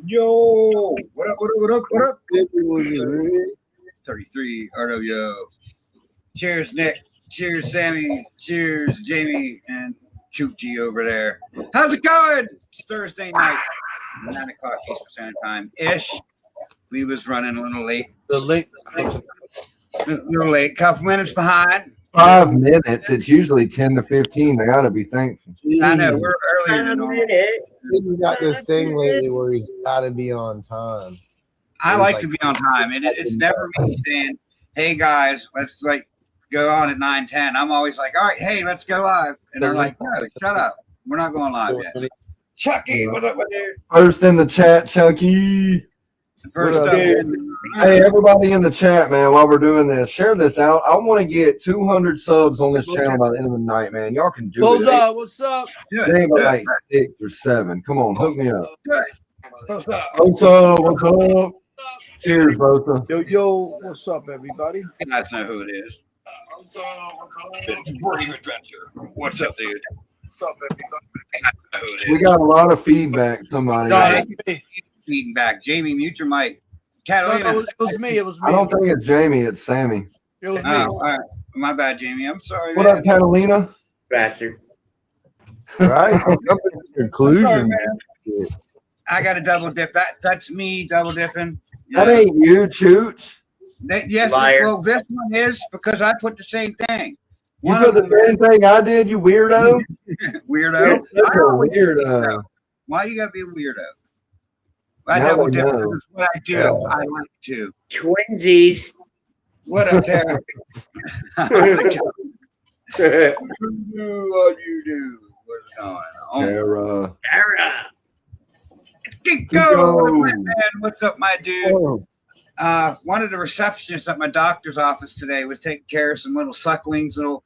Yo, what up, what up, what up, what up? It was really 33 R.W.O. Cheers, Nick. Cheers, Sammy. Cheers, Jamie and Chuchi over there. How's it going? It's Thursday night, 9 o'clock Eastern Standard Time ish. We was running a little late. The link. Couple minutes behind. 5 minutes. It's usually 10 to 15. I gotta be thankful. I know we're earlier than normal. He's got this thing lately where he's got to be on time. I like to be on time, and it's never me saying, "Hey guys, let's go on at 9:10." I'm always like, "All right, hey, let's go live," and they're like, "No, shut up, we're not going live yet." Chucky, what up, dude? First in the chat, Chunky. First up, Hey, everybody in the chat, man, while we're doing this, share this out. I want to get 200 subs on this channel by the end of the night, man. Y'all can do What's it. up? What's up? Maybe like 6 or 7. Come on, hook me up. What's up? What's up? What's up? Cheers, Bosa. Yo, what's up, everybody? You guys know who it is. Brave Adventure. What's up, dude? What's up, everybody? You guys know who it We is. got a lot of feedback. Somebody. No, I that's me. Feeding back. Jamie, mute your mic. No, Catalina. it was me. It was me. don't think it's Jamie. It's Sammy. It was me. Oh, all right. My bad, Jamie. I'm sorry. What man. up, Catalina? Bastard. Right? Jumping to conclusions. Sorry, I got to double dip. That's me double dipping. That ain't you, Chooch. Yes, Liar. well, this one is because I put the same thing. You One put of the them same thing I did, you weirdo. weirdo. That's I a always say weirdo. weirdo. Why you gotta be a weirdo? I Now double we dip. know. That's what I do. Yeah. I like to. Twinsies. What up, Tara? What you do? What's going on? Tara. Sarah. Get Go. going, man. What's up, my dude? Oh, One of the receptionists at my doctor's office today was taking care of some little sucklings, little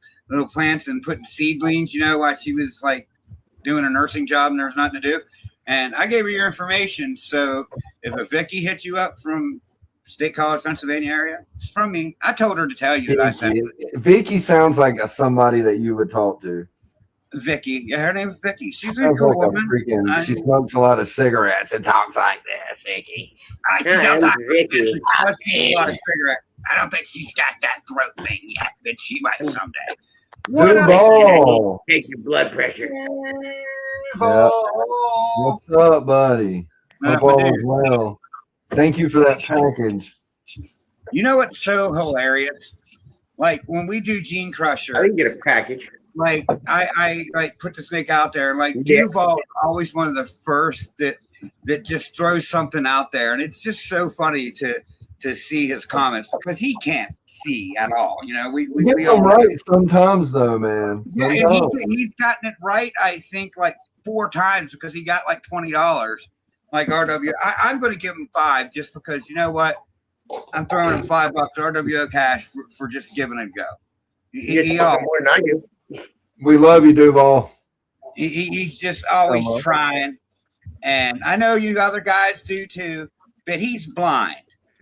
plants, and putting seedlings. You know, while she was like doing a nursing job and there was nothing to do. And I gave her your information. So if a Vicky hit you up from State College, Pennsylvania area, it's from me. I told her to tell you that I said Vicky sounds like somebody that you would talk to. Vicky. Yeah, her name is Vicky. She's a Sounds cool like a woman. freaking. She smokes a lot of cigarettes and talks like this, Vicky. I Yeah, don't I'm talk Vicky. I smoke a lot of cigarettes. I don't think she's got that throat thing yet, but she might someday. What up, Duval. Take your blood pressure. Duval? What's up, buddy? What Hope up, all my is dude? well. Thank you for that package. You know what's so hilarious? Like when we do Gene I Crusher, didn't get a package. like I like put the snake out there, and like Yeah. Duval is always one of the first that just throws something out there, and it's just so funny to see his comments because he can't see at all. You know, we He gets them all right sometimes, though, man. Yeah, and Sometimes. he's gotten it right, I think, like 4 times because he got like $20. Like RW, I'm going to give him 5 just because you know what? I'm throwing him $5 RWO cash for just giving it a go. You get fucking more than I do. We love you, Duval. He's just always Uh-huh. trying, and I know you other guys do too, but he's blind.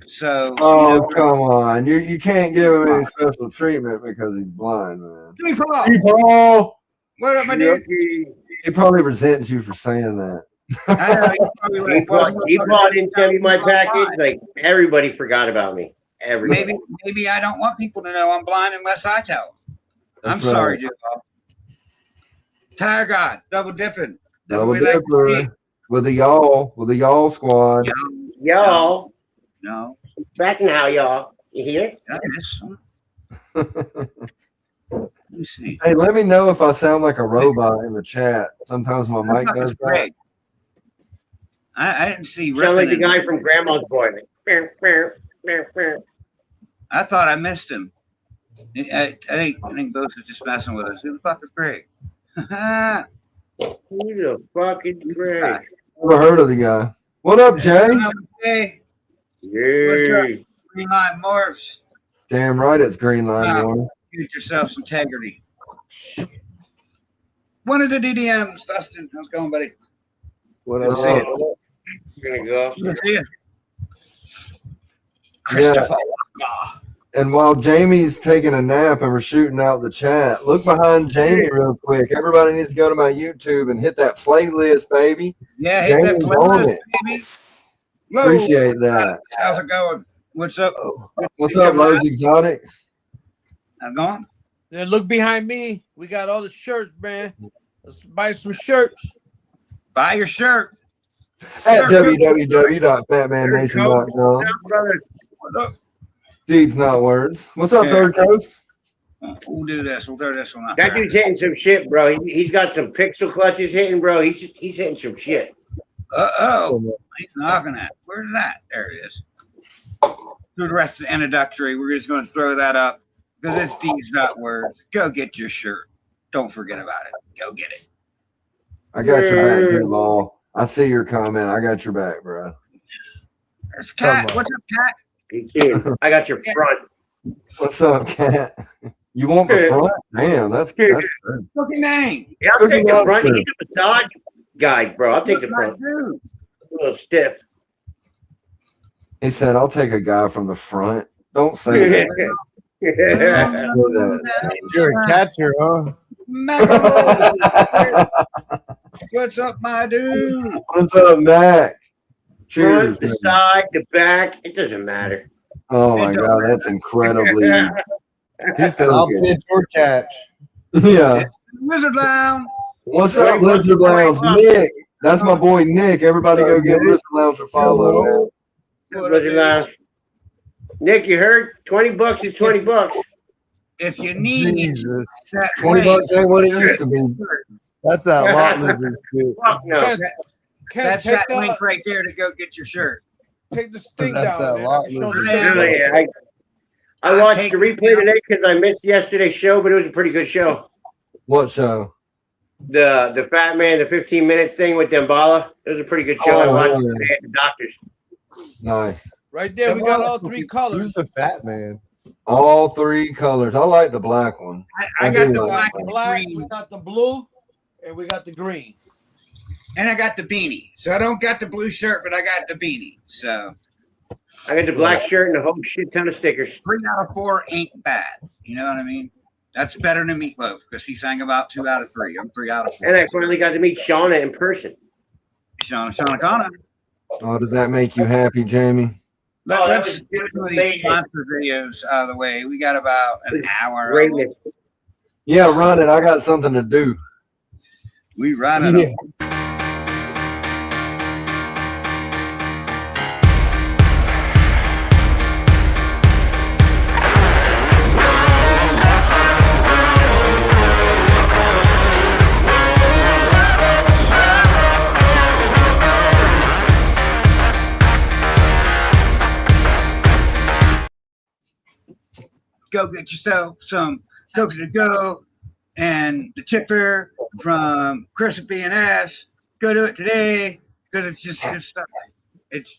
So Oh, come on. You can't give him any special treatment because he's blind, man. Jimmy Paul, Duval! what up, my dude? He probably resents you for saying that. I know he's probably like, Deepaw didn't tell me my package. Like everybody forgot about me. Everybody. Maybe I don't want people to know I'm blind unless I tell them. I'm That's sorry, right. Jimmy Paul. Tire God, double dipping. That's Double what we like to see. dipper with the y'all squad. Y'all, No, back now, y'all. You hear? yes. Let me see. Hey, let me know if I sound like a robot in the chat. Sometimes my mic That was does that. great. I didn't see. Sound like the Rippin' in- guy from Grandma's Boy. I thought I missed him. I think Bose was just messing with us. Who the fuck is Greg? Who the fucking Greg? Never heard of the guy. What up, Jay? Hey, Yay. Green Line Morphs. Damn right it's Green Line Wow. Warner. Get yourself some integrity. One of the DDMs, Dustin. How's it going, buddy? what Good to else? see you. Gonna go. Good to see you. Christopher Walker. And while Jamie's taking a nap and we're shooting out the chat, look behind Jamie real quick. Everybody needs to go to my YouTube and hit that playlist, baby. Yeah, hit that Jamie's on playlist, it. baby. Lo, Appreciate that. how's it going? What's up? What's up, Lowe's Exotics? I'm going. Then look behind me. We got all the shirts, man. Let's buy some shirts. Buy your shirt. At www.fatmannation.com. Brother. What up? Deeds, not words. What's up, Yeah. Third Coast? We'll do this. We'll throw this one up. That dude's hitting some shit, bro. He's got some pixel clutches hitting, bro. He's hitting some shit. Uh-oh. He's knocking at. Where's that? There it is. Through the rest of the introductory, we're just going to throw that up because it's D's not words. Go get your shirt. Don't forget about it. Go get it. I got your back, dude, Law. I see your comment. I got your back, bro. There's Cat. What's up, Cat? I got your front. What's up, Cat? You want the front? Damn, that's good. Fucking name. Yeah, I'll take the front. He's a massage guy, bro. I'll take the front. A little stiff. He said, I'll take a guy from the front. Don't say that. You're a catcher, huh? What's up, my dude? What's up, Mac? Cheers. Front, the side, the back. It doesn't matter. Oh, my God. That's incredibly. He said, I'll pitch or catch. Yeah. Wizard Lounge. What's up, Lizard Lounge? Nick. That's my boy, Nick. Everybody go get Lizard Lounge a follow. Wizard Lounge. Nick, you heard? $20 is $20. If you need Jesus. $20 ain't what it used to be. That's that lot lizard shit. Fuck no. That's that link right there to go get your shirt. Take this thing That's down. that lot Man. Show lizard the shit. Really, I watched the replay today because I missed yesterday's show, but it was a pretty good show. What show? The Fat Man, the 15-minute thing with Dembala. It was a pretty good show. I watched it today at the doctor's. Nice. Right there, we got all three colors. Who's the fat man? All three colors. I like the black one. I got do the like black and Black, green, we got the blue, and we got the green. and I got the beanie. So I don't got the blue shirt, but I got the beanie. So I got the black shirt and a whole shit ton of stickers. 3 out of 4 ain't bad. You know what I mean? That's better than Meatloaf because he sang about 2 out of 3. I'm 3 out of 4. And I finally got to meet Shauna in person. Shauna Connor. Oh, did that make you happy, Jamie? Let's get some of these sponsor videos out of the way. We got about an hour. Greatness. Yeah, run it. I got something to do. We run it. Go get yourself some Coke to Go and the chipper from Crispy and Ass. Go do it today because it's just it's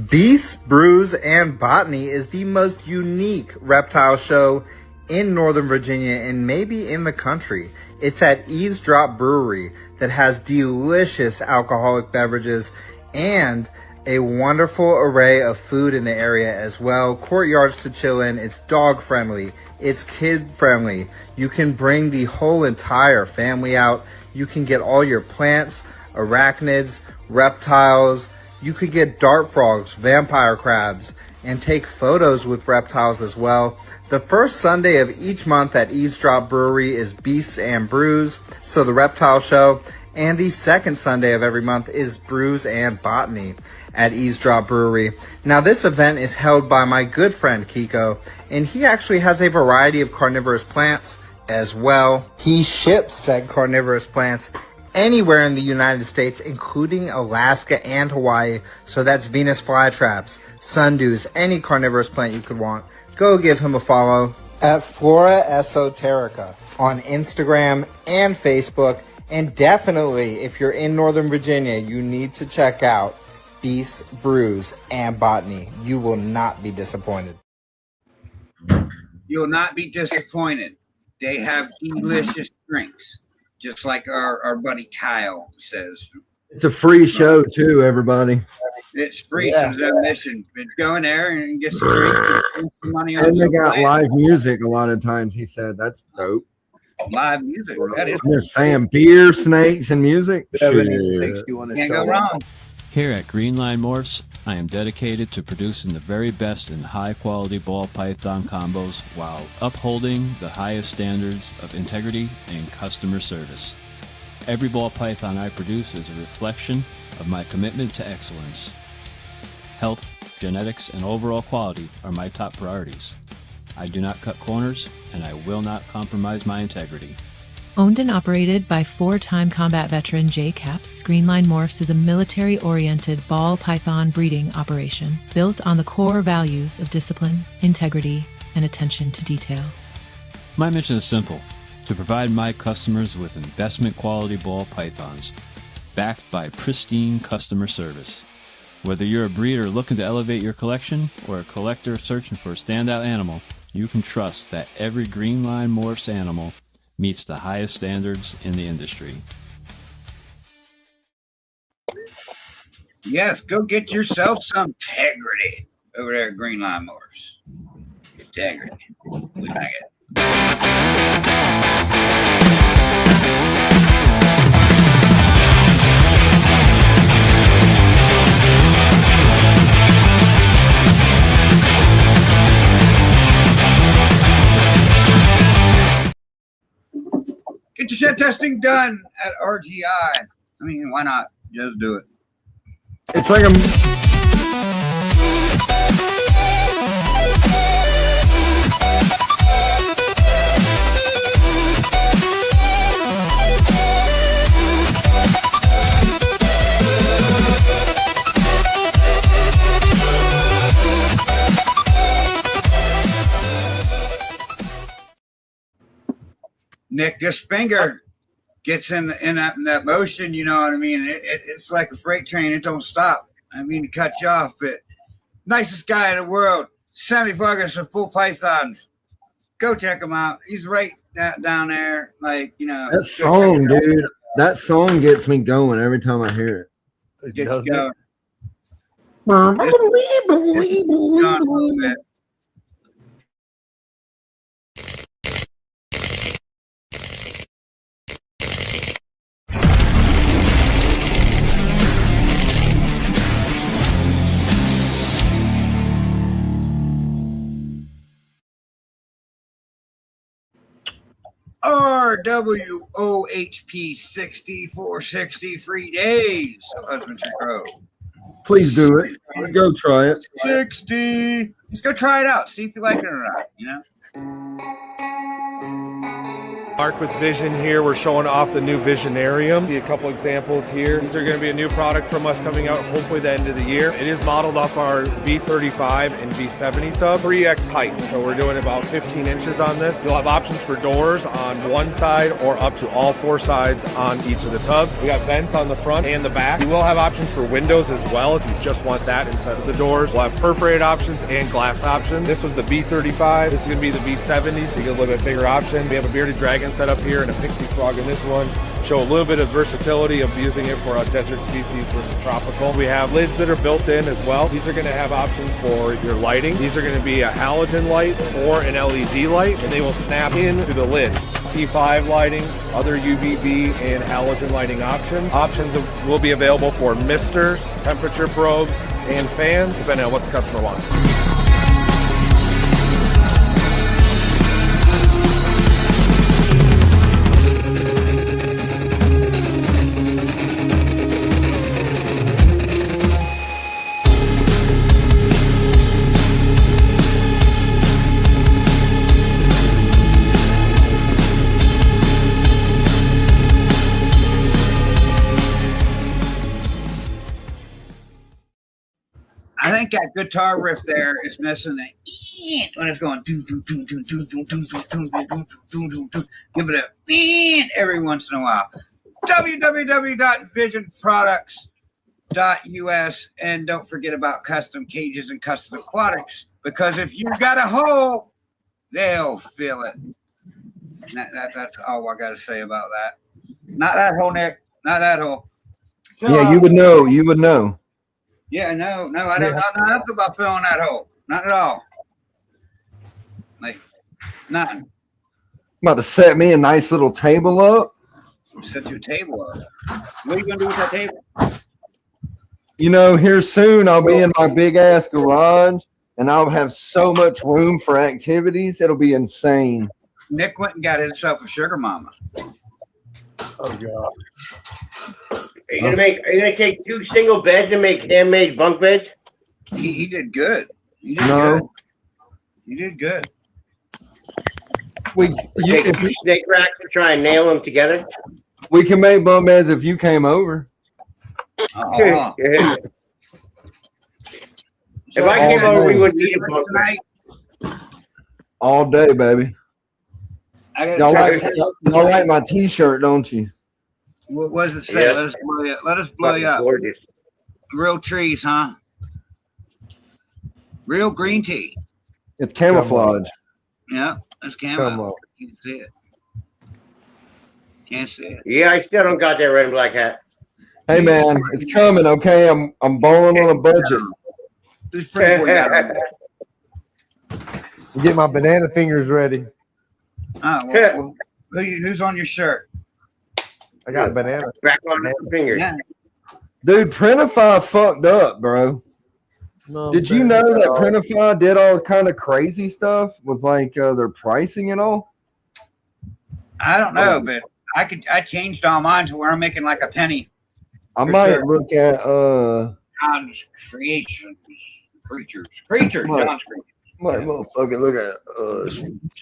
Beasts, Brews, and Botany is the most unique reptile show in Northern Virginia and maybe in the country. It's at Eavesdrop Brewery that has delicious alcoholic beverages and a wonderful array of food in the area as well. Courtyards to chill in. It's dog friendly. It's kid friendly. You can bring the whole entire family out. You can get all your plants, arachnids, reptiles. You could get dart frogs, vampire crabs, and take photos with reptiles as well. The first Sunday of each month at Eavesdrop Brewery is Beasts and Brews, so the reptile show. And the second Sunday of every month is Brews and Botany at Eavesdrop Brewery. Now, this event is held by my good friend Kiko, and he actually has a variety of carnivorous plants as well. He ships said carnivorous plants anywhere in the United States, including Alaska and Hawaii. So that's Venus flytraps, sundews, any carnivorous plant you could want. Go give him a follow at Flora Esoterica on Instagram and Facebook. And definitely, if you're in Northern Virginia, you need to check out Beasts, Brews, and Botany. You will not be disappointed. You'll not be disappointed. They have delicious drinks, just like our buddy Kyle says. It's a free show, too, everybody. It's free, so there's no mission. But go in there and get some drinks, and some money on And they some got plants. live music a lot of times, he said. That's dope. live music. That is I'm just saying, beer, snakes, and music. Makes you want to can't show go up. wrong. Here at Greenline Morphs, I am dedicated to producing the very best in high-quality ball python combos while upholding the highest standards of integrity and customer service. Every ball python I produce is a reflection of my commitment to excellence. Health, genetics, and overall quality are my top priorities. I do not cut corners, and I will not compromise my integrity. Owned and operated by 4-time combat veteran Jay Capps, Greenline Morphs is a military-oriented ball python breeding operation built on the core values of discipline, integrity, and attention to detail. My mission is simple: to provide my customers with investment-quality ball pythons, backed by pristine customer service. Whether you're a breeder looking to elevate your collection or a collector searching for a standout animal, you can trust that every Greenline Morphs animal meets the highest standards in the industry. Yes, go get yourself some integrity over there at Greenline Motors. Integrity. We like it. Get your shed testing done at RGI. I mean, why not? Just do it. It's like a. Nick, this finger gets in that motion, you know what I mean? It's like a freight train. It don't stop. I mean to cut you off, but nicest guy in the world. Sammy Vargas of Full Pythons. Go check him out. He's right down there. Like, you know. That song, dude. That song gets me going every time I hear it. Get Does you it? going. Going a little bit. R.W.O HP 6460 free days of husbandry grow. Please do it. Go try it. 60. Just go try it out. See if you like it or not, you know? Mark with Vision here. We're showing off the new Visionarium. See a couple examples here. These are going to be a new product from us coming out hopefully the end of the year. It is modeled off our V35 and V70 tub, 3X height. So we're doing about 15 inches on this. You'll have options for doors on one side or up to all four sides on each of the tubs. We got vents on the front and the back. We will have options for windows as well if you just want that instead of the doors. We'll have perforated options and glass options. This was the V35. This is going to be the V70, so you get a little bit bigger option. We have a bearded dragon set up here and a pixie frog in this one. Show a little bit of versatility of using it for a desert species versus tropical. We have lids that are built in as well. These are going to have options for your lighting. These are going to be a halogen light or an LED light, and they will snap into the lid. C5 lighting, other UVB and halogen lighting options. Options will be available for misters, temperature probes, and fans, depending on what the customer wants. I think that guitar riff there is missing the when it's going. Give it a every once in a while. www.visionproducts.us, and don't forget about custom cages and custom aquatics, because if you've got a hole, they'll fill it. That's all I got to say about that. Not that hole, Nick. Not that hole. So, Yeah, you would know. You would know. Yeah, no, I don't know nothing about filling that hole. Not at all. Like, nothing. about to set me a nice little table up. Set your table up. What are you gonna do with that table? You know, here soon I'll be in my big ass garage, and I'll have so much room for activities. It'll be insane. Nick went and got himself a sugar mama. Oh god. Are you gonna take 2 single beds and make handmade bunk beds? He did good. He did No. good. He did good. We Take 2 snake racks and try and nail them together. we can make bunk beds if you came over. Oh, If I came over, we wouldn't need a bunk bed. tonight, All day, baby. I gotta Y'all try like, to- y'all like my t-shirt, don't you? What does it say? Yeah. Let us blow you up. Let us blow Fucking you up. gorgeous. Real trees, huh? Real green tea. It's camouflage. Yeah, that's Come camo. on. You can see it. Can't see it. Yeah, I still don't got that red and black hat. Hey man, it's coming, okay? I'm bowling on a budget. Who's pretty boy got on? Get my banana fingers ready. Well, who's on your shirt? I got banana. Back on the fingers. Yeah. Dude, Printify fucked up, bro. No, Did you know that Printify did all kind of crazy stuff with like their pricing and all? I don't know, but I changed all mine to where I'm making like a penny I For might sure. look at John's creations. Creatures. John's creatures. might motherfucking look at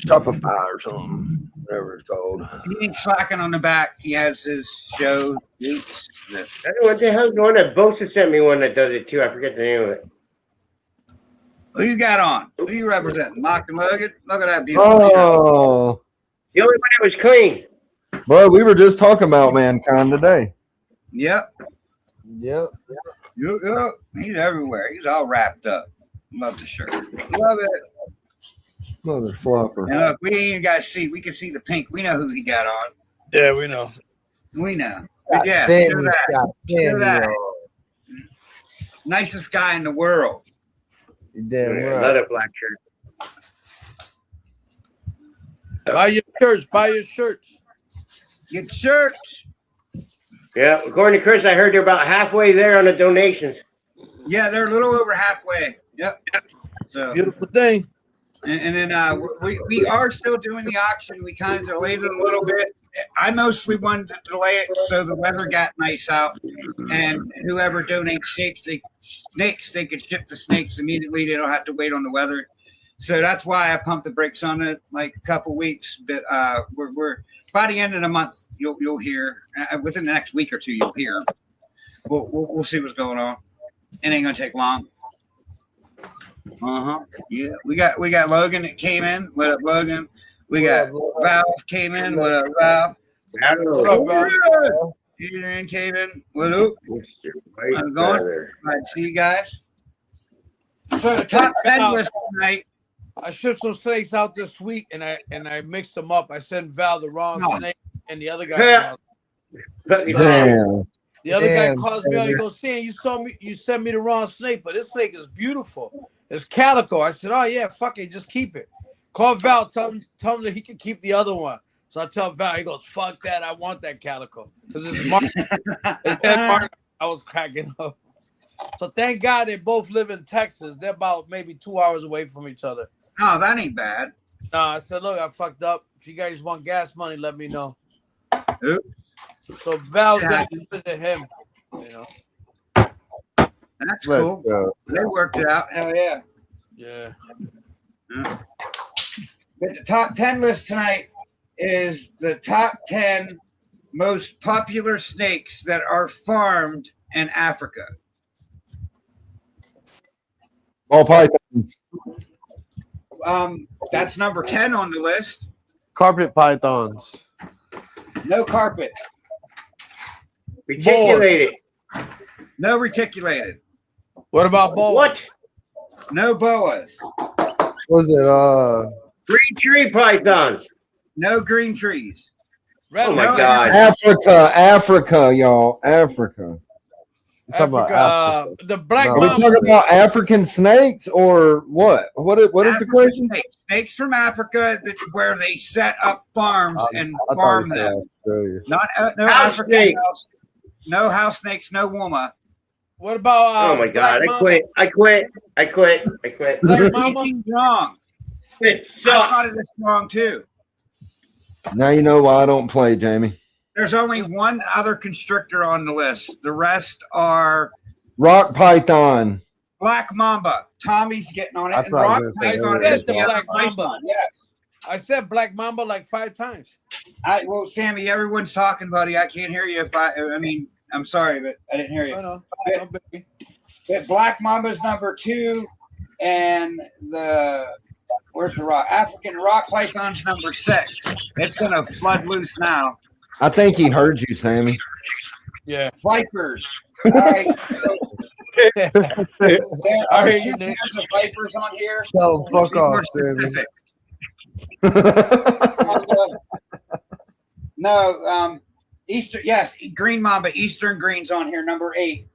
Shopify or something, whatever it's called. He ain't slacking on the back. He has his show. Boots. I don't know what the hell's going on. Bosa sent me one that does it too. I forget the name of it. Who you got on? Who you representing? Lock and Logan? Look at that beautiful. Oh, The only one that was clean. bro, we were just talking about mankind today. Yep. Yep. Yep. He's everywhere. He's all wrapped up. Love the shirt. Love it. Mother flopper. And look, we ain't even got to see. We can see the pink. We know who he got on. Yeah, we know. We know. Got Yeah. Sammy, Look at that. got Sammy Look at that. on. Nicest guy in the world. You damn right. Another black shirt. Buy your shirts. Buy your shirts. Get shirts. Yeah, according to Chris, I heard they're about halfway there on the donations. Yeah, they're a little over halfway. Yep. So, Beautiful thing. and then we are still doing the auction. We kind of delayed it a little bit. I mostly wanted to delay it so the weather got nice out, and whoever donates snakes, they could ship the snakes immediately. They don't have to wait on the weather. So that's why I pumped the brakes on it like a couple weeks. But we're by the end of the month, you'll hear within the next week or two, you'll hear. We'll see what's going on. It ain't gonna take long. Yeah, we got Logan that came in. What up, Logan? We got Valve came in. What up, Valve? What up, Valve? Adrian came in. What up? I'm going. All right, see you guys. So the top 10 list tonight. I shipped some snakes out this week, and I mixed them up. I sent Val the wrong snake, and the other guy. Damn. The other guy Damn, calls me out. He goes, "Sam, you sent me the wrong snake, but this snake is beautiful. It's calico." I said, "Oh yeah, fuck it, just keep it." Call Val, tell him that he can keep the other one. So I tell Val, he goes, "Fuck that, I want that calico because it's Mark." I was cracking up. So thank God they both live in Texas. They're about maybe 2 hours away from each other. Oh, that ain't bad. I said, look, I fucked up. If you guys want gas money, let me know. Oops. So Val's gonna visit him. You know. That's cool. They worked it out. Hell yeah. Yeah. But the top 10 list tonight is the top 10 most popular snakes that are farmed in Africa. Ball python. That's number 10 on the list. Carpet pythons. No carpet. Reticulated. No reticulated. What about boas? What? No boas. Was it Green tree pythons. No green trees. Red Oh my one. God. Africa, y'all. Africa. talking about Africa, the black No. Are we mamba. talking about African snakes or what? What is the African question? Snakes from Africa, where they set up farms and I thought farm you said them. Australia. Not no House African snake. house, no house snakes, no woman. What about Oh my black god! I mamba? quit. I quit. I quit. I quit. Black You're mamba. teaching wrong. It I sucks. thought of this wrong too. Now you know why I don't play, Jamie. There's only one other constrictor on the list. The rest are Rock python. black mamba. Tommy's getting on it. That's And what I Rock was gonna say Python earlier. is The the other black mamba. python. Yeah. I said black mamba like 5 times. Well, Sammy, everyone's talking, buddy. I can't hear you. I mean, I'm sorry, but I didn't hear you. I know. Oh, baby. But black mamba's number 2, and where's the rock? African rock python's number 6. It's gonna flood loose now. I think he heard you, Sammy. Yeah. Vipers. All right. So there I are hear 2 you, Nick. kinds of vipers on here. No, fuck Be more off, Sammy. specific. No, Eastern. Yes, green mamba. Eastern green's on here. Number 8.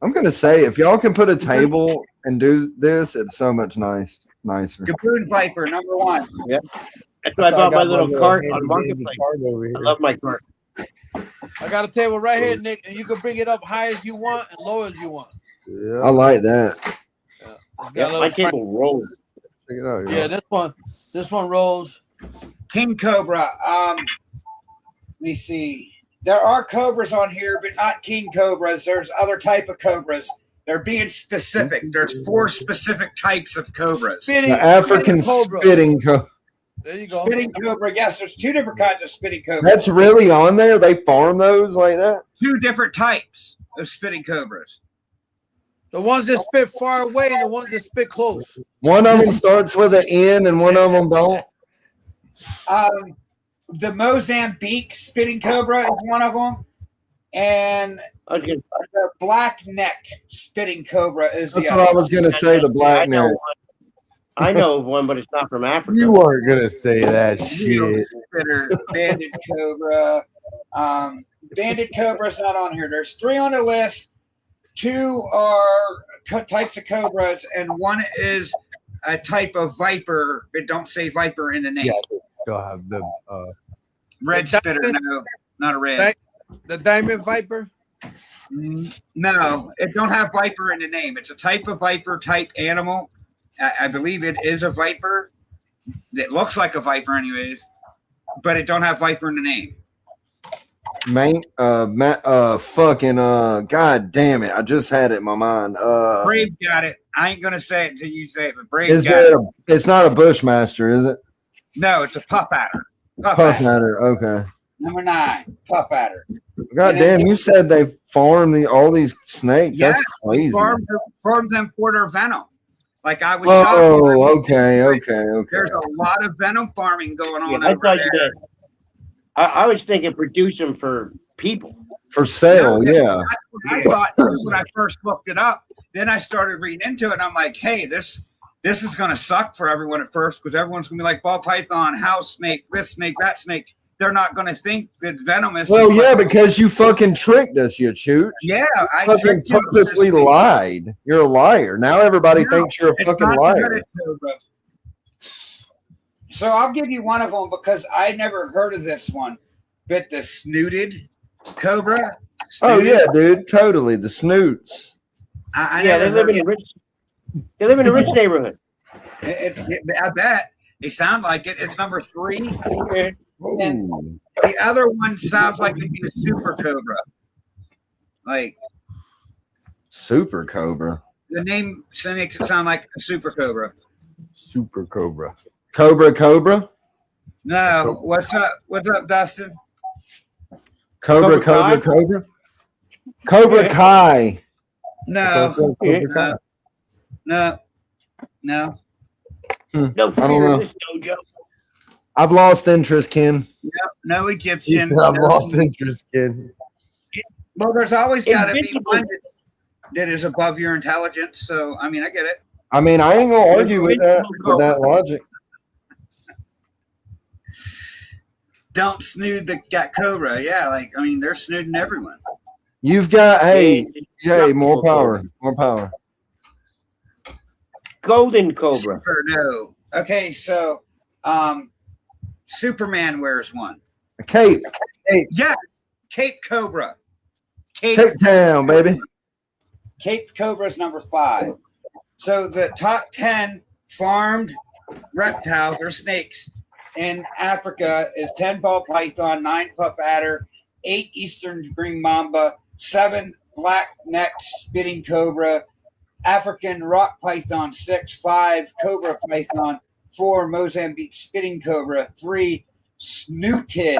I'm gonna say if y'all can put a table and do this, it's so much nicer. Gaboon viper. Number 1. That's why I bought my little cart handy on dandy Marketplace. cart over here. I love my cart. I got a table right here, Nick, and you can bring it up high as you want and low as you want. Yeah, I like that. It's got Yeah, a little my table rolls. check it out. Yeah, this one rolls. King cobra. Let me see. There are cobras on here, but not king cobras. There's other type of cobras. They're being specific. There's 4 specific types of cobras. Spitting, The African cobra. spitting cobra. There you go. Spitting cobra. Yes, there's 2 different kinds of spitting cobras. That's really on there. They farm those like that. 2 different types of spitting cobras. The ones that spit far away and the ones that spit close. One of them starts with an N and one of them don't. The Mozambique spitting cobra is one of them, and Okay. the black neck spitting cobra is the That's other. what I was gonna say. The I black know neck. one. I know of one, but it's not from Africa. You weren't gonna say that shit. Spitter, banded cobra. Banded cobra is not on here. There's 3 on the list. 2 are types of cobras, and 1 is a type of viper, but don't say viper in the name. Yeah. Still have the Red spitter, no, not a red. The diamond viper. No, it don't have viper in the name. It's a type of viper type animal. I believe it is a viper. It looks like a viper, anyways, but it don't have viper in the name. God damn it! I just had it in my mind. Brave got it. I ain't gonna say it until you say it, but Brave Is got it? it. It's not a bushmaster, is it? No, it's a puff adder. Puff adder. Okay. Number 9, puff adder. God damn! You said they farm all these snakes. Yes, That's crazy. Farm them for their venom. Like I was. Oh, okay. There's a lot of venom farming going on I over thought you there. did. I was thinking produce them for people. For sale, No, yeah. That's what I thought when I first looked it up. Then I started reading into it, and I'm like, hey, this is going to suck for everyone at first because everyone's going to be like ball python, house snake, this snake, that snake. They're not going to think that venomous. Well, yeah, because you fucking tricked us, you chooch. Yeah, I fucking tricked you. purposely lied. You're a liar. Now everybody No, thinks you're a it's fucking not liar. good at cobra. So I'll give you one of them because I never heard of this one. But the snooted cobra. Oh Snooted, yeah, dude, totally. The snoots. I Yeah, they never live heard in a of rich. They live in a rich neighborhood. I bet they sound like it. It's number 3. Yeah. And Ooh. the other one sounds like it'd be a super cobra. Like Super cobra. the name makes it sound like a super cobra. super cobra. Cobra. No, what's up? What's up, Dustin? Cobra Cobra Kai. No, Cobra Kai. no. No I don't fear know. in this dojo. I've lost interest, Ken. No He Egyptian. said, I've no- lost interest, kid. Well, there's always got to be Invincible. one that is above your intelligence. So, I mean, I get it. I mean, I ain't gonna argue with that logic. Don't snood that cobra. Yeah, like I mean, they're snooding everyone. You've got more power. More power. Golden Cobra. No. Okay, so Superman wears one. A cape. Yeah, Cape Cobra. Cape Town, baby. Cape Cobra is number 5. So the top 10 farmed reptiles or snakes in Africa is 10 ball python, 9 puff adder, 8 eastern green mamba, 7 black necked spitting cobra, African rock python, 6, 5 cobra python, 4 Mozambique spitting cobra, 3 snooted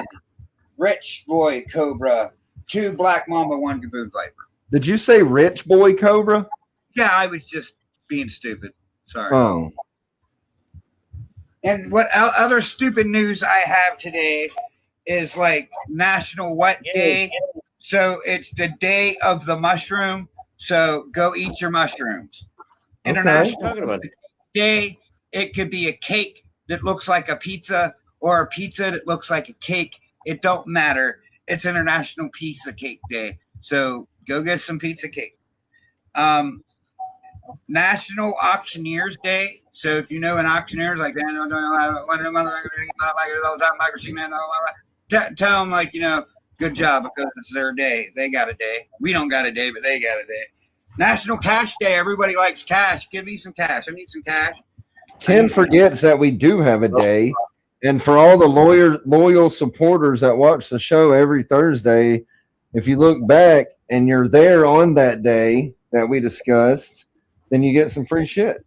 rich boy cobra, 2 black mamba, 1 gaboon viper. Did you say rich boy cobra? Yeah, I was just being stupid. Sorry. Oh. And what other stupid news I have today is like National What Day. So it's the day of the mushroom. So go eat your mushrooms. Okay. International Day. It could be a cake that looks like a pizza or a pizza that looks like a cake. It don't matter. It's International Pizza Cake Day. So go get some pizza cake. National Auctioneers Day. So if you know an auctioneer is like, tell them like, good job because it's their day. They got a day. We don't got a day, but they got a day. National Cash Day. Everybody likes cash. Give me some cash. I need some cash. Ken forgets that we do have a day. And for all the loyal supporters that watch the show every Thursday, if you look back and you're there on that day that we discussed, then you get some free shit.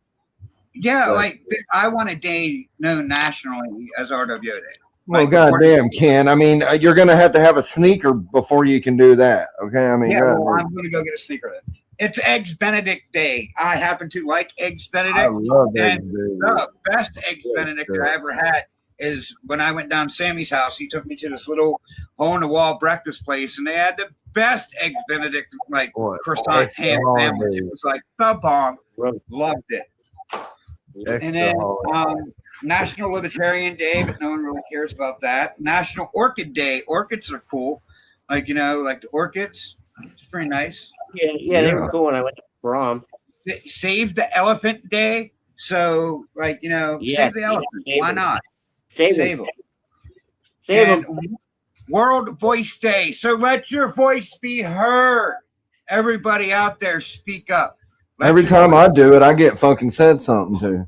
Yeah, like I want a day known nationally as R.W.O Day. Well, goddamn, Ken. I mean, you're going to have a sneaker before you can do that. Okay, I mean, yeah, well, I'm going to go get a sneaker then. It's Eggs Benedict Day. I happen to like Eggs Benedict. I love Eggs Benedict. The best Eggs Benedict I ever had is when I went down to Sammy's house. He took me to this little hole-in-the-wall breakfast place, and they had the best Eggs Benedict, like croissant ham sandwich. It was like the bomb. Loved it. And then National Libertarian Day, but no one really cares about that. National Orchid Day. Orchids are cool. Like, like the orchids. It's pretty nice. Yeah, they were cool when I went to prom. Save the Elephant Day. So, like, save the elephant. Why not? Save them. Save them. World Voice Day. So let your voice be heard. Everybody out there, speak up. Every time I do it, I get fucking said something to.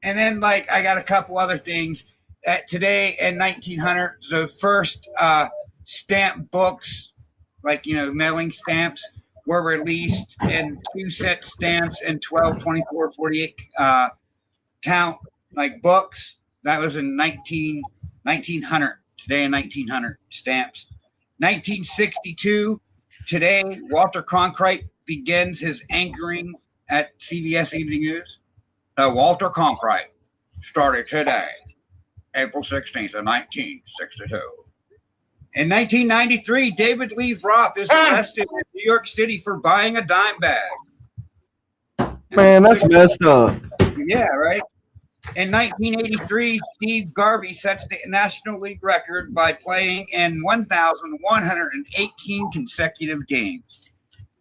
And then, like, I got a couple other things. Today in 1900, the first stamp books, like, mailing stamps, were released in 2-cent stamps and 12, 24, 48 count, like, books. That was in 1900. Today in 1900, stamps. 1962. Today, Walter Cronkite begins his anchoring at CBS Evening News. Walter Cronkite started today, April 16th of 1962. In 1993, David Lee Roth is arrested in New York City for buying a dime bag. Man, that's messed up. Yeah, right? In 1983, Steve Garvey sets the National League record by playing in 1,118 consecutive games.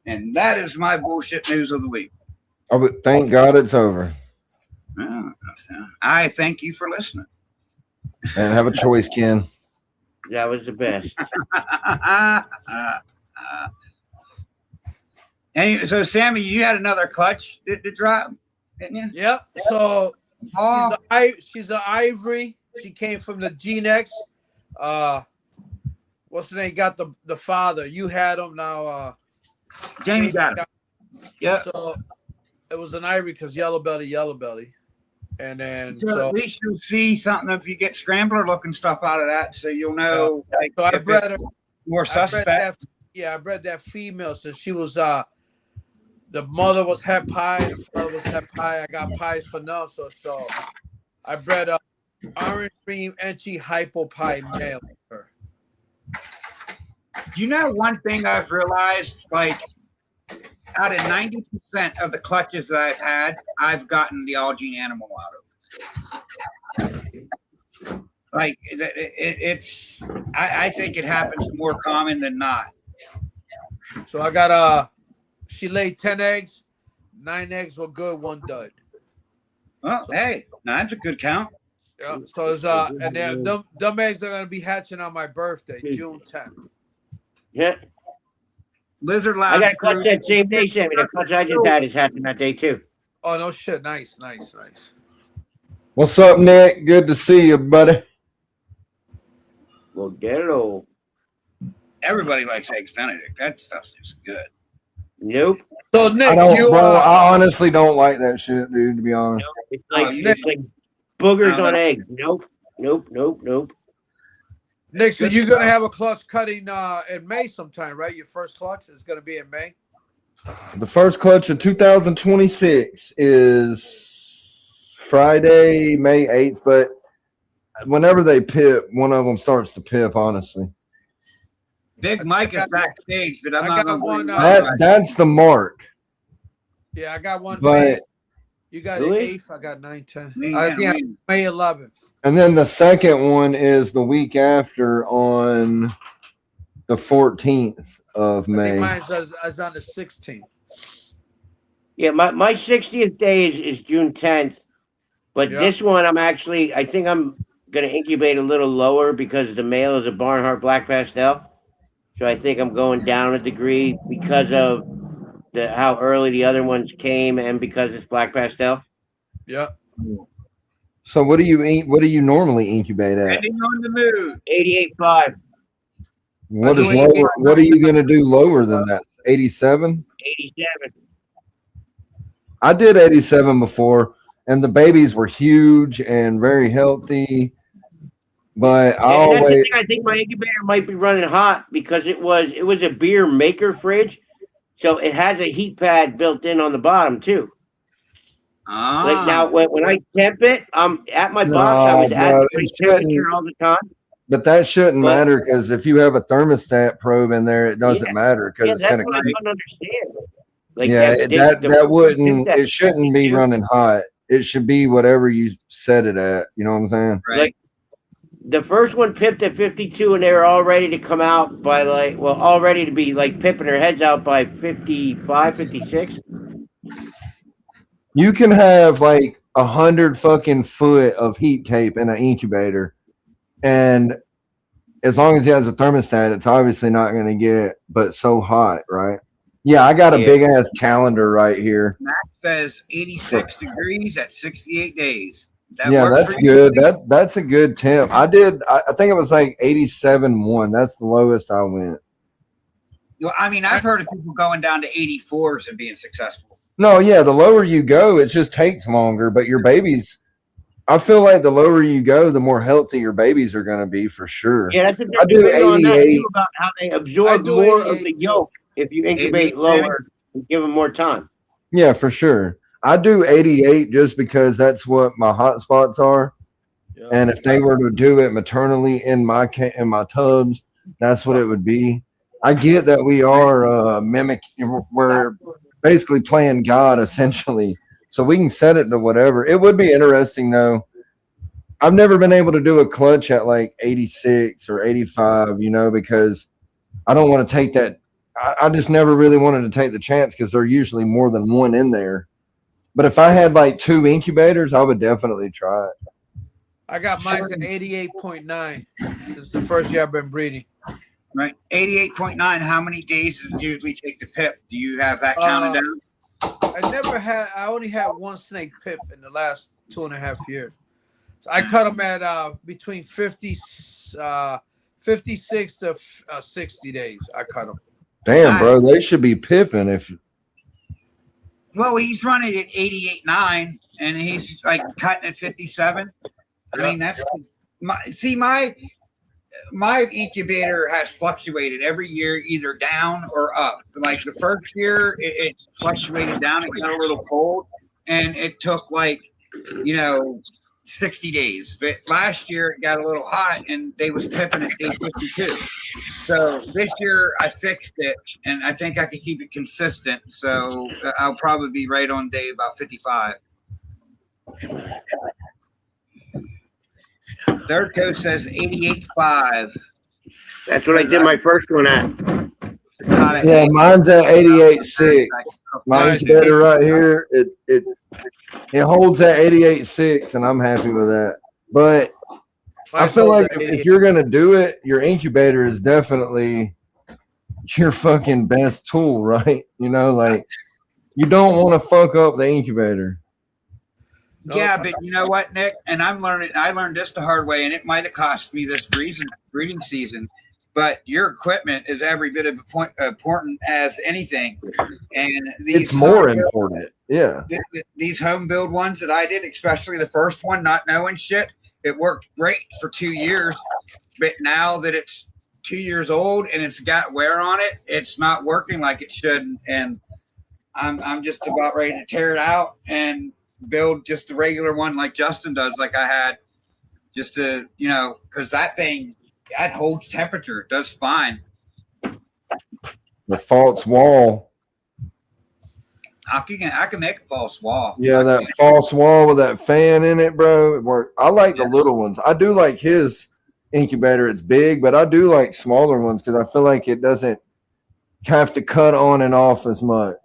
And that is my bullshit news of the week. Oh, but thank God it's over. I thank you for listening. And have a choice, Ken. That was the best. So, Sammy, you had another clutch to drop, didn't you? Yep. So she's an Ivory. She came from the G-Nex. What's the name? Got the father. You had him now. Jamie got him. Yeah. So it was an Ivory because yellow belly. And then so at least you'll see something if you get scrambler looking stuff out of that, so you'll know. Like, so I bred her more suspect. I bred that female. So she was the mother was het pie, the father was het pie. I got pies for now. So I bred a orange cream Enchi hypo pie male. You know, one thing I've realized, like, out of 90% of the clutches that I've had, I've gotten the all gene animal out of. Like it's, I think it happens more common than not. So I got she laid 10 eggs, 9 eggs were good, 1 dud. Well, hey, 9's a good count. Yeah. So it's and them eggs are gonna be hatching on my birthday, June 10th. Yeah. Lizard I Lab. got to clutch that same day, Sammy. The clutch I just had is happening that day too. Oh no shit! Nice. What's up, Nick? Good to see you, buddy. Well, hello. Everybody likes eggs Benedict. That stuff is good. Nope. So Nick, I honestly don't like that shit, dude. To be honest, it's like boogers on eggs. Nope. Nick, so you're gonna have a clutch cutting in May sometime, right? Your first clutch is gonna be in May. the first clutch of 2026 is Friday, May 8th. But whenever they pip, one of them starts to pip. Honestly, Big Mike is backstage, but I'm not going that's the mark. Yeah, I got one. But May. You got an 8th. I got 9, 10. May 11th. And then the second one is the week after on the 14th of May. I think mine is on the 16th. Yeah, my 60th day is June 10th. But this one I think I'm gonna incubate a little lower because the male is a Barnhart Black Pastel. So I think I'm going down a degree because of how early the other ones came and because it's Black Pastel. Yeah. So what do you eat? What do you normally incubate at? Depending on the mood. 88.5. What is lower? What are you going to do lower than that? 87? 87. I did 87 before, and the babies were huge and very healthy. But I think my incubator might be running hot because it was a beer maker fridge, so it has a heat pad built in on the bottom too. Like now, when I temp it, at my box. I was at the temperature all the time. But that shouldn't matter because if you have a thermostat probe in there, it doesn't matter because it's going to. I don't understand. Like that wouldn't. It shouldn't be running hot. It should be whatever you set it at. You know what I'm saying? Right. Like the first one pipped at 52, and they were all ready to come out by all ready to be like pipping their heads out by 55, 56. You can have like 100 fucking foot of heat tape in an incubator, and as long as it has a thermostat, it's obviously not going to get but so hot, right? Yeah, I got a big ass calendar right here. Max says 86 degrees at 68 days. That's good. That's a good temp. I think it was like 87.1. That's the lowest I went. Well, I mean, I've heard of people going down to 84s and being successful. No, yeah, the lower you go, it just takes longer. But your babies, I feel like the lower you go, the more healthy your babies are going to be for sure. Yeah, that's I do 88 about how they absorb more of the yolk if you incubate lower and give them more time. Yeah, for sure. I do 88 just because that's what my hot spots are. Yeah. And if they were to do it maternally in my tubs, that's what it would be. I get that we are mimicking, we're basically playing God essentially. So we can set it to whatever. It would be interesting though. I've never been able to do a clutch at like 86 or 85, because I don't want to take that. I just never really wanted to take the chance because there's usually more than one in there. But if I had like 2 incubators, I would definitely try it. I got mine at 88.9 since the first year I've been breeding. Right. 88.9. How many days does it usually take to pip? Do you have that counted down? I only had one snake pip in the last 2.5 years. So I cut them at between 56 to 60 days. I cut them. Damn, bro, they should be pipping if. Well, he's running at 88.9, and he's like cutting at 57. I mean, that's my incubator has fluctuated every year, either down or up. Like the first year, it fluctuated down. It got a little cold, and it took 60 days. But last year, it got a little hot, and they was pipping at day 52. So this year, I fixed it, and I think I can keep it consistent. So I'll probably be right on day about 55. Third coast says 88.5. That's what I did my first one at. Yeah, mine's at 88.6. My incubator right here, it holds at 88.6, and I'm happy with that. But I feel like if you're gonna do it, your incubator is definitely your fucking best tool, right? You know, like you don't want to fuck up the incubator. Yeah, but you know what, Nick? And I learned this the hard way, and it might have cost me this breeding season. But your equipment is every bit of important as anything, and it's more important. Yeah, these home build ones that I did, especially the first one, not knowing shit, it worked great for 2 years. But now that it's 2 years old and it's got wear on it, it's not working like it should. And I'm just about ready to tear it out and build just a regular one like Justin does, like I had, just to, you know, because that thing, that holds temperature. It does fine. The false wall. I can make a false wall. Yeah, that false wall with that fan in it, bro. It worked. I like the little ones. I do like his incubator. It's big, but I do like smaller ones because I feel like it doesn't have to cut on and off as much.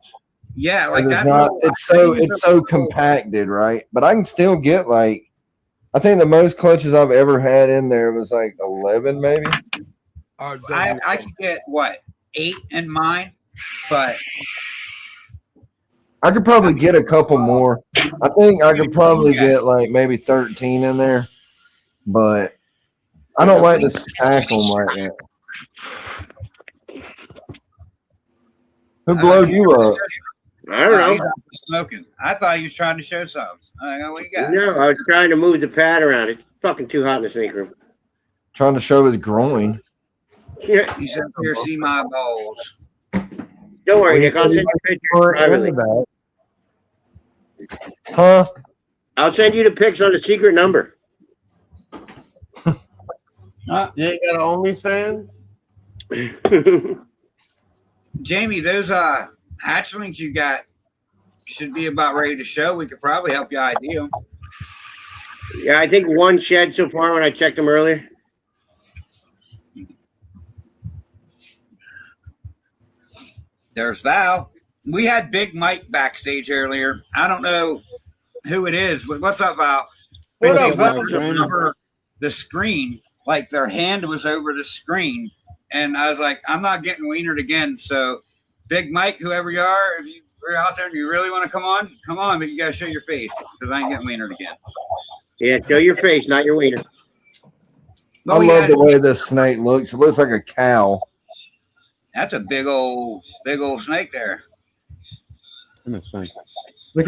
Yeah, like that. It's so compacted, right? But I can still get like, I think the most clutches I've ever had in there was like 11, maybe. I could get what, 8 in mine, but I could probably get a couple more. I think I could probably get like maybe 13 in there, but I don't like to stack them right now. Who blowed you up? I don't know. Smoking. I thought he was trying to show something. I go, what you got? No, I was trying to move the pad around. It's fucking too hot in the snake room. Trying to show his groin. Yeah. He said, "Here, see my balls." Don't worry, Nick. I'll send you pictures privately. Huh? I'll send you the pics on the secret number. You ain't got OnlyFans? Jamie, those hatchlings you got should be about ready to show. We could probably help you ID them. Yeah, I think one shed so far when I checked them earlier. There's Val. We had Big Mike backstage earlier. I don't know who it is, but what's up, Val? What up, They Val? was over the screen, like their hand was over the screen, and I was like, I'm not getting wienered again. So, Big Mike, whoever you are, if you're out there and you really want to come on, but you gotta show your face because I ain't getting wienered again. Yeah, show your face, not your wiener. I love the way this snake looks. It looks like a cow. That's a big old snake there. Look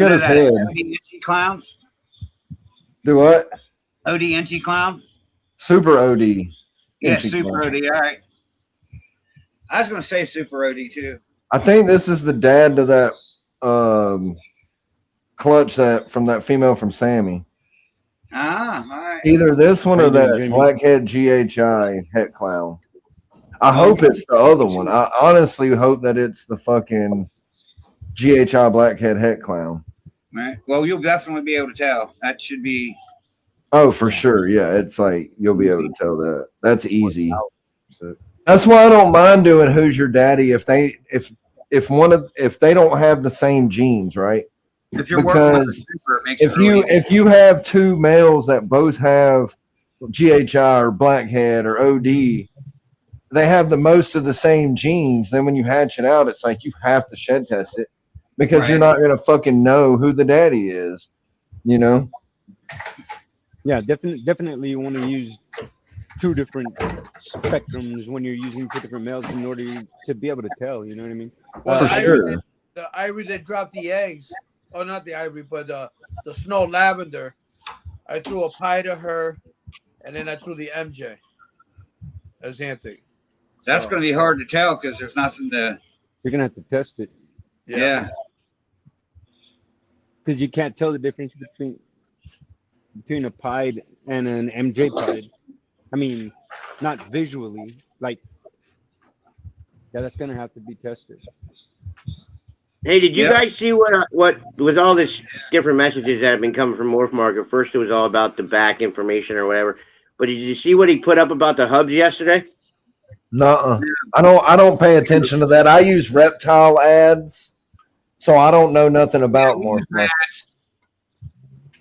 at his head. OD Inchy Clown? Do what? OD Inchy Clown? Super OD. Yeah, Inchy Super Clown. OD. All right. I was going to say Super OD too. I think this is the dad to that clutch that from that female from Sammy. Ah, all right. Either this one or that blackhead GHI het clown. I hope it's the other one. I honestly hope that it's the fucking GHI blackhead het clown. Right. Well, you'll definitely be able to tell. That should be. Oh, for sure. Yeah, it's like you'll be able to tell that. That's easy. That's why I don't mind doing Who's Your Daddy if they don't have the same genes, right? If you're working with a super, it makes it really if you have two males that both have GHI or blackhead or OD, they have the most of the same genes. Then when you hatch it out, it's like you have to shed test it because you're not gonna fucking know who the daddy is, you know? Yeah, definitely you want to use two different spectrums when you're using two different males in order to be able to tell, you know what I mean? For sure. The ivory that dropped the eggs, oh, not the ivory, but the snow lavender, I threw a pie to her, and then I threw the MJ as Anthony. That's going to be hard to tell because there's nothing to. You're going to have to test it. Yeah. Because you can't tell the difference between a pied and an MJ pied. I mean, not visually. Like, yeah, that's going to have to be tested. Hey, did you guys see what was all this different messages that have been coming from Morph Market? First, it was all about the back information or whatever. But did you see what he put up about the hubs yesterday? No, I don't pay attention to that. I use reptile ads, so I don't know nothing about Morph Market.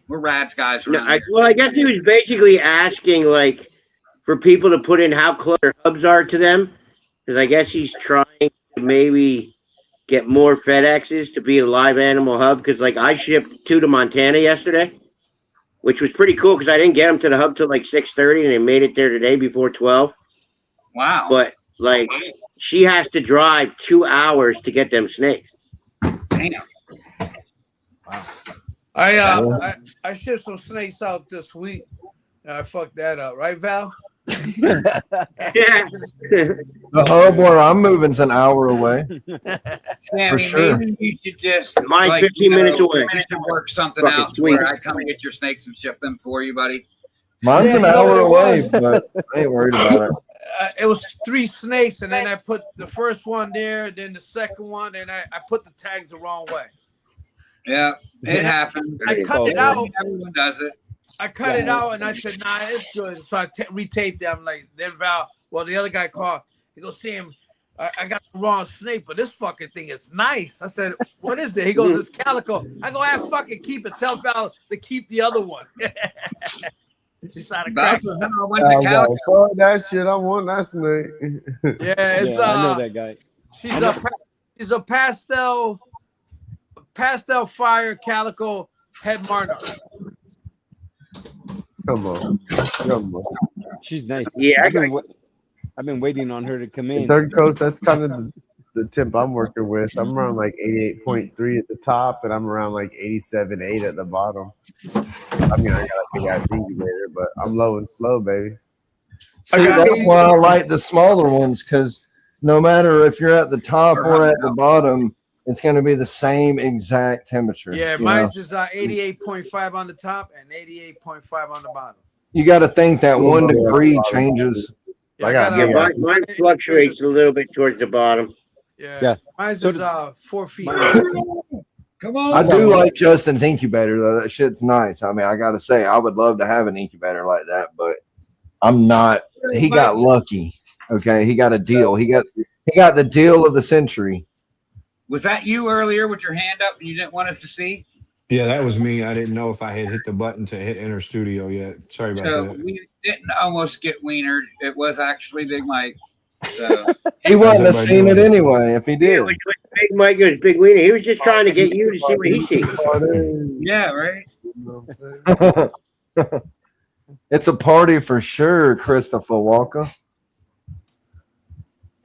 We're rats guys. No, I guess he was basically asking like for people to put in how close their hubs are to them, because I guess he's trying to maybe get more FedExes to be a live animal hub. Because like I shipped 2 to Montana yesterday, which was pretty cool because I didn't get them to the hub till like 6:30, and they made it there today before 12. Wow! But like she has to drive 2 hours to get them snakes. Damn. I shipped some snakes out this week. I fucked that up, right, Val? Yeah. The hub where I'm moving's an hour away. For sure. Maybe you should just mine's 15 minutes away. Manage to work something out where I come and get your snakes and ship them for you, buddy. Mine's an hour away, but I ain't worried about it. It was 3 snakes, and then I put the first one there, then the second one, and I put the tags the wrong way. Yeah, it happened. I cut it out. Everyone does it. I cut it out, and I said, "Nah, it's good." So I retaped it. I'm like, then Val. Well, the other guy called. He goes, "Sam, I got the wrong snake, but this fucking thing is nice." I said, "What is it?" He goes, "It's calico." I go, "I fucking keep it. Tell Val to keep the other one." She started cracking. Fuck that shit. I want that snake. Yeah, it's I know that guy. She's a pastel fire calico head martyr. Come on. She's nice. Yeah, I've been waiting on her to come in. Third coast, that's kind of the tip I'm working with. I'm around like 88.3 at the top, and I'm around like 87.8 at the bottom. I mean, I got a big ass incubator, but I'm low and slow, baby. See, that's why I like the smaller ones, because no matter if you're at the top or at the bottom, it's going to be the same exact temperature. Yeah, mine's is 88.5 on the top and 88.5 on the bottom. You got to think that 1 degree changes. Mine fluctuates a little bit towards the bottom. Yeah. Mine's is 4 feet. Come on. I do like Justin's incubator though. That shit's nice. I mean, I gotta say, I would love to have an incubator like that, but I'm not. He got lucky. Okay, he got a deal. He got the deal of the century. Was that you earlier with your hand up and you didn't want us to see? Yeah, that was me. I didn't know if I had hit the button to hit enter studio yet. Sorry about that. We didn't almost get wienered. It was actually Big Mike. So he wouldn't have seen it anyway if he did. Yeah, Big Mike was Big Wiener. He was just trying to get you to see what he sees. Yeah, right. It's a party for sure, Christopher Walker.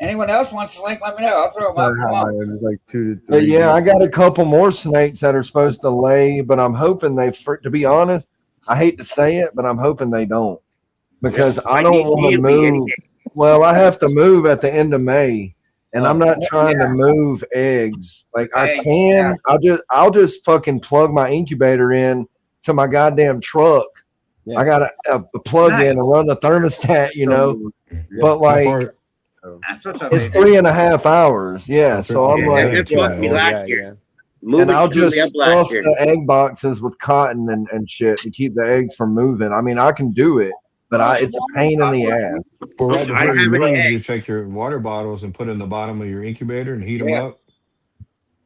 Anyone else wants to link? Let me know. I'll throw them up. Come on. Like 2 to 3. Yeah, I got a couple more snakes that are supposed to lay, but I'm hoping to be honest, I hate to say it, but I'm hoping they don't, because I don't want to move. Well, I have to move at the end of May, and I'm not trying to move eggs. Like I can, I'll just fucking plug my incubator in to my goddamn truck. Yeah. I got a plug in and run the thermostat, you know. But like, it's 3.5 hours. Yeah, so I'm like, and I'll just stuff the egg boxes with cotton and shit to keep the eggs from moving. I mean, I can do it, but it's a pain in the ass. Well, right before you move, you take your water bottles and put in the bottom of your incubator and heat them up.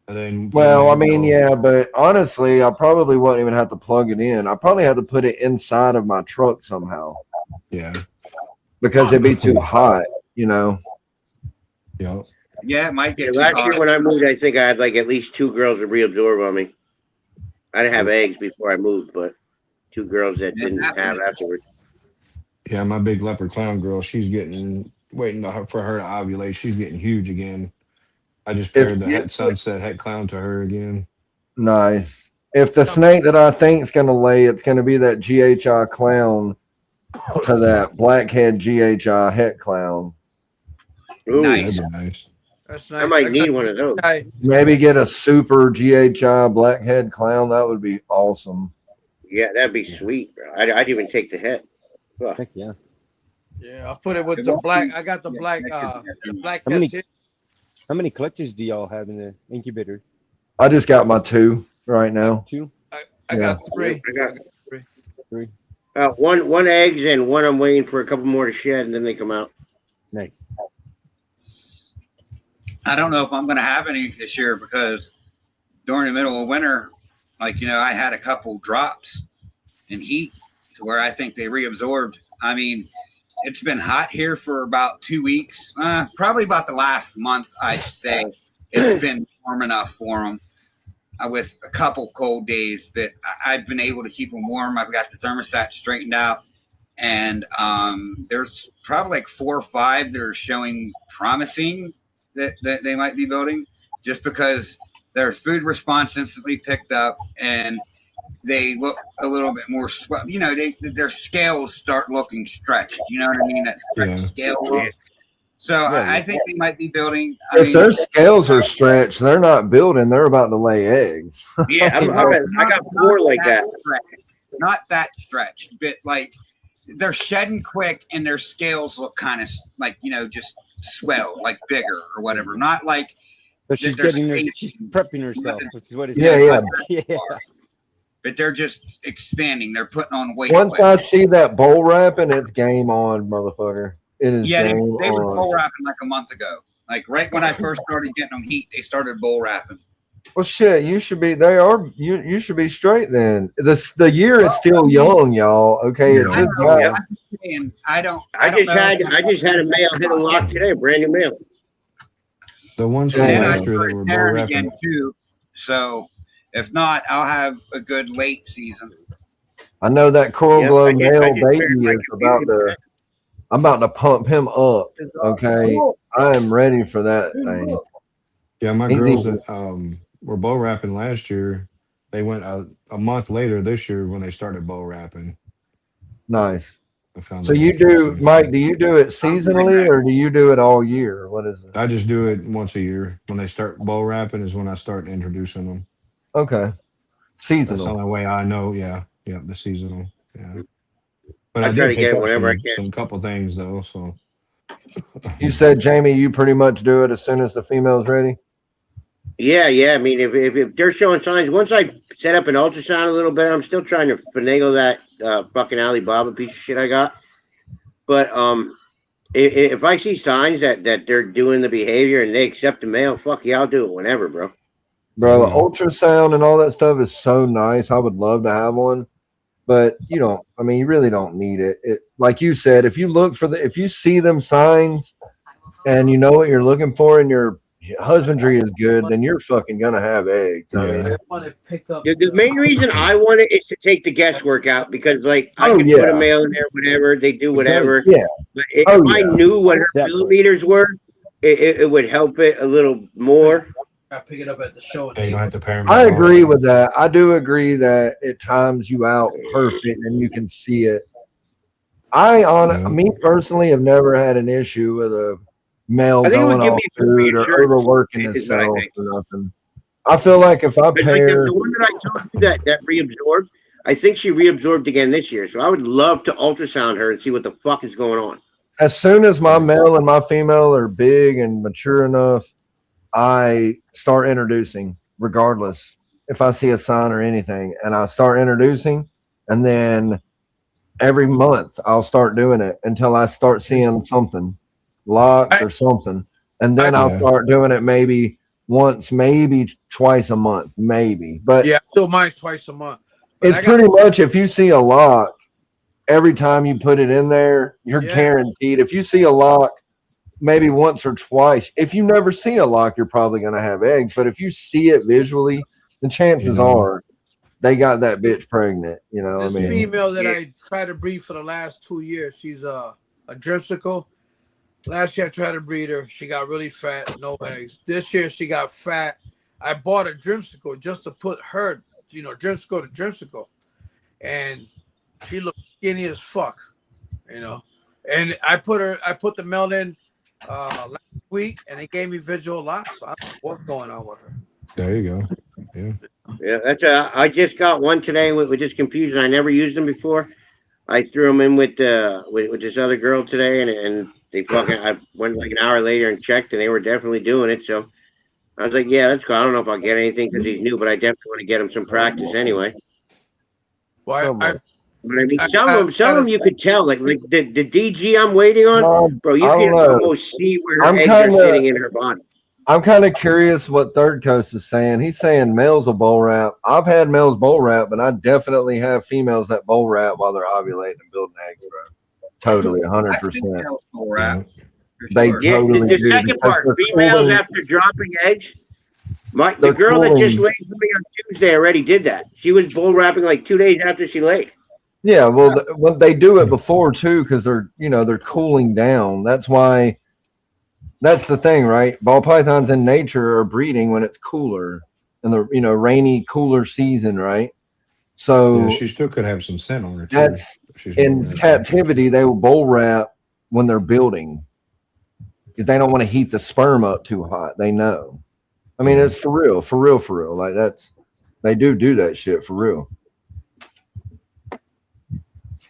And then, well, I mean, yeah, but honestly, I probably wouldn't even have to plug it in. I probably have to put it inside of my truck somehow. Yeah, because it'd be too hot, you know. Yeah. Yeah, it might get last year when I moved, I think I had like at least 2 girls that reabsorb on me. I didn't have eggs before I moved, but 2 girls that didn't have afterwards. Yeah, my big leopard clown girl, she's waiting for her to ovulate. She's getting huge again. I just paired the het sunset het clown to her again. Nice. If the snake that I think is going to lay, it's going to be that GHI clown to that blackhead GHI het clown. Ooh, nice. Nice. That's nice. I might need one of those. Maybe get a super GHI blackhead clown. That would be awesome. Yeah, that'd be sweet, bro. I'd even take the het. Oh. Heck yeah. Yeah, I'll put it with the black. I got the black. The black. How many clutches do y'all have in the incubator? I just got my 2 right now. 2, I got 3. I got 3. one eggs and one I'm waiting for a couple more to shed, and then they come out. Nice. I don't know if I'm going to have any this year because during the middle of winter, like, I had a couple drops in heat to where I think they reabsorbed. I mean, it's been hot here for about 2 weeks, probably about the last month, I'd say. It's been warm enough for them with a couple cold days that I've been able to keep them warm. I've got the thermostat straightened out, and there's probably like 4 or 5 that are showing promising that they might be building, just because their food response instantly picked up and they look a little bit more swell. Their scales start looking stretched. You know what I mean? That stretched scale look. So I think they might be building. If their scales are stretched, they're not building. They're about to lay eggs. Yeah, I got 4 like that. Not that stretched, but like they're shedding quick and their scales look kind of like, just swell, like bigger or whatever. Not like. So she's she's prepping herself, which is what it's yeah. But they're just expanding. They're putting on weight. Once I see that bowl wrapping, it's game on, motherfucker. It is. Yeah, game they were on. bowl wrapping like a month ago. Like right when I first started getting them heat, they started bowl wrapping. Well, shit, you should be. They are. You should be straight then. The year is still young, y'all. Okay, it's just I don't. I just had a mail hit a lock today, brand new mail. The ones from last year that were bowl wrapping too. So if not, I'll have a good late season. I know that Coral Glow male baby is about to. I'm about to pump him up. Okay, I am ready for that thing. Yeah, my girls that were bow wrapping last year, they went a month later this year when they started bow wrapping. Nice. So that you do, Mike? Do you do it seasonally or do you do it all year? What is it? I just do it once a year. When they start bow wrapping is when I start introducing them. Okay. Seasonal. That's the only way I know. Yeah, the seasonal. Yeah. But I try to get it whenever I can. Some couple things though. So you said, Jamie, you pretty much do it as soon as the female's ready. Yeah. I mean, if they're showing signs, once I set up an ultrasound a little bit, I'm still trying to finagle that fucking Alibaba piece of shit I got. But if I see signs that they're doing the behavior and they accept the male, fuck yeah, I'll do it whenever, bro. Bro, ultrasound and all that stuff is so nice. I would love to have one, but you really don't need it. Like you said, if you see them signs and you know what you're looking for and your husbandry is good, then you're fucking gonna have eggs. I mean, the main reason I want it is to take the guesswork out because, like, I can put a male in there, whatever they do, whatever. Yeah. But if I knew what her millimeters were, it would help it a little more. I pick it up at the show. I agree with that. I do agree that it times you out perfect and you can see it. Me personally, have never had an issue with a male going off food or overworking himself or nothing. I feel like if I pair the one that I told you that reabsorbed, I think she reabsorbed again this year. So I would love to ultrasound her and see what the fuck is going on. As soon as my male and my female are big and mature enough, I start introducing, regardless if I see a sign or anything, and I start introducing, and then every month I'll start doing it until I start seeing something, locks or something, and then I'll start doing it maybe once, maybe twice a month, maybe. But yeah, still mine's twice a month. It's pretty much if you see a lock, every time you put it in there, you're guaranteed. If you see a lock, maybe once or twice. If you never see a lock, you're probably going to have eggs. But if you see it visually, the chances are they got that bitch pregnant. You know what I mean? Female that I tried to breed for the last 2 years, she's a dreamsicle. Last year I tried to breed her. She got really fat, no eggs. This year she got fat. I bought a dreamsicle just to put her, dreamsicle to dreamsicle. And she looked skinny as fuck, And I put the male in last week, and they gave me visual locks. So I don't know what's going on with her. There you go. Yeah, that's I just got one today with this confusion. I never used them before. I threw them in with this other girl today, and they fucking. I went like an hour later and checked, and they were definitely doing it. So I was like, yeah, that's cool. I don't know if I'll get anything because he's new, but I definitely want to get him some practice anyway. Well, But I mean, some of them you could tell, like the DG I'm waiting on, bro. You I can don't know. almost see where her I'm eggs are kinda- sitting in her body. I'm kind of curious what Third Coast is saying. He's saying males will bowl wrap. I've had males bowl wrap, but I definitely have females that bowl wrap while they're ovulating and building eggs, bro. Totally, 100%. They Yeah, totally the do. second because part, they're females cooling- after dropping eggs. The They're girl that just cooling. laid for me on Tuesday already did that. She was bull wrapping like 2 days after she laid. Yeah, well, well, they do it before too because they're cooling down. That's why. That's the thing, right? Ball pythons in nature are breeding when it's cooler in the rainy, cooler season, right? So Yeah, she still could have some scent on her too. that's in captivity. They will bowl wrap when they're building because they don't want to heat the sperm up too hot. They know. I mean, it's for real, for real, for real. Like they do that shit for real.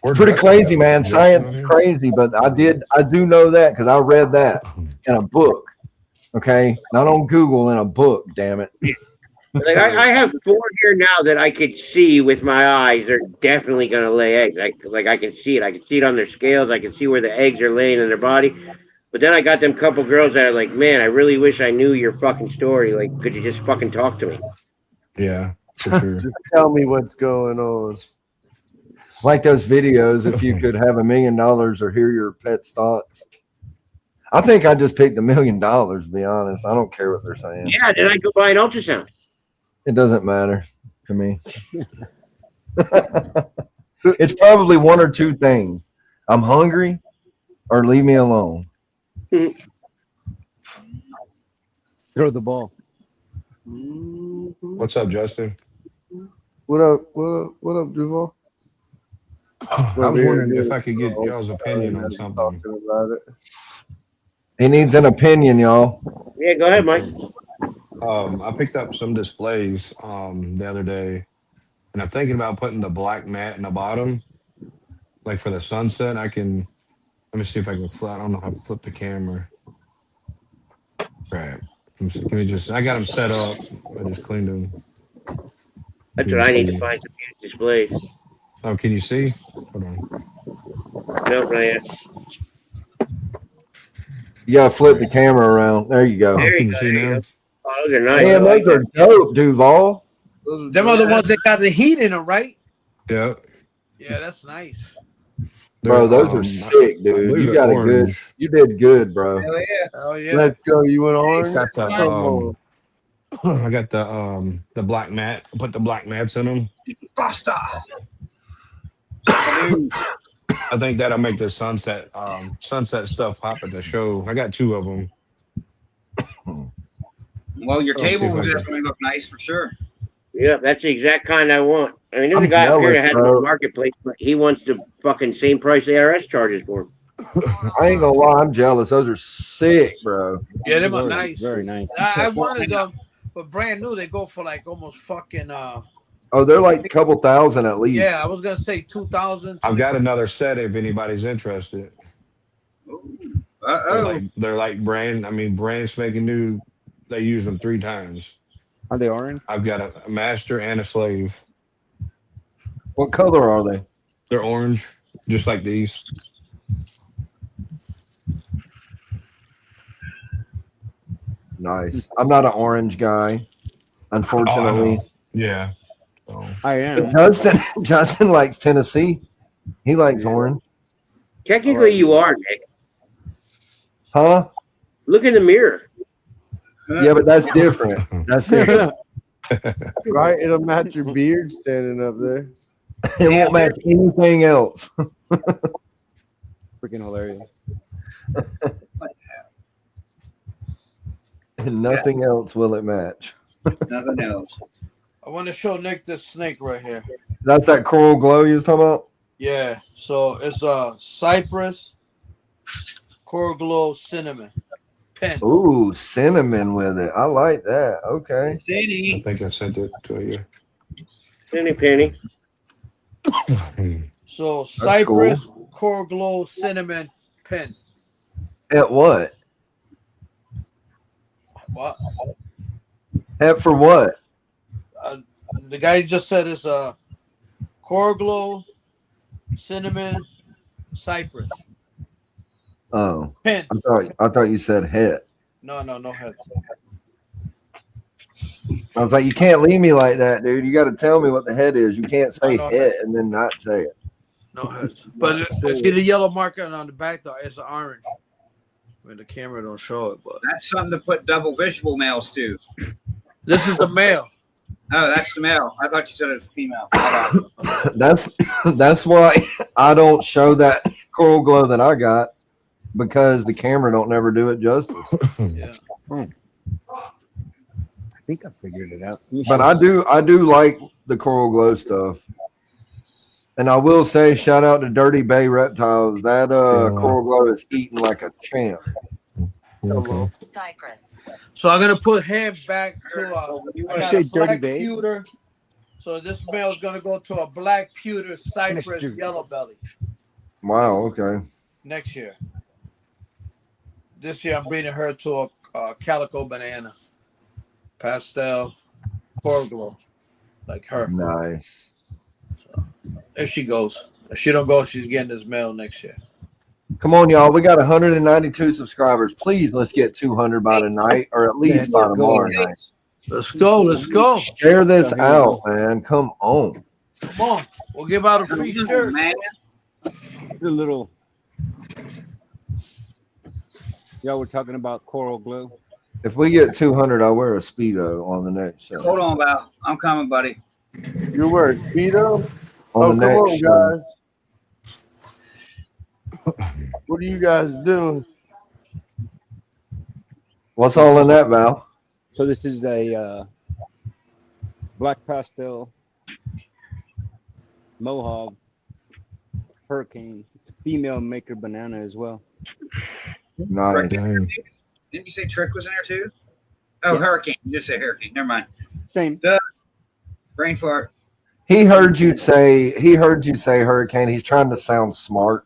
It's pretty crazy, man. Science is crazy, but I do know that because I read that in a book. Okay, not on Google, in a book. Damn it. Like I have 4 here now that I could see with my eyes. They're definitely gonna lay eggs. I can see it. I can see it on their scales. I can see where the eggs are laying in their body. But then I got them couple girls that are like, man, I really wish I knew your fucking story. Like, could you just fucking talk to me? Yeah, for sure. Just tell me what's going on. Like those videos, if you could have $1 million or hear your pet's thoughts. I think I just picked $1 million, to be honest. I don't care what they're saying. Yeah, then I go buy an ultrasound. It doesn't matter to me. It's probably one or two things. I'm hungry or leave me alone. Throw the ball. What's up, Justin? What up, Duval? I was wondering if I could get y'all's opinion on something. About it. He needs an opinion, y'all. Yeah, go ahead, Mike. I picked up some displays the other day, and I'm thinking about putting the black mat in the bottom, like for the sunset. Let me see if I can flip. I don't know how to flip the camera. Crap. I got them set up. I just cleaned them. That's what I need to find some huge displays. Oh, can you see? Hold on. Nope, not yet. You gotta flip the camera around. There you go. There Can you you go. see There you now? go. Oh, those are nice. Man, those are dope, Duval. Them are the ones that got the heat in them, right? Yeah. Yeah, that's nice. Bro, those are sick, dude. You got a good. You did good, bro. Hell yeah. Oh yeah. Let's go. You went orange? Got the, I got the black mat. I put the black mats in them. Faster. I think that'll make the sunset stuff pop at the show. I got 2 of them. Well, your Let's see table if I would can- definitely look nice for sure. Yeah, that's the exact kind I want. I mean, there's I'm a guy up here that jealous, has bro. a marketplace, but he wants the fucking same price the ARS charges for him. I ain't gonna lie, I'm jealous. Those are sick, bro. Yeah, them are Very, nice. very nice. I wanted them, but brand new. They go for like almost fucking. Oh, they're like a couple thousand at least. Yeah, I was gonna say 2,000. I've got another set if anybody's interested. They're like brand. I mean, brand spanking new. They use them 3 times. Are they orange? I've got a master and a slave. What color are they? They're orange, just like these. Nice. I'm not an orange guy, unfortunately. Yeah. I am. Justin likes Tennessee. He likes orange. Technically, you are, Nick. Huh? Look in the mirror. Yeah, but that's different. That's different. Right? It'll match your beard standing up there. It won't match anything else. Freaking hilarious. And nothing else will it match. Nothing else. I want to show Nick this snake right here. That's that coral glow you was talking about? Yeah, so it's a cypress, coral glow, cinnamon pen. Ooh, cinnamon with it. I like that. Okay. I think I sent it to you. Penny. So That's cypress, coral glow, cinnamon pen. At what? What? Het for what? The guy just said it's Coral Glow, cinnamon, cypress. Oh, Pin. I thought you said het. No heads. I was like, you can't leave me like that, dude. You got to tell me what the head is. You can't say no het heads. and then not say it. No heads. But see the yellow marker on the back though, it's orange. I mean, the camera don't show it, but That's something to put double visual males to. this is the male. Oh, that's the male. I thought you said it was female. That's why I don't show that Coral Glow that I got, because the camera don't never do it justice. Yeah. I think I figured it out. But I do like the Coral Glow stuff. And I will say, shout out to Dirty Bay Reptiles. That Coral Glow is eating like a champ. Okay. Cypress. So I'm gonna put him back to I got a black Bay? pewter. So this male is gonna go to a black pewter cypress yellow belly Wow, okay. next year. This year I'm breeding her to a calico banana, pastel, Coral Glow, like her. Nice. If she goes, if she don't go, she's getting this male next year. Come on, y'all. We got 192 subscribers. Please, let's get 200 by tonight, or at least by tomorrow night. Let's go. Let's go. Share this out, man. Come on. Come on. We'll give out a free shirt, man. The little. Y'all were talking about Coral Glow. If we get 200, I'll wear a Speedo on the next show. Hold on, Val. I'm coming, buddy. You're wearing Speedo? On the next show. Guys. What are you guys doing? What's all in that, Val? So this is a black pastel mohawk hurricane. It's a female maker banana as well. Nice. Didn't you say Trick was in there too? Oh, Hurricane. You did say Hurricane. Never mind. Same. Brain fart. He heard you say hurricane. He's trying to sound smart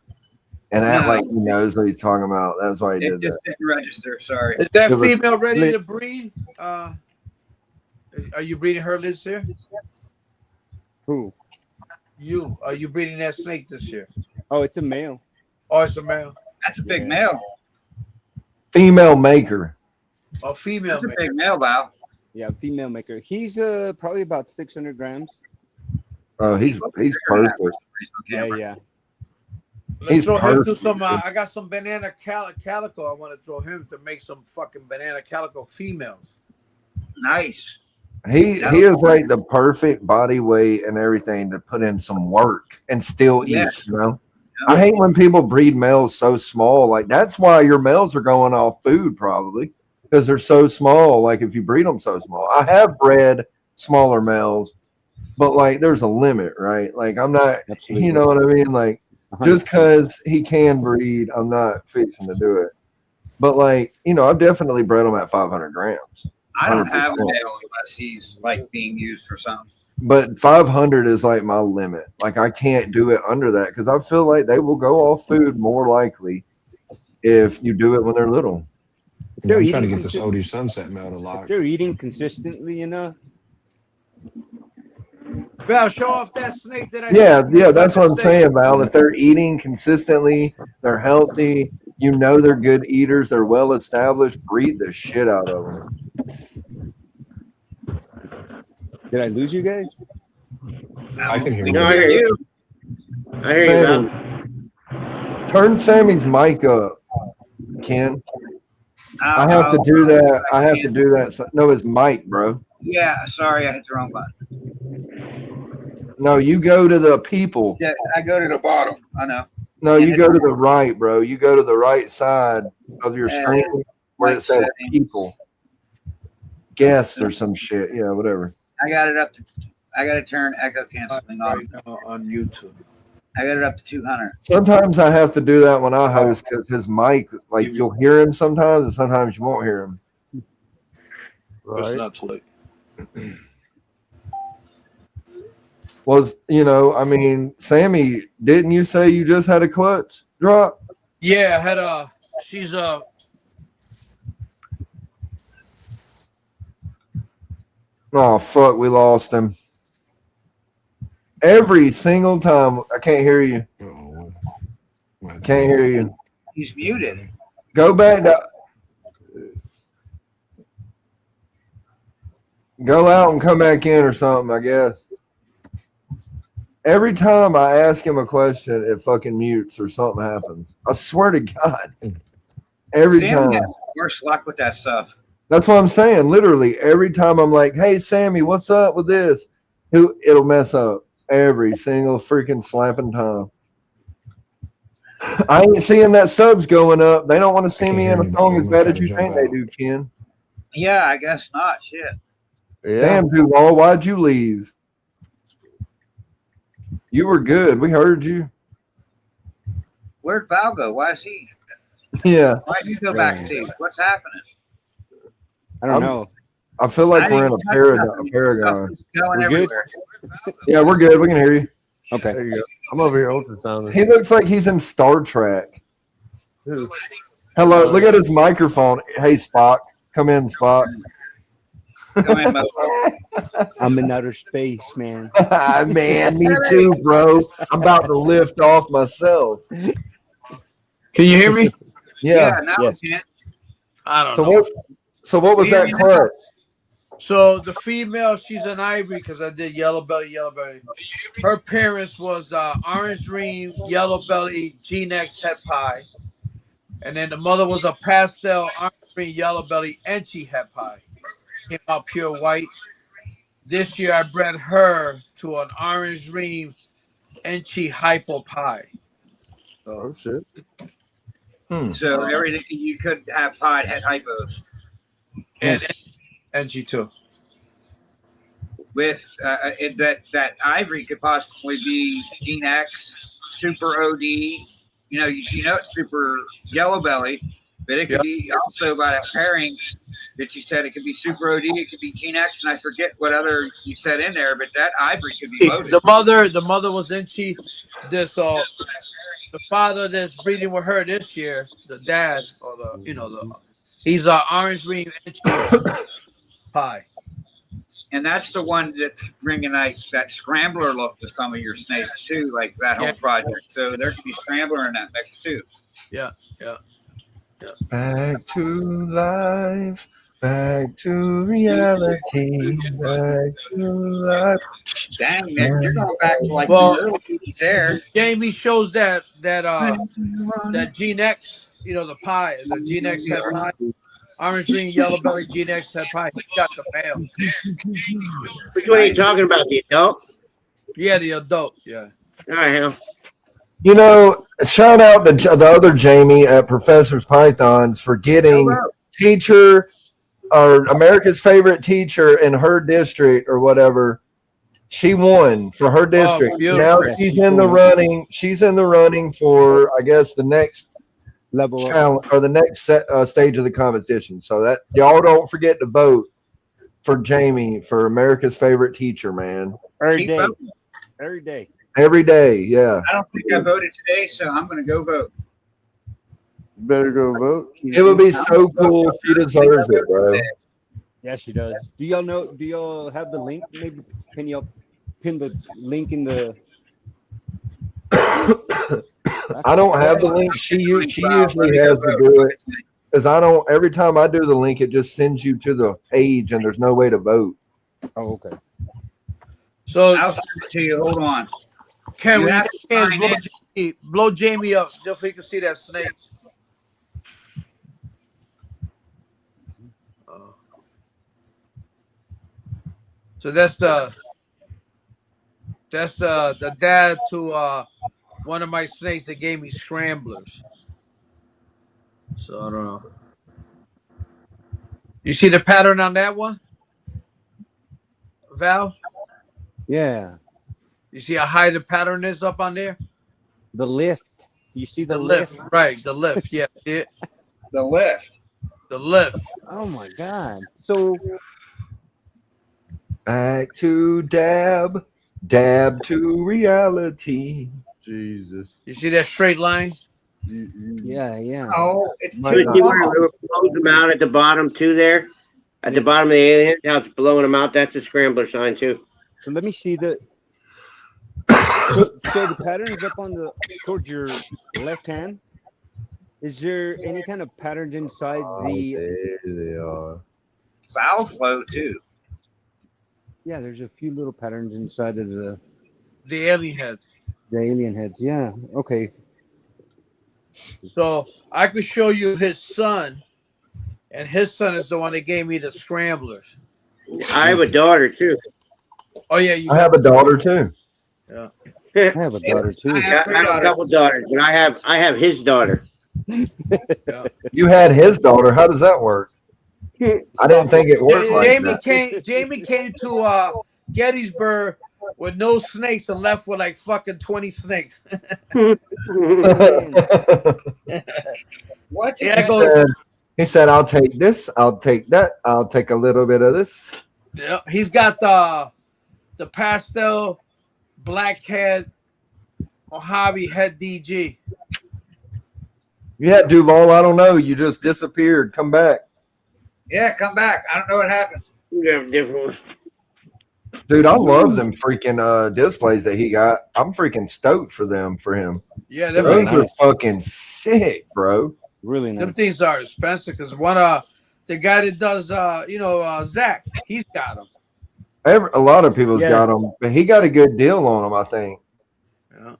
and act like he knows what he's talking about. That's why he It did just that. didn't register. Sorry. Is that It was female ready lit. to breed? Are you breeding her this year? Who? You. Are you breeding that snake this year? Oh, it's a male. Oh, it's a male. That's a big male. Female maker. A female. That's a big male, Val. Yeah, female maker. He's probably about 600 grams. Oh, he's perfect. Yeah. Let's He's throw him to perfect. some. I got some banana calico. I want to throw him to make some fucking banana calico females. Nice. He is like the perfect body weight and everything to put in some work and still eat. Yeah. You know, I hate when people breed males so small. Like that's why your males are going off food probably, because they're so small. Like if you breed them so small, I have bred smaller males, but like there's a limit, right? Like I'm not, you know what I mean? Like just because he can breed, I'm not fixing to do it. But like, you know, I've definitely bred them at 500 grams. I don't have a 100%. male unless he's like being used for something. But 500 is like my limit. Like I can't do it under that because I feel like they will go off food more likely if you do it when they're little. Yeah, I'm trying to get this OD Sunset male to lock. They're eating consistently enough. Val, show off that snake that I. Yeah, that's what I'm saying, Val. If they're eating consistently, they're healthy, you know they're good eaters, they're well established, breed the shit out of them. Did I lose you guys? I can hear No, I hear you. I hear you, Sammy, Val. turn Sammy's mic up, Ken. I have to do that. I have to do that. No, it's mic, bro. Yeah, sorry, I hit the wrong button. No, you go to the people. Yeah, I go to the bottom. I know. No, you go to the right, bro. You go to the right side of your screen where it says people. Guests or some shit. Yeah, whatever. I got it up to. I got to turn echo canceling off right now on YouTube. I got it up to 200. Sometimes I have to do that when I host because his mic, like you'll hear him sometimes, and sometimes you won't hear him. It's not too late. Well, you know, I mean, Sammy, didn't you say you just had a clutch drop? Yeah, I had she's Oh fuck, we lost him. Every single time. I can't hear you. Oh, Can't hear you. He's muted. Go back to. Go out and come back in or something, I guess. Every time I ask him a question, it fucking mutes or something happens. I swear to God. Every Sammy time. has worse luck with that stuff. That's what I'm saying. Literally, every time I'm like, hey, Sammy, what's up with this? It'll mess up every single freaking slapping time. I ain't seeing that subs going up. They don't want to see me in a song as bad as you think they do, Ken. Yeah, I guess not. Shit. Yeah. Damn, Duval, why'd you leave? You were good. We heard you. Where'd Val go? Why is he? Yeah. Why'd you go backstage? What's happening? I don't know. I feel like I we're in didn't a touch nothing. paragon. Stuff is going We're good? everywhere. Yeah, we're good. We can hear you. Okay. There you go. I'm over here ultrasounding. He looks like he's in Star Trek. Who? Hello, look at his microphone. Hey, Spock. Come in, Spock. Come in, Mo. I'm in outer space, man. Man, me too, bro. I'm about to lift off myself. Can you hear me? Yeah. Now Yes. we can't. I don't So know. what was that clutch? So the female, she's an ivory because I did yellow belly. Her parents was orange dream, yellow belly, G-Nex het pie. And then the mother was a pastel, orange dream, yellow belly, Enchi het pie. Came out pure white. This year I bred her to an orange dream, Enchi hypo pie. Oh So, shit. So everything you could have pod had hypos and Enchi too. with that ivory could possibly be Gene X, Super OD. You know it's Super Yellow Belly, but it could be also by that pairing that you said. It could be Super OD, it could be Gene X, and I forget what other you said in there. But that ivory could be loaded. The mother was Enchi. The father that's breeding with her this year, the dad or he's a orange ring pie. And that's the one that's bringing that scrambler look to some of your snakes too, like that whole project. So there could be scrambler in that mix too. Yeah. Back to life. Back to reality. Back to life. Dang, Nick, you're going back to like Well, the early 80s there. Jamie shows that G-Nex, the pie, the G-Nex head pie. Orange green, yellow belly, G-Nex head pie. He got the male. Which one are you talking about? The adult? Yeah, the adult. Yeah. All right, hell. Shout out to the other Jamie at Professor's Pythons for getting teacher or America's favorite teacher in her district or whatever. She won for her district. Now she's in the running. She's in the running for, I guess, the next level challenge or the next stage of the competition. So that y'all don't forget to vote for Jamie for America's favorite teacher, man. Every day. Every day. Every day, yeah. I don't think I voted today, so I'm going to go vote. Better go vote. It would be so cool. She deserves it, bro. Yeah, she does. Do y'all have the link? Maybe can y'all pin the link in the? I don't have the link. She usually has to do it because I don't. Every time I do the link, it just sends you to the page, and there's no way to vote. Oh, okay. So I'll send it to you. Hold on. Ken, You we have to blow Jamie up just so you can see that snake. So that's the dad to one of my snakes that gave me scramblers. So I don't know. You see the pattern on that one, Val? Yeah. You see how high the pattern is up on there? The lift. You see the lift, right? The lift, yeah. The lift. The lift. Oh my God! So back to dab to reality. Jesus. You see that straight line? Yeah. Oh, it's you see where we close them out at the bottom too there? At the bottom of the alien, how it's blowing them out, that's a scrambler sign too. So let me see the. So the patterns up on the towards your left hand. Is there any kind of patterns inside the? There they are. Val's low too. Yeah, there's a few little patterns inside of the alien heads. the alien heads. Yeah. Okay. So I could show you his son, and his son is the one that gave me the scramblers. I have a daughter too. Oh yeah, you I have a daughter too. Yeah. I have a daughter too. I have a couple daughters, but I have his daughter. Yeah. You had his daughter. How does that work? I didn't think it worked like that. Jamie came to Gettysburg with no snakes and left with like fucking 20 snakes. What? Yeah, he said, "I'll take this. I'll take that. I'll take a little bit of this." Yeah, he's got the pastel black head Mojave head DG. Yeah, Duval. I don't know. You just disappeared. Come back. Yeah, come back. I don't know what happened. You have different ones. Dude, I love them freaking displays that he got. I'm freaking stoked for him. Yeah, they're Those nice. are fucking sick, bro. Really nice. Them things are expensive because the guy that does Zach, he's got them. A lot of people's got them, but he got a good deal on them, I think. Yeah.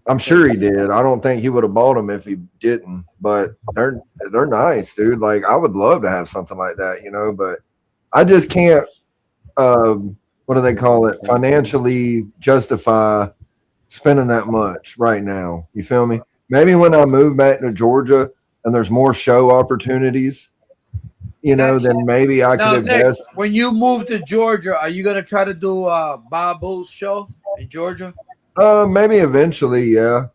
I'm sure he did. I don't think he would have bought them if he didn't, but they're nice, dude. Like, I would love to have something like that, but I just can't what do they call it? Financially justify spending that much right now. You feel me? Maybe when I move back to Georgia and there's more show opportunities, then maybe I could invest. Nick, when you move to Georgia, are you gonna try to do Babu's show in Georgia? Maybe eventually, yeah.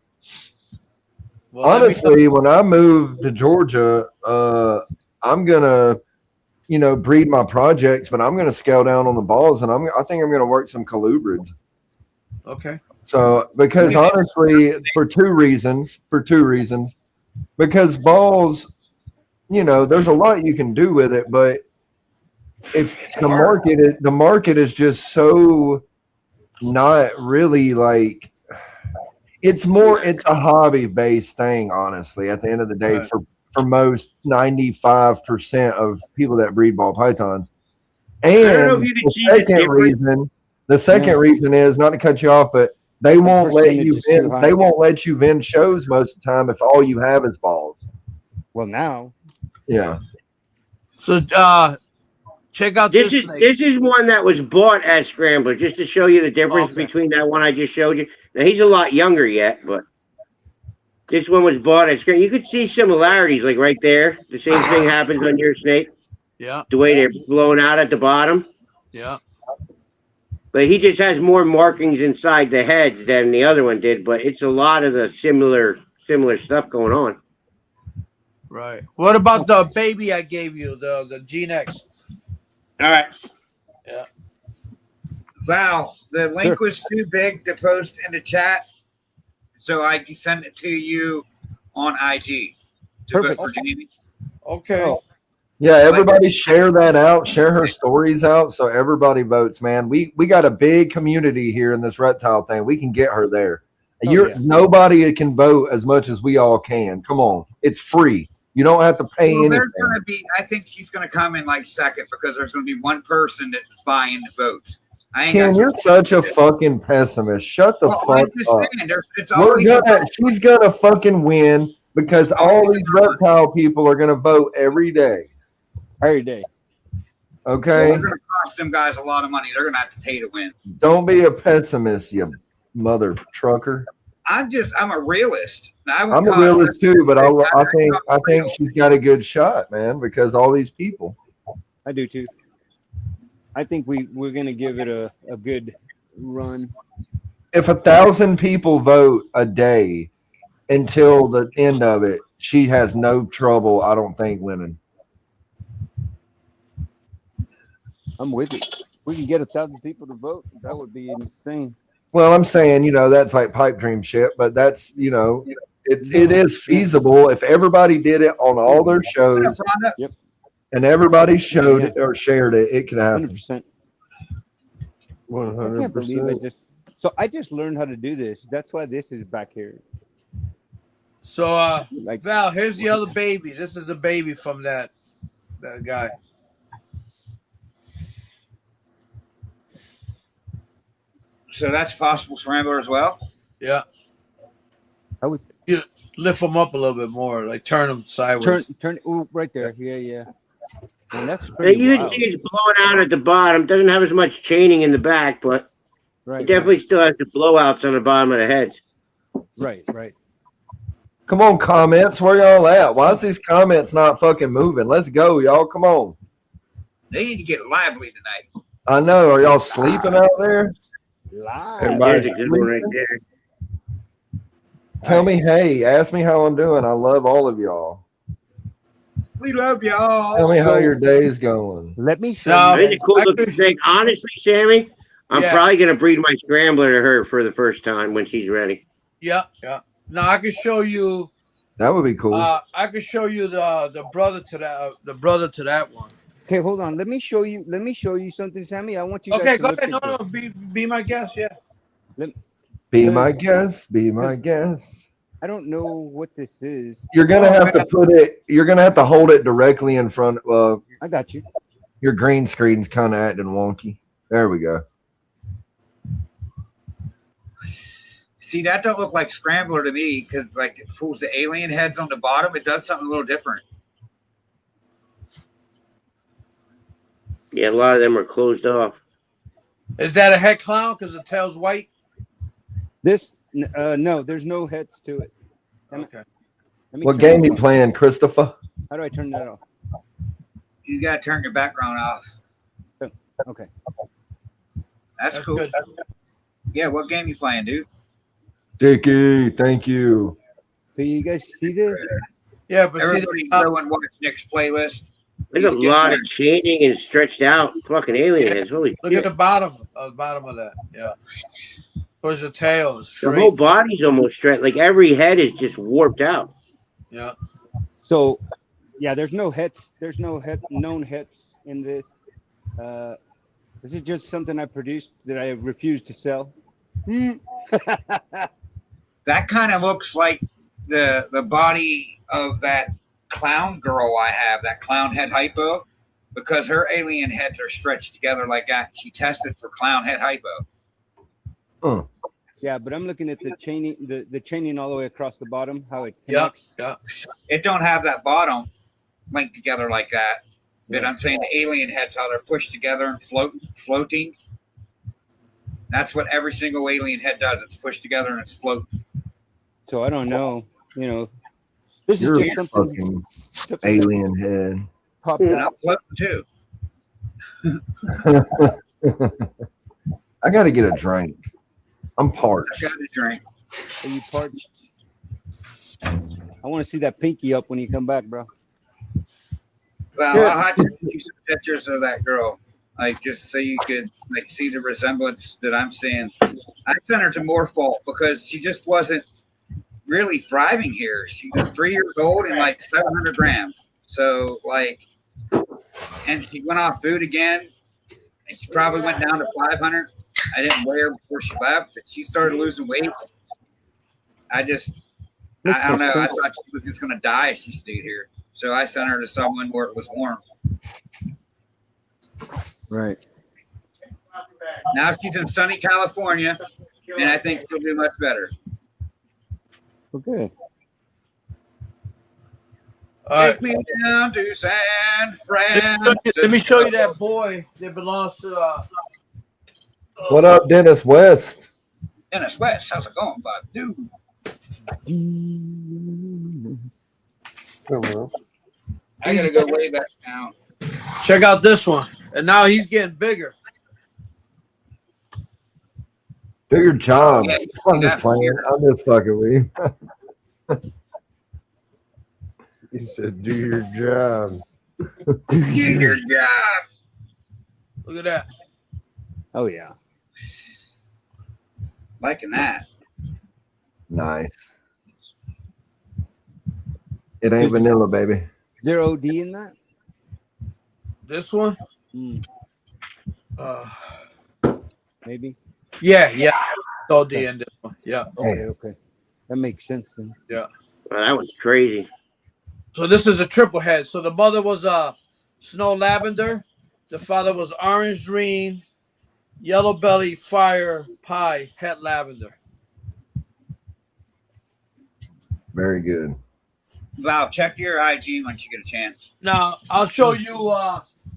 Well, honestly, when I move to Georgia, I'm gonna, breed my projects, but I'm gonna scale down on the balls, and I think I'm gonna work some colubrids. Okay. So, because honestly, for two reasons, because balls, there's a lot you can do with it, but if the market is just so not really like, it's a hobby based thing, honestly, at the end of the day, right. for most 95% of people that breed ball pythons. I don't know And if you can see the second reason is, not to cut you off, but they won't let you vend shows most of the time if all you have is balls. Well, now. Yeah. So check out this is one that was bought as scrambler, just to show you the difference between that one I just showed you. Now he's a lot younger yet, but this one was bought as scrambler. You could see similarities, like right there. The same thing happens on your snake. Yeah. The way they're blown out at the bottom. Yeah. But he just has more markings inside the heads than the other one did. But it's a lot of the similar stuff going on. Right. What about the baby I gave you, the Gene X? All right. Yeah. Val, the link was too big to post in the chat, so I can send it to you on IG to vote for Jamie. Okay. Yeah, everybody share that out. Share her stories out so everybody votes, man. We got a big community here in this reptile thing. We can get her there. Nobody can vote as much as we all can. Come on. It's free. You don't have to pay anything. I think she's going to come in like second because there's going to be one person that's buying the votes. Ken, you're such a fucking pessimist. Shut the fuck up. She's going to fucking win because all these reptile people are going to vote every day. Every day. Okay. Well, they're going to cost them guys a lot of money. They're going to have to pay to win. Don't be a pessimist, you mother trucker. I'm a realist. I'm a realist too, but I think she's got a good shot, man, because all these people. I do too. I think we're gonna give it a good run. If 1,000 people vote a day until the end of it, she has no trouble, I don't think, winning. I'm with it. We can get 1,000 people to vote. That would be insane. Well, I'm saying, that's like pipe dream shit, but that's, it is feasible if everybody did it on all their shows. Yep. and everybody showed it or shared it, it could happen. 100%. I can't believe I 100%. just. So I just learned how to do this. That's why this is back here. So Like, Val, here's the other baby. This is a baby from that guy. So that's possible scrambler as well. Yeah. I would You lift them up a little bit more, like turn them sideways. turn. Oh, right there. Yeah. And that's The pretty UC wild. is blowing out at the bottom. Doesn't have as much chaining in the back, but Right. it definitely still has the blowouts on the bottom of the heads. Right. Come on, comments. Where y'all at? Why is these comments not fucking moving? Let's go, y'all. Come on. They need to get lively tonight. I know. Are y'all sleeping out there? Live. There's a good one right there. Tell me, hey, ask me how I'm doing. I love all of y'all. We love y'all. Tell me how your day's going. Let me show No, you. It's a cool looking thing. Honestly, Sammy, I'm Yeah. probably gonna breed my scrambler to her for the first time when she's ready. Yeah. Now I can show you. That would be cool. I can show you the brother to that one. Okay, hold on. Let me show you something, Sammy. I want you Okay, guys to go look ahead. at No, this. be my guest. Yeah. Be my guest. Be my guest. I don't know what this is. You're gonna have to put it. You're gonna have to hold it directly in front. I got you. Your green screen's kind of acting wonky. There we go. See, that don't look like scrambler to me because, like, it fools the alien heads on the bottom. It does something a little different. Yeah, a lot of them are closed off. Is that a head clown because the tail's white? This no, there's no heads to it. Okay. What game you playing, Christopher? How do I turn that off? You gotta turn your background off. Okay. That's cool. Good. Yeah, what game you playing, dude? Dickie, thank you. So you guys see this? Yeah, but Everybody go and watch Nick's playlist. There's a lot of chaining and stretched out fucking alien heads. Holy look shit. at the bottom of that. Yeah. Towards the tail is The straight. whole body's almost straight. Like every head is just warped out. Yeah. So, yeah, there's no heads. There's no known heads in this. This is just something I produced that I refuse to sell. That kind of looks like the body of that clown girl I have, that clown head hypo, because her alien heads are stretched together like that. She tested for clown head hypo. Huh. Yeah, but I'm looking at the chaining, the chaining all the way across the bottom, how it connects. Yeah. It don't have that bottom linked together like that. But I'm saying the alien heads, how they're pushed together and floating. That's what every single alien head does. It's pushed together and it's floating. So I don't know. You know, this You're is just a something fucking alien head. popped And I'm out. floating too. I got to get a drink. I'm I parched. got a drink. Are you parched? I want to see that pinky up when you come back, bro. Well, I'll have to send you some pictures of that girl, like just so you could like see the resemblance that I'm seeing. I sent her to Morphalt because she just wasn't really thriving here. She was 3 years old and like 700 grams. So like, and she went off food again, and she probably went down to 500. I didn't weigh her before she left, but she started losing weight. I don't know. I thought she was just going to die if she stayed here. So I sent her to someone where it was warm. Right. Now she's in sunny California, and I think she'll do much better. Okay. All right. Take me down to San Francisco. Let me show you that boy that belongs to. What up, Dennis West? Dennis West, how's it going, bud? Dude. I gotta go way back now. Check out this one, and now he's getting bigger. Do your job. Yeah, I'm just playing. I'm just fucking with you. He said, "Do your job." Do your job. Look at that. Oh yeah. Liking that. Nice. It ain't vanilla, baby. 0 OD in that? This one? Mm, Uh, maybe. yeah. All the Okay. end. This one. Yeah. Okay. That makes sense then. Yeah. Well, that was crazy. So this is a triple head. So the mother was snow lavender, the father was orange green, yellow belly, fire pie, het lavender. Very good. Wow, check your IG once you get a chance. Now I'll show you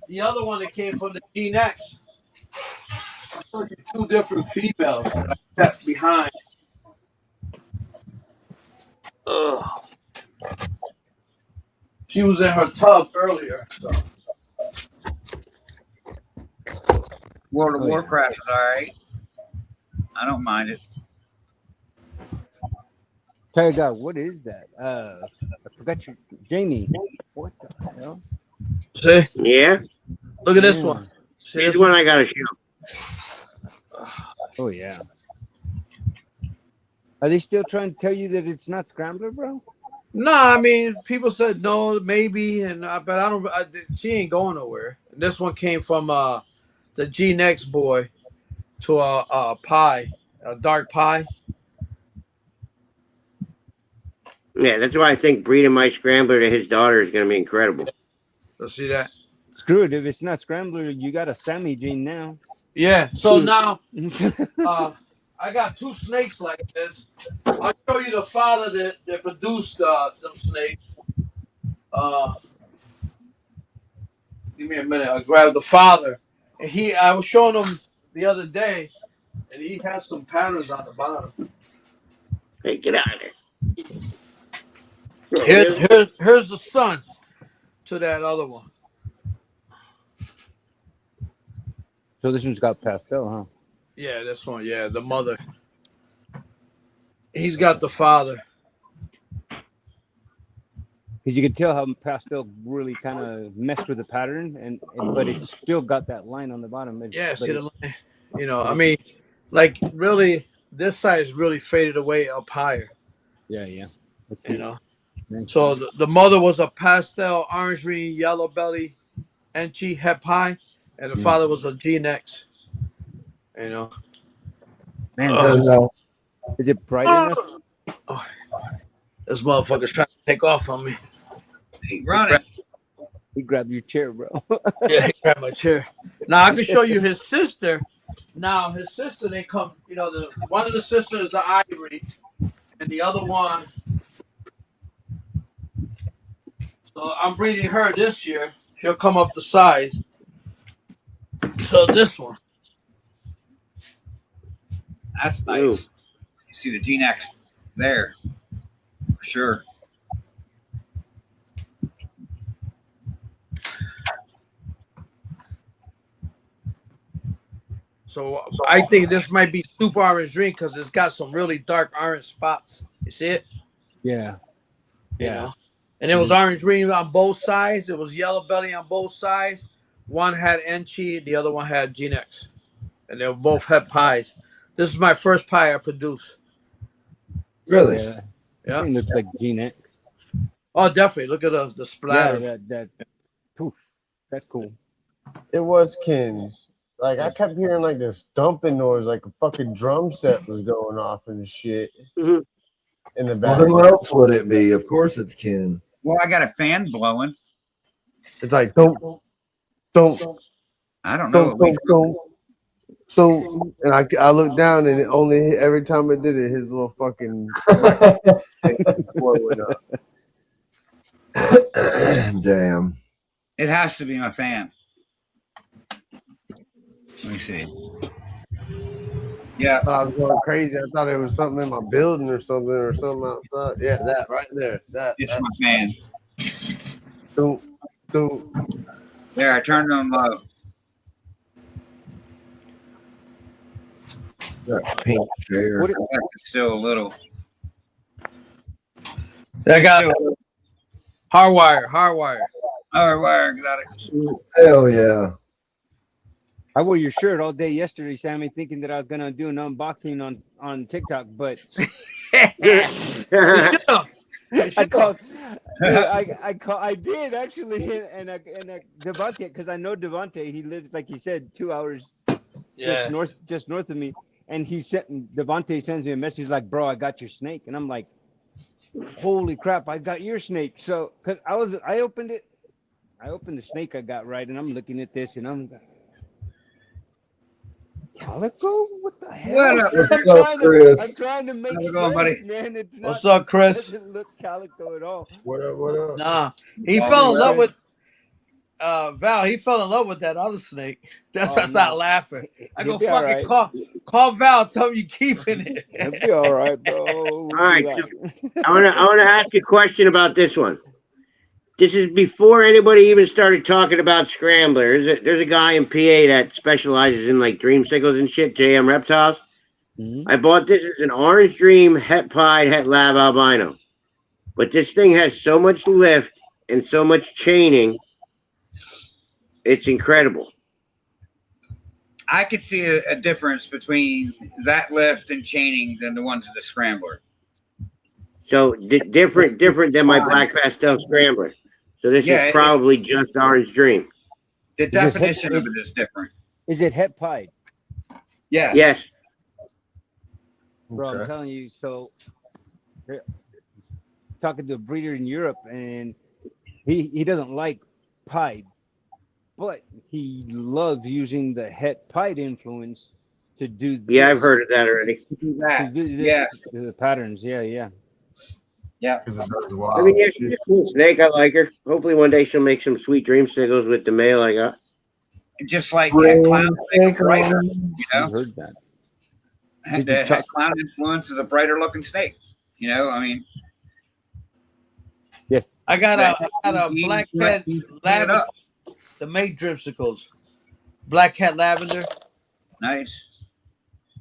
the other one that came from the Gene X. I'll show you two different females that I kept behind. Ugh. She was in her tub earlier. So. World of Oh, yeah. Warcraft is all right. I don't mind it. Tell you God, what is that? I forgot your Jamie. What the hell? See? Yeah, Look at this Yeah. one. See here's this one one? I gotta show. Oh yeah. Are they still trying to tell you that it's not Scrambler, bro? No, I mean people said no, maybe, but I don't. She ain't going nowhere. And this one came from the G Next boy to a pie, a dark pie. Yeah, that's why I think breeding my scrambler to his daughter is gonna be incredible. Let's see that. Screw it. If it's not Scrambler, you got a Sammy gene now. Yeah. So now, I got two snakes like this. I'll show you the father that produced them snakes. Give me a minute. I grabbed the father, and I was showing him the other day, and he has some patterns on the bottom. Hey, get out of there. Here's the son to that other one. So this one's got pastel, huh? Yeah, this one. Yeah, the mother. He's got the father. Because you can tell how pastel really kind of messed with the pattern, but it's still got that line on the bottom. Yeah, But see the line. You know, I mean, like really, this side is really faded away up higher. yeah. You know. Nice. So the mother was a pastel orange green, yellow belly, Enchi het pie, and the father was a G Nex. You know. Man, is it bright enough? Oh, this motherfucker's trying to take off on me. Hey, running. He grabbed your chair, bro. Yeah, he grabbed my chair. Now I can show you his sister. Now his sister, they come. You know, one of the sisters is the ivory, and the other one. So I'm breeding her this year. She'll come up the size. So this one. That's nice. You see the G-Nex there. For sure. So I think this might be super orange green because it's got some really dark orange spots. You see it? Yeah. You know? And it was orange green on both sides. It was yellow belly on both sides. One had Enchi, the other one had G-Nex. And they both had pies. This is my first pie I produced. Really? Yeah. It looks like Gene X. Oh, definitely. Look at the splatter. Yeah, poof. That's cool. It was Ken's. Like I kept hearing like this thumping noise, like a fucking drum set was going off and shit in the back. Well, who else would it be? Of course, it's Ken. Well, I got a fan blowing. It's like don't. I don't know. Don't. And I looked down and it only hit, every time it did it, his little fucking blowing up. Damn. It has to be my fan. Let me see. Yeah. I was going crazy. I thought it was something in my building or something outside. Yeah, that right there. It's my fan. Don't. There, I turned on low. That pink chair. It's still a little. I got hardwire. Hardwire, got it. Hell yeah. I wore your shirt all day yesterday, Sammy, thinking that I was gonna do an unboxing on TikTok, but I did actually, and Devontae, because I know Devontae. He lives, like he said, 2 hours Yeah. just north of me. And Devontae sends me a message. He's like, "Bro, I got your snake," and I'm like, "Holy crap, I got your snake!" So, cause I opened the snake I got, right, and I'm looking at this, and I'm calico. What the hell? What up? What's up, Chris? I'm trying to make How's it going, buddy? sense, man. It's not. What's up, Chris? It doesn't look calico at all. What up? What up? Nah, he All fell in well. love with Val. He fell in love with that other snake. That's why I started laughing. I go, He'll be all fucking right. call Val. Tell him you keeping it. It'll be all right, bro. All right, I want to ask you a question about this one. This is before anybody even started talking about scramblers. There's a guy in PA that specializes in like dreamsicles and shit, JM Reptiles. Mm-hmm. I bought this as an Orange Dream Het Pied Het Lab Albino. But this thing has so much lift and so much chaining. It's incredible. I could see a difference between that lift and chaining than the ones in the scrambler. So different than my Black Pastel Scrambler. So this is probably just Orange Dream. The definition of it is different. Is it Het Pied? Yeah. Yes. Bro, I'm telling you. So, talking to a breeder in Europe, and he doesn't like pied, but he loves using the Het Pied influence to do. Yeah, I've heard of that already. The patterns. Yeah. Yeah. I mean, yeah, she's a cool snake. I like her. Hopefully, one day she'll make some sweet dreamsicles with the male I got. Just like clown snake, brighter, you know. I heard that. And the clown influence is a brighter looking snake. You know, I mean. Yeah. I got a black cat lavender. The make dreamsicles. Black cat lavender. Nice.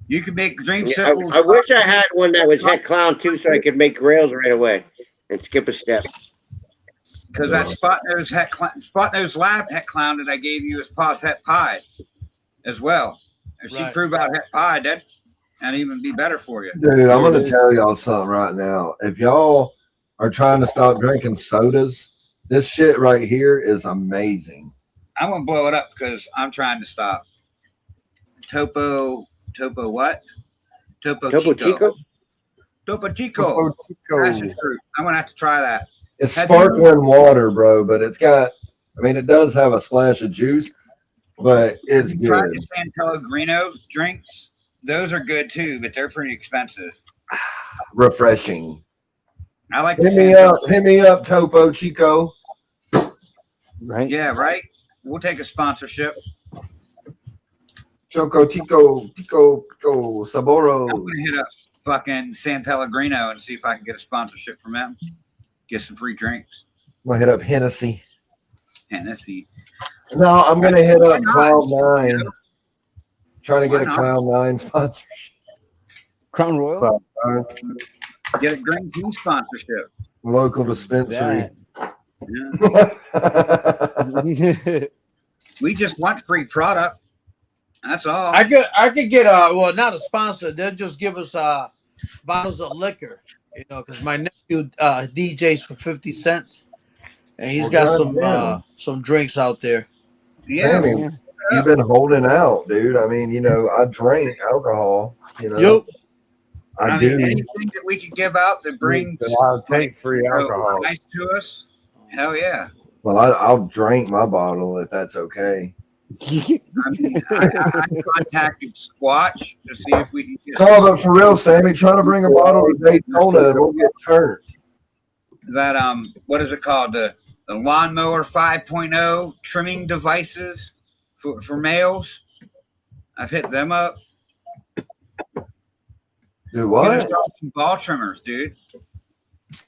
You can make dreamsicles. I wish I had one that was Het Clown too, so I could make rails right away and skip a step. Because that spot nose lab Het Clown that I gave you is pos Het Pied as well. If she prove out Het Pied, that'd even be better for you. Dude, I'm going to tell y'all something right now. If y'all are trying to stop drinking sodas, this shit right here is amazing. I'm going to blow it up because I'm trying to stop. Topo what? Topo Chico. Topo Chico. Passion fruit. I'm going to have to try that. It's sparkling water, bro, but it's got, I mean, it does have a splash of juice, but it's good. Tried the San Pellegrino drinks. Those are good too, but they're pretty expensive. Refreshing. I like hit me up, Topo Chico. Right? Yeah, right. We'll take a sponsorship. Choco Chico Saboro. I'm gonna hit up fucking San Pellegrino and see if I can get a sponsorship from them. Get some free drinks. I'm gonna hit up Hennessy. No, I'm gonna hit up Cloud9. Trying to get a Cloud9 sponsorship. Crown Royal. Get a green tea sponsorship. Local dispensary. Yeah. We just want free product. That's all. I could get not a sponsor. They'll just give us bottles of liquor, you know, because my nephew DJs for 50 cents, and he's got some drinks out there. Yeah, Sammy, you've been holding out, dude. I mean, you know, I drink alcohol. You know, Yep. I mean, anything that we could give out that brings I'll take free alcohol. nice to us. Hell yeah. Well, I'll drink my bottle if that's okay. I mean, I contacted Squatch to see if we can get. No, but for real, Sammy, try to bring a bottle of Daytona and we'll get turned. That what is it called? The lawnmower 5.0 trimming devices for males. I've hit them up. Do what? Some ball trimmers, dude.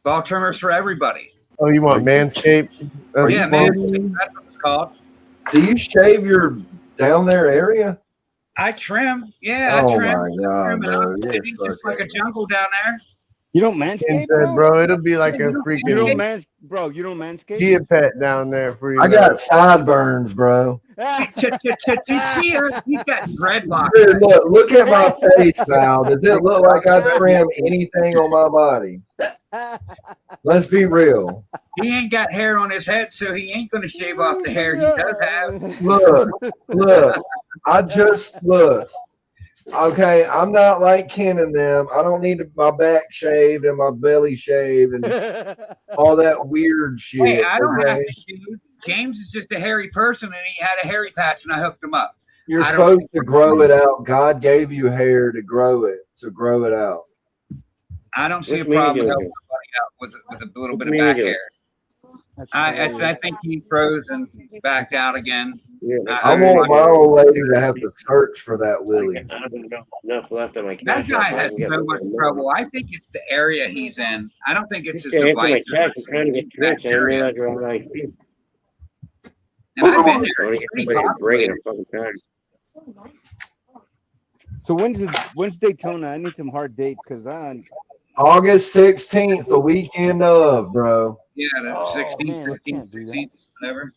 Ball trimmers for everybody. Oh, you want Manscaped? Yeah, man. That's what it's called. Do you shave your down there area? I trim. Yeah, I trim. Oh my god, bro! It's just like a jungle down there. You don't Ken manscape, said, bro? it'll be like a You don't freaking bro. You don't manscape. chia pet down there for you. I got sideburns, bro. Chia, he's got dreadlocks. Dude, look at my face now. Does it look like I trim anything on my body? Let's be real. He ain't got hair on his head, so he ain't going to shave off the hair he does have. Look. I just look. Okay, I'm not like Ken and them. I don't need my back shaved and my belly shaved and all that weird shit. Hey, I don't have okay? to shave. James is just a hairy person, and he had a hairy patch, and I hooked him up. You're supposed to grow it out. God gave you hair to grow it, so grow it out. I don't see a problem with helping somebody out with a little bit of back hair. I think he froze and backed out again. I want my old lady to have to search for that willy. I don't know enough left on my That guy has so much trouble. I think it's the area he's in. I don't think it's his device. I'm trying to get tricked. I didn't realize you're on my feet. And I've been there. It's pretty Bring popular. it a fucking time. So when's Daytona? I need some hard dates because August 16th, the weekend of, bro. Yeah, the 16th, 15th, 16th, whatever.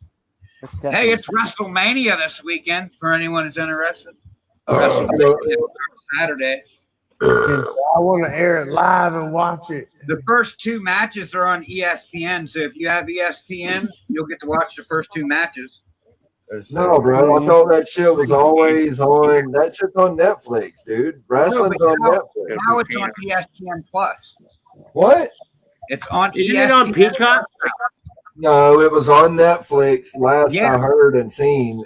Hey, Hey, it's WrestleMania this weekend for anyone who's interested. Saturday. I want to air it live and watch it. The first two matches are on ESPN, so if you have ESPN, you'll get to watch the first two matches. No, bro. I thought that shit was always on. That shit's on Netflix, dude. Wrestling's on Netflix. Now it's on ESPN Plus. What? It's on Isn't ESPN. it on Peacock? No, it was on Netflix last Yeah. I heard and seen.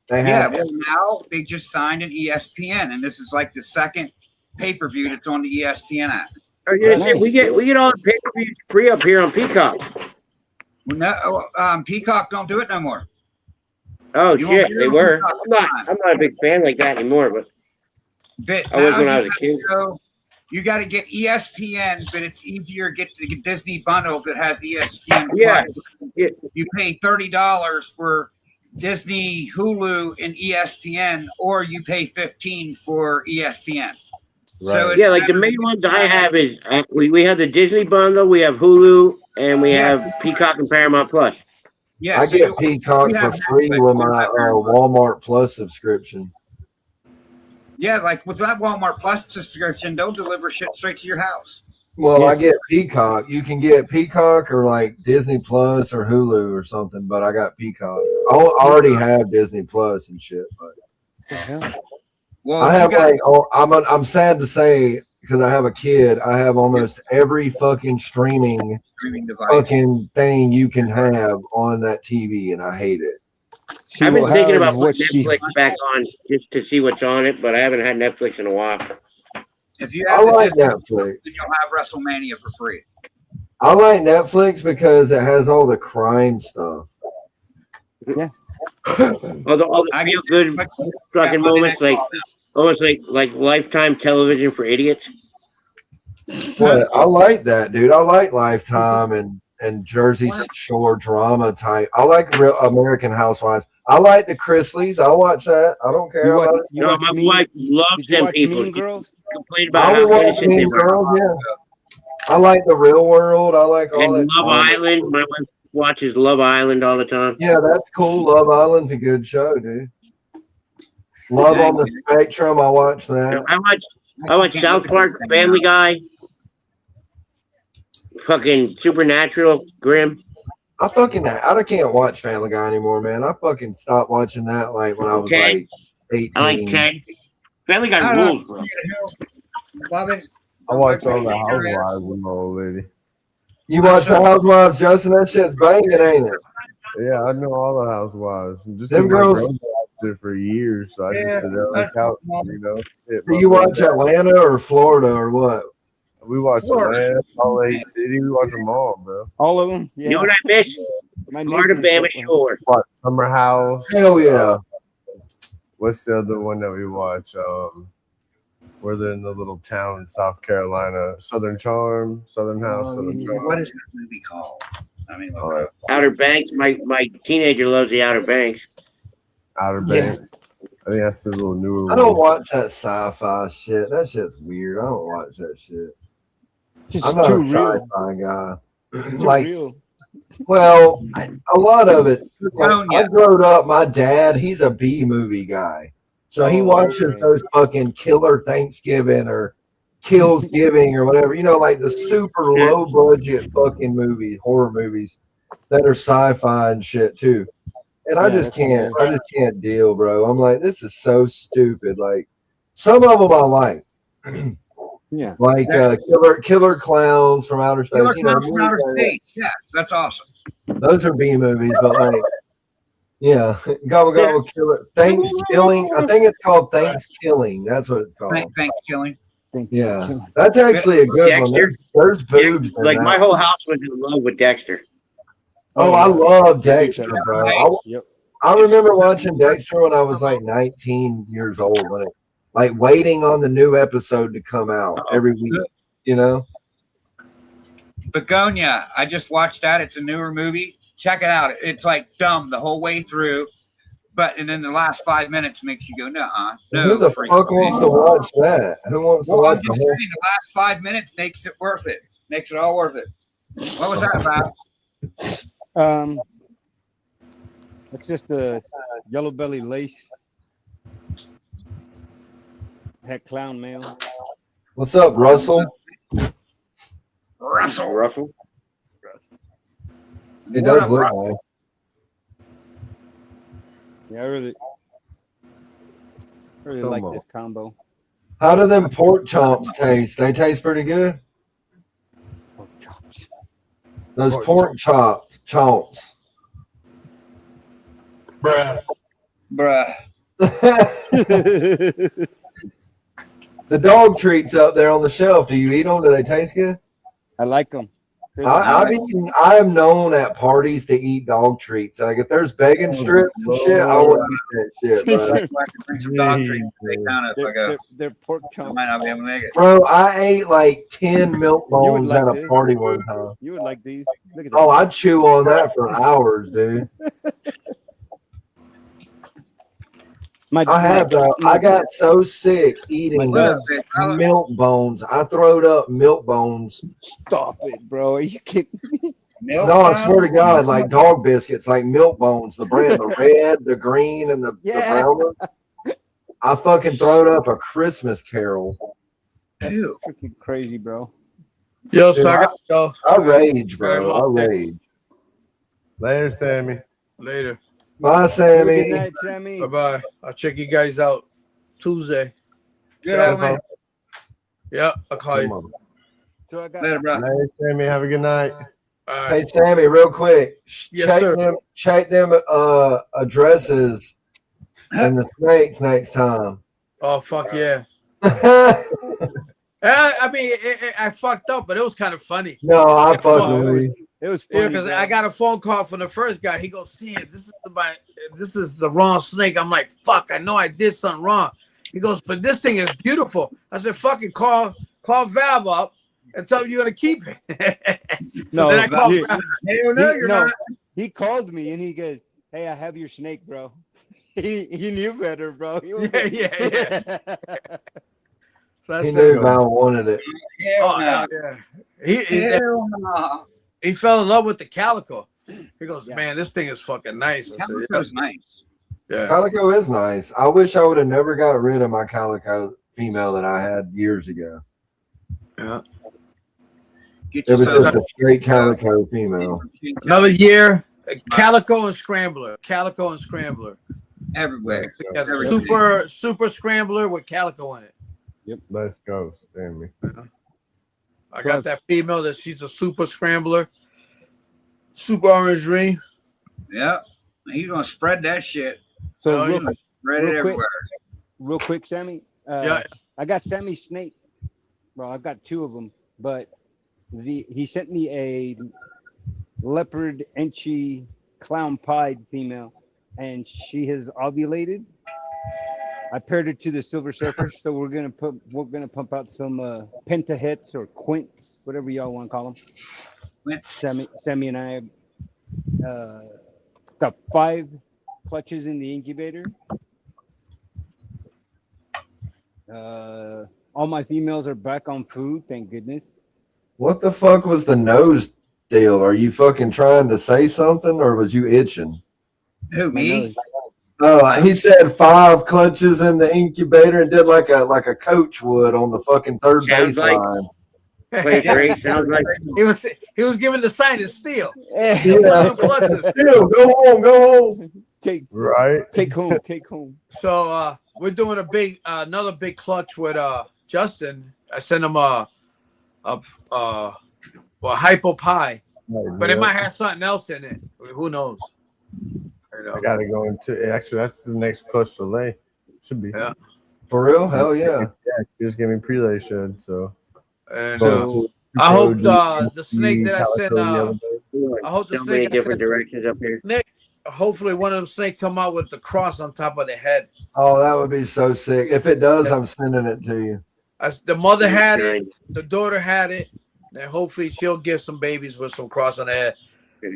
They Yeah, had well, now they just signed an ESPN, and this is like the second pay-per-view that's on the ESPN app. We get all the pay-per-views free up here on Peacock. Well, no, Peacock don't do it no more. Oh You shit, won't they hear were. Peacock I'm not a big fan like that anymore, but I was when I was a kid. You got to get ESPN, but it's easier to get Disney bundle that has ESPN. Yeah. Plus. You pay $30 for Disney, Hulu, and ESPN, or you pay $15 for ESPN. Right. So it's Yeah, like the main ones I have is we have the Disney bundle, we have Hulu, and we have Peacock and Paramount Plus. Yeah, I so get Peacock you for have free Netflix, with you my have Paramount. Walmart Plus subscription. Yeah, like with that Walmart Plus subscription, they'll deliver shit straight to your house. Well, I get Peacock. You can get Peacock or like Disney Plus or Hulu or something, but I got Peacock. I already have Disney Plus and shit, but Well, I have I'm sad to say because I have a kid. I have almost every fucking streaming device. fucking thing you can have on that TV, and I hate it. I've been thinking about putting Netflix back on just to see what's on it, but I haven't had Netflix in a while. If you I have like Disney, Netflix. then you'll have WrestleMania for free. I like Netflix because it has all the crime stuff. Yeah. all the feel good fucking moments, like almost like Lifetime television for idiots. What? I like that, dude. I like Lifetime and Jersey Shore drama type. I like real American Housewives. I like the Chrisleys. I'll watch that. I don't care about it. No, my wife loves them people. Mean Girls? Complain about I how would good watch it is. Mean Girls, yeah. I like the Real World. I like all And that. Love Island. My wife watches Love Island all the time. Yeah, that's cool. Love Island's a good show, dude. Love on the Spectrum. I watch that. I watch South Park, Family Guy, fucking Supernatural, Grimm. I can't watch Family Guy anymore, man. I fucking stopped watching that like when I was like 18. I like Ted. Family Guy rules, bro. Love it. I watch all the Housewives with my old lady. You watch the Housewives, Justin? That shit's banging, ain't it? Yeah, I know all the Housewives. Just Them girls watched it for years, so I just sit there on the couch, you know. Do you watch Atlanta or Florida or what? We watch Atlanta, Salt Lake City. We watch them all, bro. All of them? Yeah. You know what I miss? Florida Bama Shore. Watch Summer House. Hell yeah. What's the other one that we watch? Where they're in the little town in South Carolina. Southern Charm, Southern House, Southern Charm. What is that movie called? I mean, Outer Banks. My teenager loves the Outer Banks. Outer Banks. I think that's the little newer one. I don't watch that sci-fi shit. That shit's weird. I don't watch that shit. It's I'm not too a real. sci-fi guy. Too Like, real. well, a lot of it. Like, Conya. I grew up. My dad, he's a B movie guy, so he Oh, watches okay. those fucking Killer Thanksgiving or Kills Giving or whatever. You know, like the super low budget fucking movie, horror movies that are sci-fi and shit too. And I Yeah, just that's can't. hilarious. I just can't deal, bro. I'm like, this is so stupid. Like, some of them I like. Yeah. Like killer clowns from outer space. Killer You know, Clowns from Outer movies like that. Space. Yes, that's awesome. Those are B movies, but like, yeah, gobble gobble killer. Thanksgiving. I think it's called Thanksgiving. That's what it's called. Thanks, Killing. Yeah, that's actually a good one. Dexter. There's boobs. in Like that. my whole house was in love with Dexter. Oh, I love Dexter, bro. Yep. I remember watching Dexter when I was like 19 years old, when it, like waiting on the new episode to come out every week. You know. Begonia. I just watched that. It's a newer movie. Check it out. It's like dumb the whole way through, and then the last 5 minutes makes you go, nuh-uh. No, Who the fuck wants to watch that? Who wants to watch I'm just the whole? saying the last 5 minutes makes it worth it. Makes it all worth it. What was that about? It's just a yellow belly lace. Had clown mail. What's up, Russell? Russell. It does look nice. Yeah, I really like this combo. How do them pork chomps taste? They taste pretty good. Pork chops. Those pork chomps. Bruh. The dog treats up there on the shelf. Do you eat them? Do they taste good? I like them. I am known at parties to eat dog treats. Like if there's bacon strips and shit, I want to eat that shit, bro. Bring some dog treats to take down if I go. They're pork I chomps. might not be able to make it. Bro, I ate like 10 milk You would bones like at a this. party one time. You would like these. Look at that. Oh, I'd chew on that for hours, dude. I got so sick eating milk bones. I throwed up milk bones. Stop it, bro. Are you kidding me? No, I swear to God, like dog biscuits, like milk bones, the brand, the red, the green, and the brown one. I fucking throwed up a Christmas Carol. Ew. Freaking crazy, bro. Yo, Dude, so I got to go. I rage, bro. I rage. Later, Sammy. Later. Bye, Sammy. Good night, Sammy. Bye-bye. I'll check you guys out Tuesday. Good old man. Yeah, I'll call you. So I got Later, bro. Later, Sammy. Have a good night. All right. Hey, Sammy, real quick. Yes, sir. Check them addresses and the snakes next time. Oh, fuck yeah. I mean, I fucked up, but it was kind of funny. No, I fucking with you. It was funny, Yeah, because I got a phone call from the first guy. He goes, "Sam, this is the wrong snake." I'm like, "Fuck, I know I did something wrong." He goes, "But this thing is beautiful." I said, "Fucking call Valve up and tell him you're gonna keep it." So then I called Valve. Hell no, you're not. He called me and he goes, "Hey, I have your snake, bro." He knew better, bro. Yeah. So He knew Val wanted it. Hell no. Yeah. Hell no. He fell in love with the calico. He goes, "Man, this thing is fucking nice." I said, Calico's nice. Yeah. Calico is nice. I wish I would have never got rid of my calico female that I had years ago. Yeah. Get It was yourself just a straight calico female. Another year, Calico and Scrambler. Calico and Scrambler. everywhere. Together. Super Scrambler with Calico in it. Yep. Let's go, Sammy. I got that female that she's a Super Scrambler. Super Orange Ring. Yep. He's gonna spread that shit. So spread it everywhere. Real quick, Sammy. Yeah. I got Sammy's snake. Well, I've got two of them, but he sent me a leopard enchi clown pied female, and she has ovulated. I paired her to the Silver Surfer, so we're gonna pump out some pentahits or quints, whatever y'all want to call them. Sammy and I got 5 clutches in the incubator. All my females are back on food, thank goodness. What the fuck was the nose deal? Are you fucking trying to say something, or was you itching? Who, My me? nose. Oh, he said 5 clutches in the incubator and did like a coach would on the fucking third Sounds like baseline. play great. Sounds like he was giving the sign to steal. Yeah. Little clutches. Still, go home. Take Right. take home. So we're doing another big clutch with Justin. I sent him a hypo pie, but it might have something else in it. Who knows? I gotta go into actually. That's the next clutch to lay. Should be. Yeah. For real? Hell yeah. Yeah, just give me prelay shed. So. And So I hope the snake that I sent. I hope the so many snake different directions up here. Nick, hopefully one of them snakes come out with the cross on top of the head. Oh, that would be so sick. If it does, I'm sending it to you. The mother had it, the daughter had it, and hopefully she'll give some babies with some cross on the head.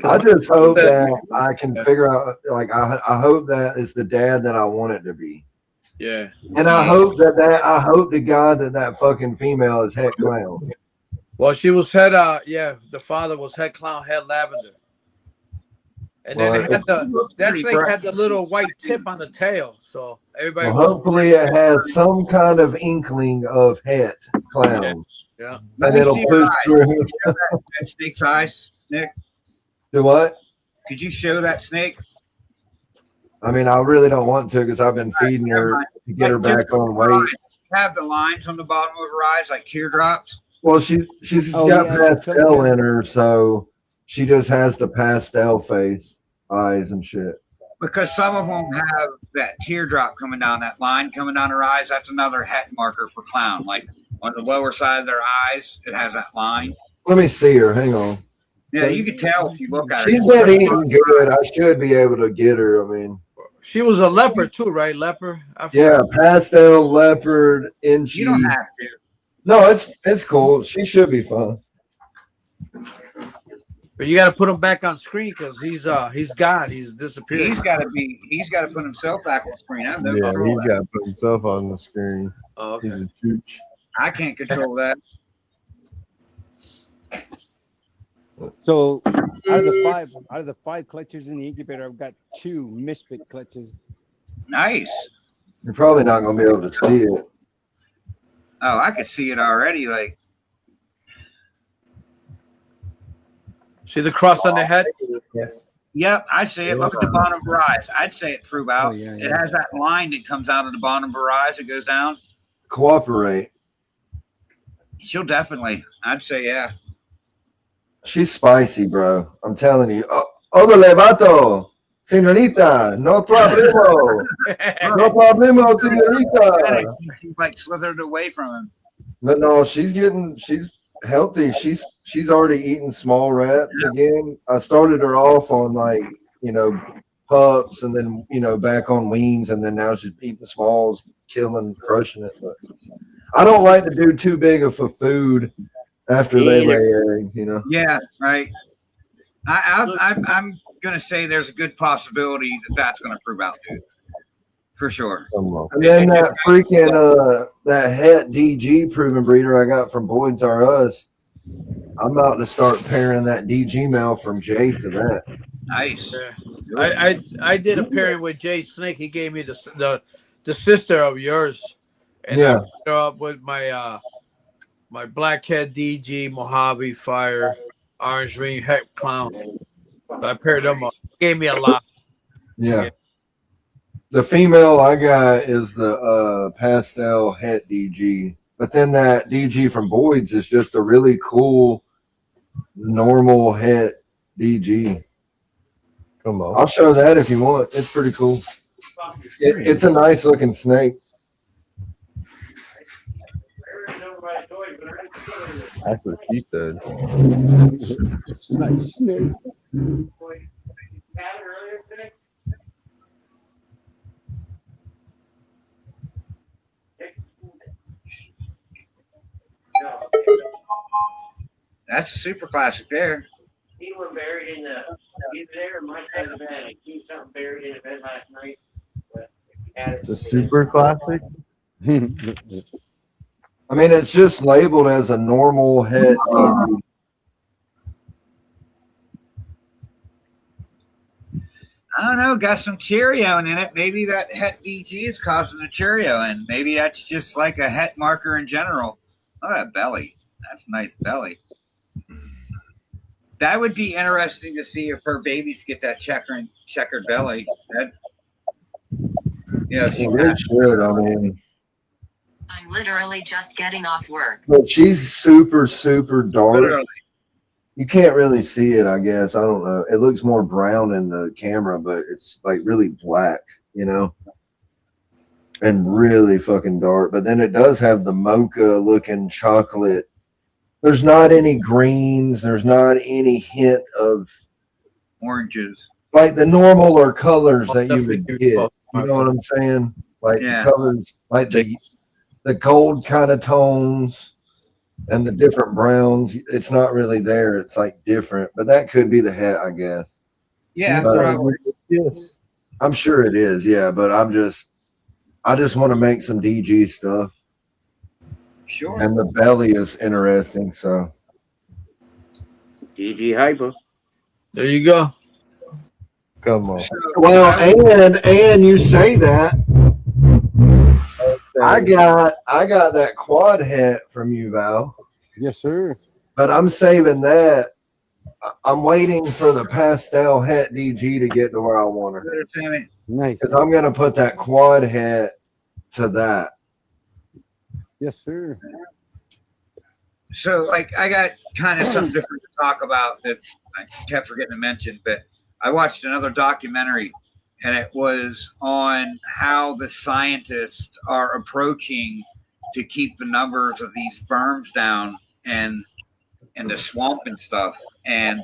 I just hope that I can figure out, like, I hope that is the dad that I want it to be. Yeah. And I hope I hope to God that fucking female is head clown. Well, she was head, the father was head clown, head lavender. And then it had that snake had the little white tip on the tail. So everybody hopefully it has some kind of inkling of head clown. Yeah. And it'll push through. That snake's eyes, Nick. Do what? Could you show that snake? I mean, I really don't want to because I've been feeding her to get her back on weight. Have the lines on the bottom of her eyes like teardrops? Well, she's got pastel in her, so she just has the pastel face, eyes and shit. Because some of them have that teardrop coming down, that line coming down her eyes. That's another het marker for clown. Like on the lower side of their eyes, it has that line. Let me see her. Hang on. Yeah, you can tell if you look at her. She's been eating good. I should be able to get her. I mean, she was a leopard too, right? Leopard. Yeah, pastel leopard inchy. You don't have to. No, it's cool. She should be fun. But you got to put him back on screen because he's gone. He's disappeared. He's got to put himself back on screen. I know He's got to put himself on the screen. Oh, okay. He's a chooch. I can't control that. So out of the five clutches in the incubator, I've got 2 misfit clutches. Nice. You're probably not going to be able to see it. Oh, I could see it already. Like, see the cross on the head? Yes. Yep, I see it. Look at the bottom of her eyes. I'd say it through out. Oh, yeah. It has that line that comes out of the bottom of her eyes. It goes down. Cooperate. She'll definitely. I'd say yeah. She's spicy, bro. I'm telling you. Odole, vato. Senorita, no problemo. No problemo, senorita. She's like slithered away from him. But no, she's healthy. She's already eating small rats again. I started her off on pups and then back on weans, and then now she's eating smalls, killing, crushing it. But I don't like to do too big of a food after they lay eggs, Yeah, right. I'm gonna say there's a good possibility that's gonna prove out, dude. For sure. And then that freaking that het DG proven breeder I got from Boyd's R Us, I'm about to start pairing that DG male from Jay to that. Nice. Yeah. I did a pairing with Jay Snake. He gave me the sister of yours, and I put her up with my my blackhead DG Mojave Fire Orange Ring Het Clown. So I paired them up. He gave me a lot. Yeah. The female I got is the pastel het DG, but then that DG from Boyd's is just a really cool normal het DG. Come on. I'll show that if you want. It's pretty cool. It's a nice looking snake. That's what she said. Nice snake. That's a super classic there. He was buried in either there or my side of the bed. I seen something buried in the bed last night. It's a super classic. I mean, it's just labeled as a normal het DG. I don't know. Got some Cheerio in it. Maybe that het DG is causing the Cheerio, and maybe that's just like a het marker in general. Oh, that belly. That's a nice belly. That would be interesting to see if her babies get that checkered belly. That, They should. I mean, I'm literally just getting off work. but she's super, super dark. literally. You can't really see it, I guess. I don't know. It looks more brown in the camera, but it's like really black, and really fucking dark. But then it does have the mocha looking chocolate. There's not any greens. There's not any hint of Oranges. like the normal or colors that you would get. You know what I'm saying? Like the colors, like the gold kind of tones and the different browns. It's not really there. It's like different, but that could be the het, I guess. Yeah, Yes. I'm sure it is. Yeah, but I just want to make some DG stuff. Sure. And the belly is interesting. So DG Hyper. There you go. Come on. well, and you say that. I got that quad hat from you, Val. Yes, sir. But I'm saving that. I'm waiting for the pastel hat DG to get to where I want her. Nice. Because I'm gonna put that quad hat to that. Yes, sir. So, like, I got kind of something different to talk about that I kept forgetting to mention, but I watched another documentary, and it was on how the scientists are approaching to keep the numbers of these berms down and in the swamp and stuff. And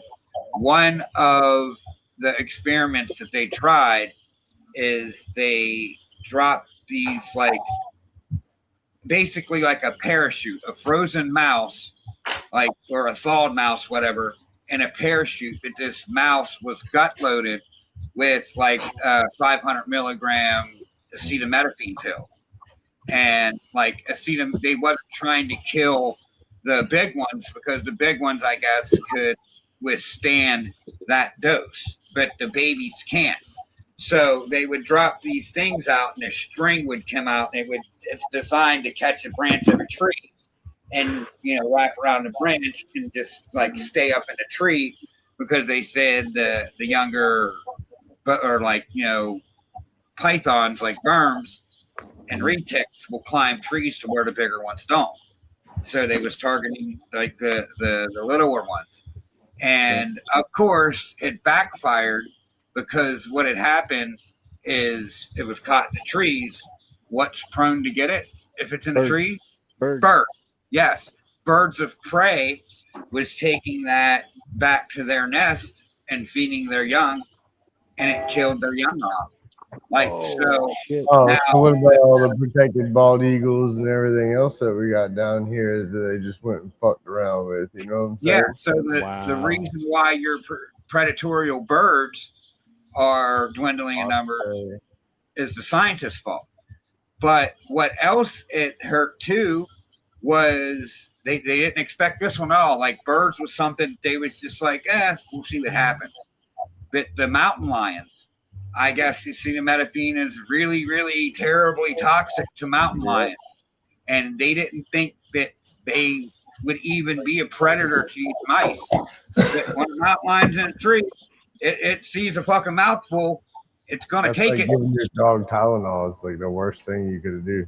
one of the experiments that they tried is they dropped these like basically like a parachute, a frozen mouse, like or a thawed mouse, whatever, and a parachute. But this mouse was gut loaded with like 500 milligram acetaminophen pill, and like they wasn't trying to kill the big ones because the big ones, I guess, could withstand that dose, but the babies can't. So they would drop these things out, and a string would come out, and it's designed to catch a branch of a tree, and wrap around the branch and just like stay up in the tree, because they said the younger, or like pythons like worms and reed ticks will climb trees to where the bigger ones don't. So they was targeting like the littler ones, and of course it backfired. Because what had happened is it was caught in the trees. What's prone to get it if it's in a tree? Birds. Yes. Birds of prey was taking that back to their nest and feeding their young, and it killed their young off. So what about all the protected bald eagles and everything else that we got down here that they just went and fucked around with? You know what I'm saying? Yeah. So the reason why your predatorial birds are dwindling in number is the scientists' fault. But what else it hurt too was they didn't expect this one at all. Like birds was something they was just like, we'll see what happens. But the mountain lions, I guess acetaminophen is really, really terribly toxic to mountain lions. And they didn't think that they would even be a predator to these mice. But when a mountain lion's in a tree, it sees a fucking mouthful, it's gonna take it. Giving your dog Tylenol is like the worst thing you could do.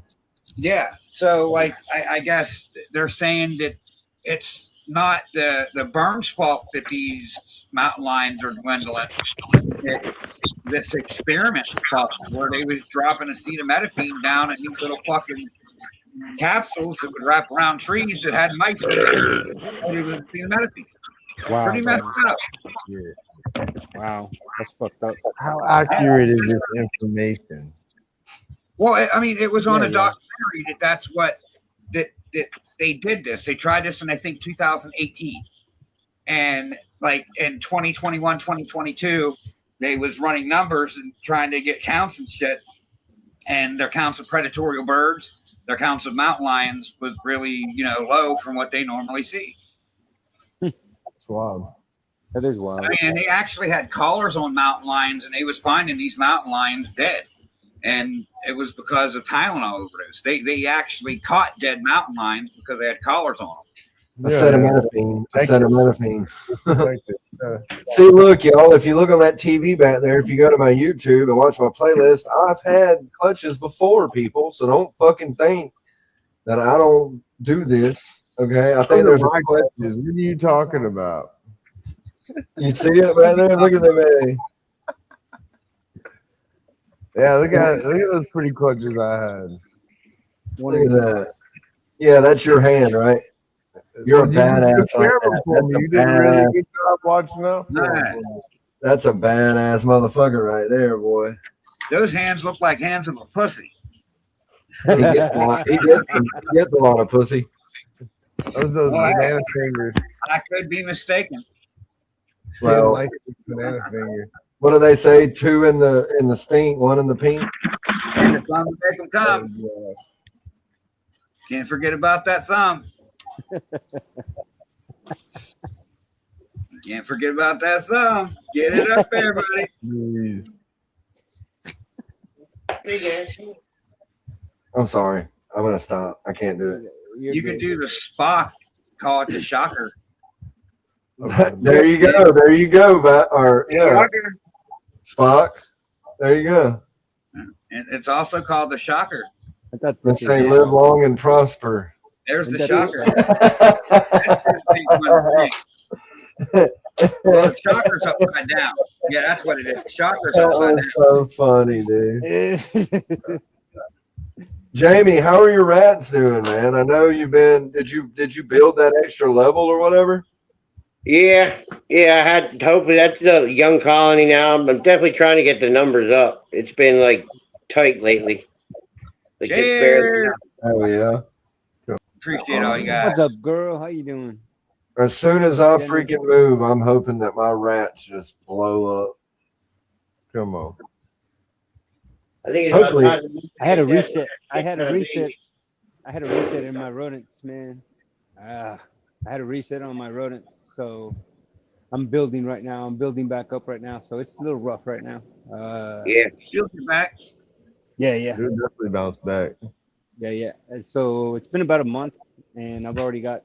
Yeah. So like I guess they're saying that it's not the berm's fault that these mountain lions are dwindling. This experiment stuff where they was dropping acetaminophen down in these little fucking capsules that would wrap around trees that had mice in it. It was acetaminophen. Wow. Pretty messed up. Yeah. Wow, that's fucked up. How accurate is this information? Well, I mean, it was on a documentary that's what that they did this. They tried this in I think 2018, and like in 2021, 2022, they was running numbers and trying to get counts and shit, and their counts of predatorial birds, their counts of mountain lions was really, low from what they normally see. It's wild. That is wild. I mean, and they actually had collars on mountain lions, and they was finding these mountain lions dead. And it was because of Tylenol overdose. They actually caught dead mountain lions because they had collars on them. Acetaminophen. See, look, y'all, if you look on that TV back there, if you go to my YouTube and watch my playlist, I've had clutches before, people. So don't fucking think that I don't do this. Okay. I think there's my clutches. What are you talking about? You see it right there? Look at them, man. Yeah, look at those pretty clutches I had. Look at that. Yeah, that's your hand, right? You're a badass. You did a really good job watching out for Right. That's a badass motherfucker right there, boy. Those hands look like hands of a pussy. He gets a lot of pussy. Those banana fingers. I could be mistaken. Well, like banana finger. what do they say? 2 in the stink, 1 in the pink. And the thumb to make them come. Can't forget about that thumb. Can't forget about that thumb. Get it up there, buddy. I'm sorry. I'm gonna stop. I can't do it. You could do the Spock. Call it the shocker. There you go. There you go. Spock. There you go. And it's also called the shocker. Let's say live long and prosper. There's the shocker. Well, the shocker's upside down. Yeah, that's what it is. The shocker's upside down. So funny, dude. Jamie, how are your rats doing, man? I know you've been. Did you build that extra level or whatever? Yeah. I had hopefully that's the young colony now. I'm definitely trying to get the numbers up. It's been like tight lately. Like it's barely. Oh yeah. Appreciate all you guys. What's up, girl? How you doing? As soon as I freaking move, I'm hoping that my rats just blow up. Come on. I think it's Hopefully. about time. I had a reset. I had a reset in my rodents, man. I had a reset on my rodents, so I'm building right now. I'm building back up right now, so it's a little rough right now. Yeah, She'll be back. Yeah. You'll definitely bounce back. Yeah. And so it's been about a month, and I've already got.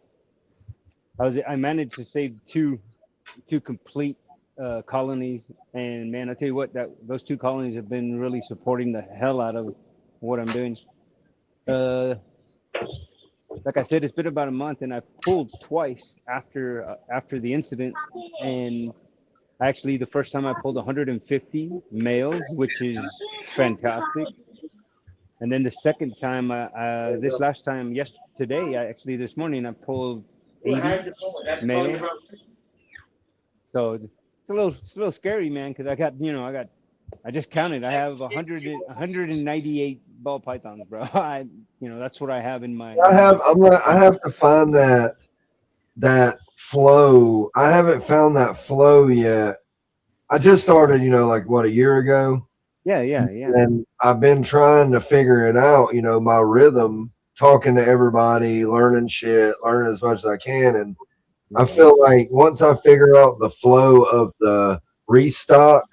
I managed to save two complete colonies, and man, I tell you what, those 2 colonies have been really supporting the hell out of what I'm doing. Like I said, it's been about a month, and I pulled twice after the incident, and actually the first time I pulled 150 males, which is fantastic. And then the second time, this morning, I pulled 80 males. So it's a little scary, man, because I just counted. I have 198 ball pythons, bro. That's what I have in my. I have to find that flow. I haven't found that flow yet. I just started, like a year ago. Yeah. And I've been trying to figure it out, my rhythm, talking to everybody, learning as much as I can. And I feel like once I figure out the flow of the restock,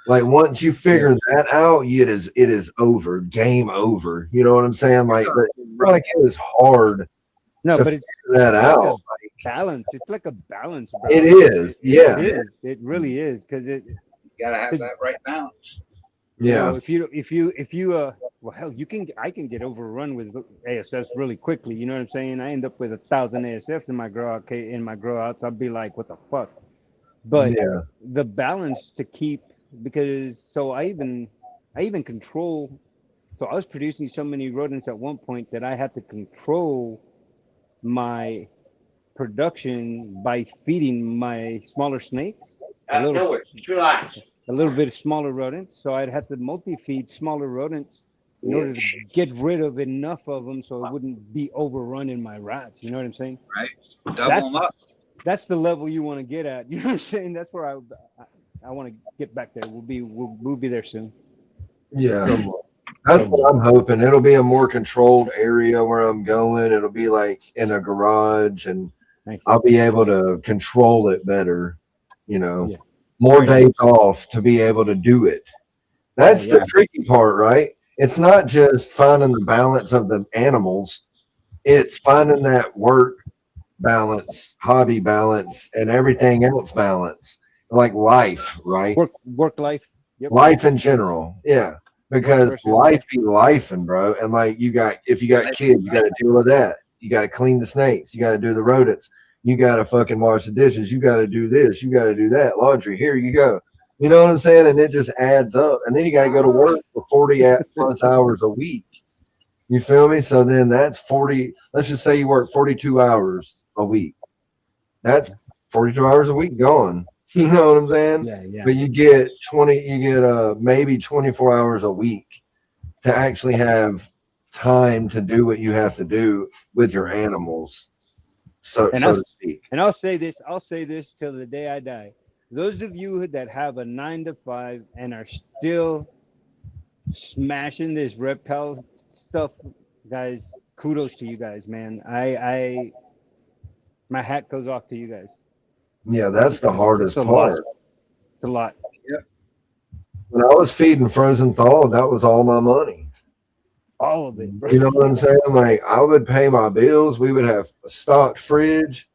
like once you figure that out, it is over, game over. You know what I'm saying? Like it is hard. No, but it's figure that out. Balance. It's like a balance, bro. It is. Yeah. It is. It really is, because You gotta have that right balance. Yeah. If you well, hell, I can get overrun with ASFs really quickly. You know what I'm saying? I end up with 1,000 ASFs in my grow outs. I'll be like, what the fuck? But the balance to keep, because I even control. So I was producing so many rodents at one point that I had to control my production by feeding my smaller snakes a little bit smaller rodents. So I'd have to multi-feed smaller rodents in order to get rid of enough of them so it wouldn't be overrun in my rats. You know what I'm saying? Right. Double them up. That's the level you want to get at. You know what I'm saying? That's where I want to get back there. We'll be there soon. Yeah. That's what I'm hoping. It'll be a more controlled area where I'm going. It'll be like in a garage, and I'll be able to control it better. You know, more days off to be able to do it. That's the tricky part, right? It's not just finding the balance of the animals. It's finding that work balance, hobby balance, and everything else balance, like life, right? Work life. Yep. Life in general, yeah. Because life be lifing, bro. And like if you got kids, you got to deal with that. You got to clean the snakes. You got to do the rodents. You got to fucking wash the dishes. You got to do this. You got to do that. Laundry. Here you go. You know what I'm saying? And it just adds up. And then you got to go to work for 40 plus hours a week. You feel me? So then that's 40. Let's just say you work 42 hours a week. That's 42 hours a week gone. You know what I'm saying? Yeah. But you get maybe 24 hours a week to actually have time to do what you have to do with your animals. So to speak. And I'll say this till the day I die. Those of you that have a 9 to 5 and are still smashing this reptile stuff, guys, kudos to you guys, man. My hat goes off to you guys. Yeah, that's the hardest part. It's a lot. Yep. When I was feeding frozen thaw, that was all my money. All of it, bro. You know what I'm saying? Like I would pay my bills. We would have a stocked fridge,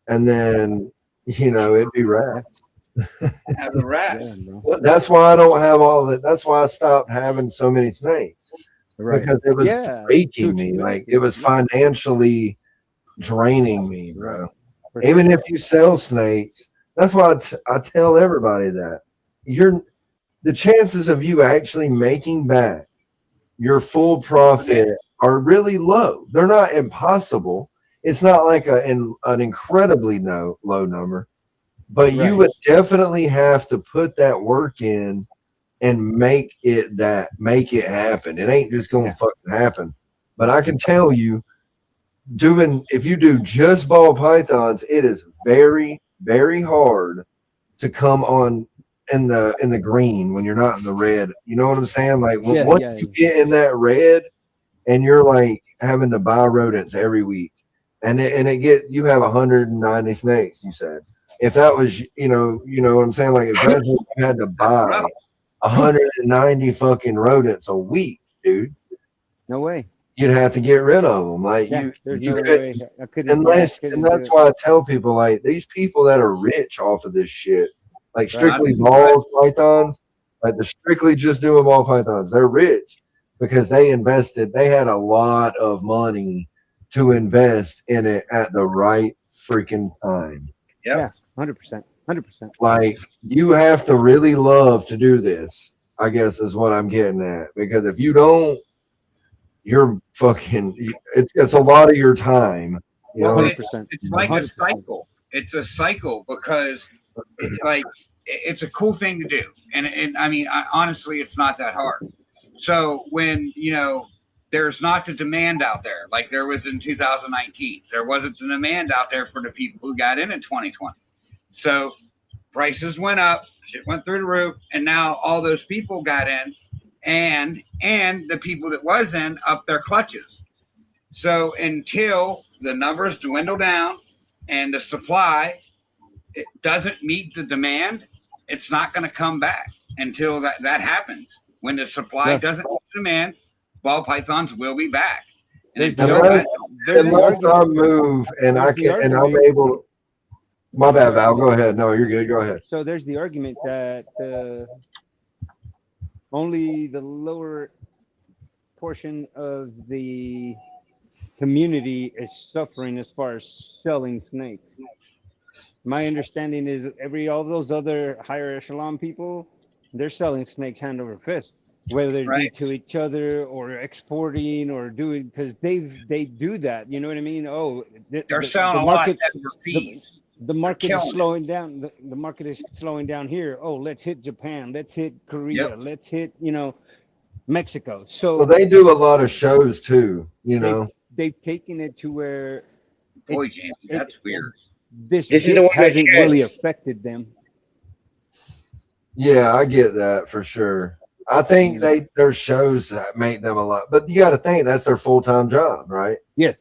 and then it'd be rats. As a rat. That's why I don't have all that. That's why I stopped having so many snakes. Right. Because it was breaking me. Like it was financially draining me, bro. Even if you sell snakes, that's why I tell everybody that the chances of you actually making back your full profit are really low. They're not impossible. It's not like an incredibly low number, but you would definitely have to put that work in and make it happen. It ain't just gonna fucking happen. But I can tell you, if you do just ball pythons, it is very, very hard to come on in the green when you're not in the red. You know what I'm saying? Like once you get in that red and you're like having to buy rodents every week, and you have 190 snakes, you said. If that was you know what I'm saying? Like if you had to buy 190 fucking rodents a week, dude. No way. You'd have to get rid of them. Like you could, and that's why I tell people, like, these people that are rich off of this shit, like strictly ball pythons, like they're strictly just doing ball pythons. They're rich because they had a lot of money to invest in it at the right freaking time. Yeah, 100%. Like you have to really love to do this, I guess is what I'm getting at. Because if you don't, you're fucking. It's a lot of your time. You know? 100%. It's like 100%. A cycle. It's a cycle because, it's a cool thing to do, and I mean, honestly, it's not that hard. So when there's not the demand out there like there was in 2019, there wasn't the demand out there for the people who got in 2020. So prices went up, shit went through the roof, and now all those people got in. And the people that was in up their clutches. So until the numbers dwindle down and the supply it doesn't meet the demand, it's not going to come back until that happens. When the supply doesn't meet the demand, ball pythons will be back. And unless I move and I'm able. My bad, Val. Go ahead. No, you're good. Go ahead. So there's the argument that only the lower portion of the community is suffering as far as selling snakes. My understanding is all those other higher echelon people, they're selling snakes hand over fist, whether it be to each other or exporting or doing, because they do that. You know what I mean? Oh, they're selling a lot for fees. The market is slowing down. The market is slowing down here. Oh, let's hit Japan. Let's hit Korea. Yep. Let's hit, Mexico. So well, they do a lot of shows too. They've taken it to where. Boy, Jamie, that's weird. This hasn't really affected them. Yeah, I get that for sure. I think their shows that make them a lot, but you got to think that's their full-time job, right? Yes.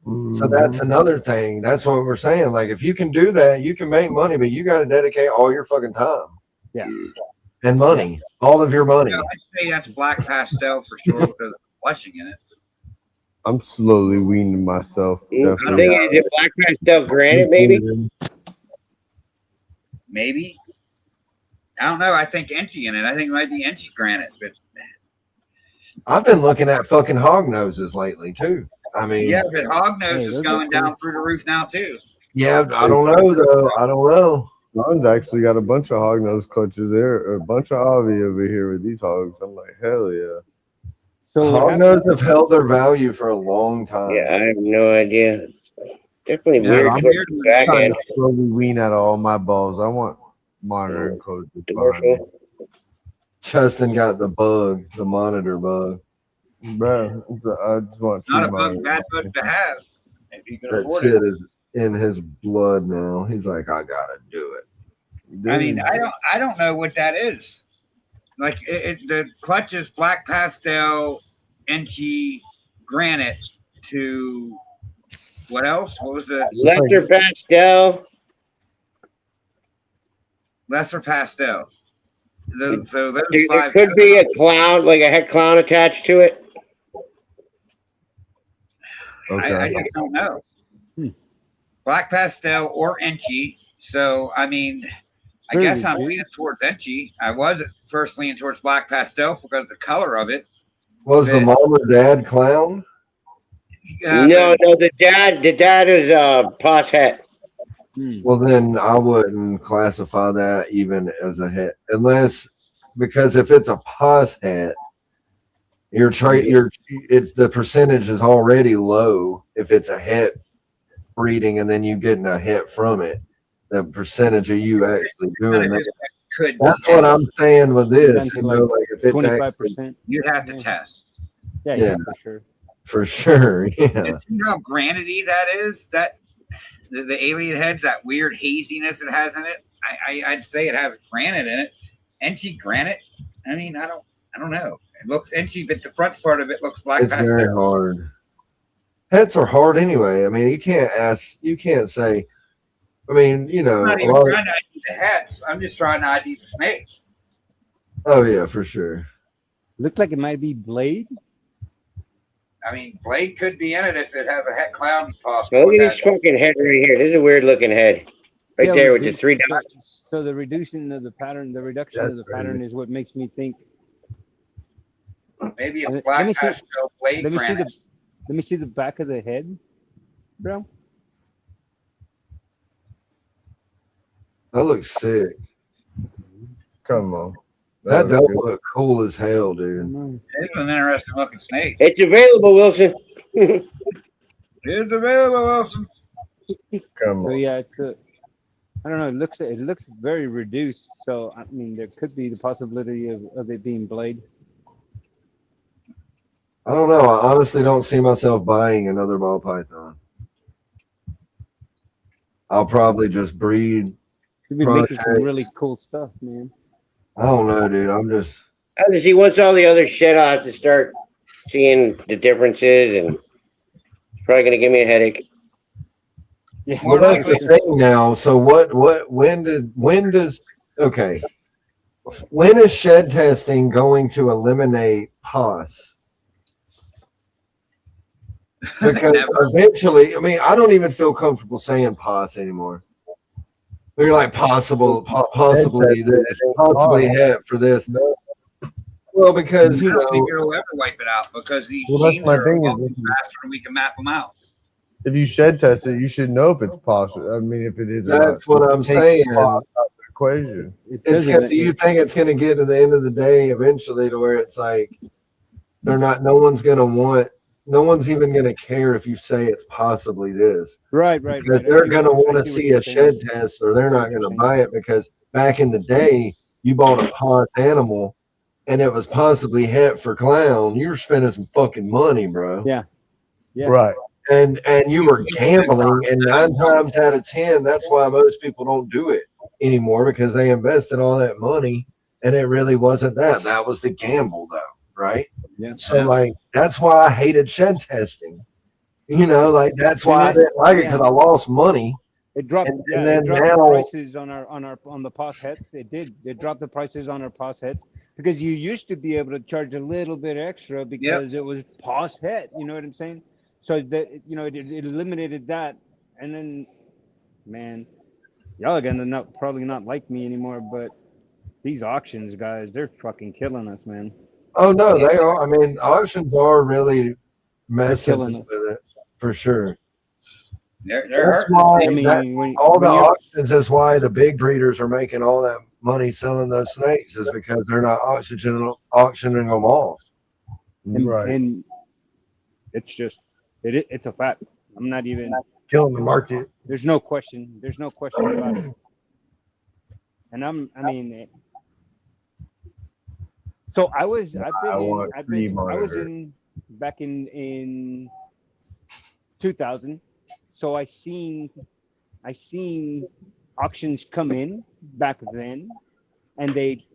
So that's another thing. That's what we're saying. Like, if you can do that, you can make money, but you got to dedicate all your fucking time. Yeah. And money, all of your money. I'd say that's black pastel for sure because of the blushing in it. I'm slowly weaning myself. I Definitely. think it's black pastel granite, maybe. Maybe. I don't know. I think Enchi in it. I think it might be Enchi granite, but I've been looking at fucking hog noses lately too. I mean, yeah, but Hognose Hey, is those going are cool. down through the roof now too. yeah, I don't know though. I don't know. John's actually got a bunch of hog nose clutches there, or a bunch of Avi over here with these hogs. I'm like, hell yeah. So what Hog happened- noses have held their value for a long time. Yeah, I have no idea. Definitely Yeah, weird I'm towards weird the with back Trying end. to slowly wean out of all my balls. I want monitor and code behind me. Commercial. Justin got the bug, the monitor bug. Bro, I just want Not true a bug, monitor. bad bug to have if you can That afford shit it. is in his blood now. He's like, I gotta do it. I mean, I don't know what that is. Like the clutch is black pastel, Enchi granite to what else? What was the Lesser pastel. lesser pastel? So those There five. could be a clown, like a head clown attached to it. Okay. I just don't know. Black pastel or Enchi. So I mean, I Very guess I'm good. leaning towards Enchi. I was at first leaning towards black pastel because of the color of it. Was the mom or dad clown? No, the dad is Posh Het. Well, then I wouldn't classify that even as a hat, unless because if it's a pus hat, it's the percentage is already low. If it's a het breeding and then you getting a het from it, the percentage of you actually doing that. Could That's what I'm saying with this. Down You to know, like like if it's 25%. you'd have to test. Yeah, for sure. for sure, yeah. And see how granity that is? That the alien heads, that weird haziness it has in it. I'd say it has granite in it. Enchi granite. I mean, I don't know. It looks Enchi, but the front part of it looks black It's pastel. very hard. Hets are hard anyway. I mean, you can't say. I mean, you know, I'm not a even lot of- trying to ID the heads. I'm just trying to ID the snake. oh yeah, for sure. Looked like it might be Blade. I mean, Blade could be in it if it has a head clown So possible. look at this fucking head right here. This is a weird looking head. Right Yeah, there with the reduce- 3 dots. So the reduction of the pattern, the reduction That's of the pattern is what makes me think. Maybe a Let black me see- pastel Blade Let me see granite. let me see the back of the head, bro. That looks sick. Come on. That does looks good. look cool as hell, dude. It's an interesting looking snake. It's available, Wilson. It's available, Wilson. Come So on. yeah, it's a. I don't know. It looks very reduced. So I mean, there could be the possibility of it being Blade. I don't know. I honestly don't see myself buying another ball python. I'll probably just breed. Could be making some Projects. really cool stuff, man. I don't know, dude. I'm just. Obviously, once all the other shit, I'll have to start seeing the differences, and it's probably gonna give me a headache. Yeah. More Well, that's likely, the thing now. So when is shed testing going to eliminate pus? Because Never. eventually, I mean, I don't even feel comfortable saying pus anymore. We're like possibly this, possibly hat for this. Well, because I you don't think know, it'll ever wipe it out because these Well, that's genes my are thing is evolving faster than we can map them out. If you shed test it, you should know if it's possible. I mean, if it is or not. that's what I'm Take saying. the pos out of the equation. It's gonna, do you think it's going to get to the end of the day eventually to where it's like no one's even going to care if you say it's possibly this. Right. Because they're going to want to see a shed test or they're not going to buy it because back in the day, you bought a pond animal and it was possibly het for clown. You were spending some fucking money, bro. Yeah. Right. And you were gambling, and 9 times out of 10, that's why most people don't do it anymore because they invested all that money and it really wasn't that. That was the gamble, though, right? Yeah. So like that's why I hated shed testing. You know, like that's why I didn't like it because I lost money. It dropped. And then it dropped now, the prices on the POS heads. It did. It dropped the prices on our POS heads because you used to be able to charge a little bit extra because it was POS head. You know what I'm saying? So that it eliminated that, and then, man, y'all are gonna probably not like me anymore, but these auctions, guys, they're fucking killing us, man. oh no, they are. I mean, auctions are really messing killing with us. it for sure. They're That's hurting. why I mean, all the auctions is why the big breeders are making all that money selling those snakes is because they're not auctioning them off. and it's just it's a fact. I'm not even Killing the market. There's no question. There's no question about it. And so I was back in 2000. So I seen auctions come in back then, and they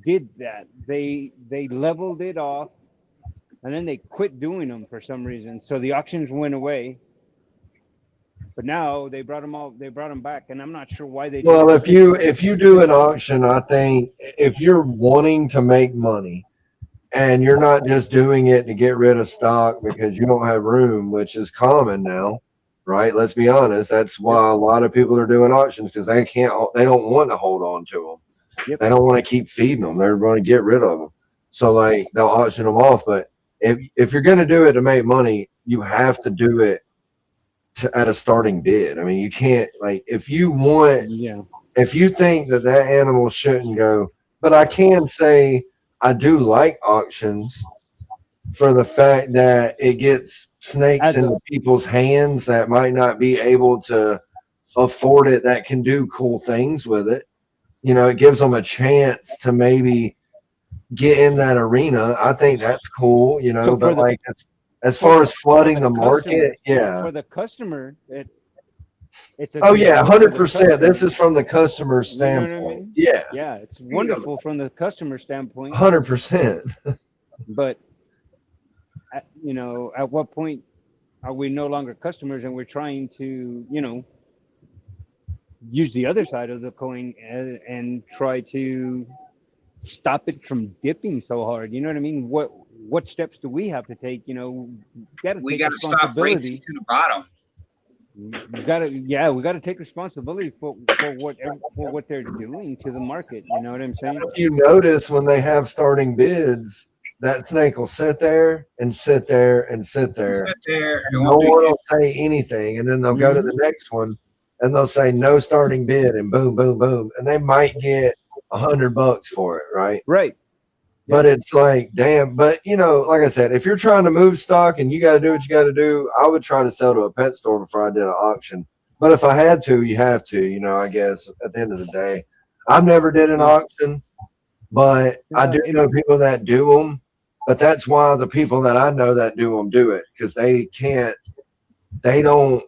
did that. They leveled it off, and then they quit doing them for some reason. So the auctions went away. But now they brought them back, and I'm not sure why they. Well, if you do an auction, I think if you're wanting to make money and you're not just doing it to get rid of stock because you don't have room, which is common now, right? Let's be honest. That's why a lot of people are doing auctions because they don't want to hold on to them. They don't want to keep feeding them. They're going to get rid of them. So like they'll auction them off. But if you're going to do it to make money, you have to do it at a starting bid. I mean, you can't if you think that animal shouldn't go, but I can say I do like auctions for the fact that it gets snakes into people's hands that might not be able to afford it, that can do cool things with it. You know, it gives them a chance to maybe get in that arena. I think that's cool, you know, but as far as flooding the market, for the customer, it's 100%. This is from the customer standpoint. You know what I mean? Yeah, it's wonderful from the customer standpoint. 100%. But at what point are we no longer customers and we're trying to, use the other side of the coin and try to stop it from dipping so hard? You know what I mean? What steps do we have to take? We got to stop racing to the bottom. We got to take responsibility for what they're doing to the market. You know what I'm saying? If you notice when they have starting bids, that snake will sit there and sit there and sit there. And no one will say anything, and then they'll go to the next one and they'll say no starting bid, and boom, boom, boom, and they might get $100 for it, right? Right. But it's like, damn. But like I said, if you're trying to move stock and you got to do what you got to do, I would try to sell to a pet store before I did an auction. But if I had to, you have to. I guess at the end of the day, I've never did an auction, but I do know people that do them. But that's why the people that I know that do them do it, because they don't.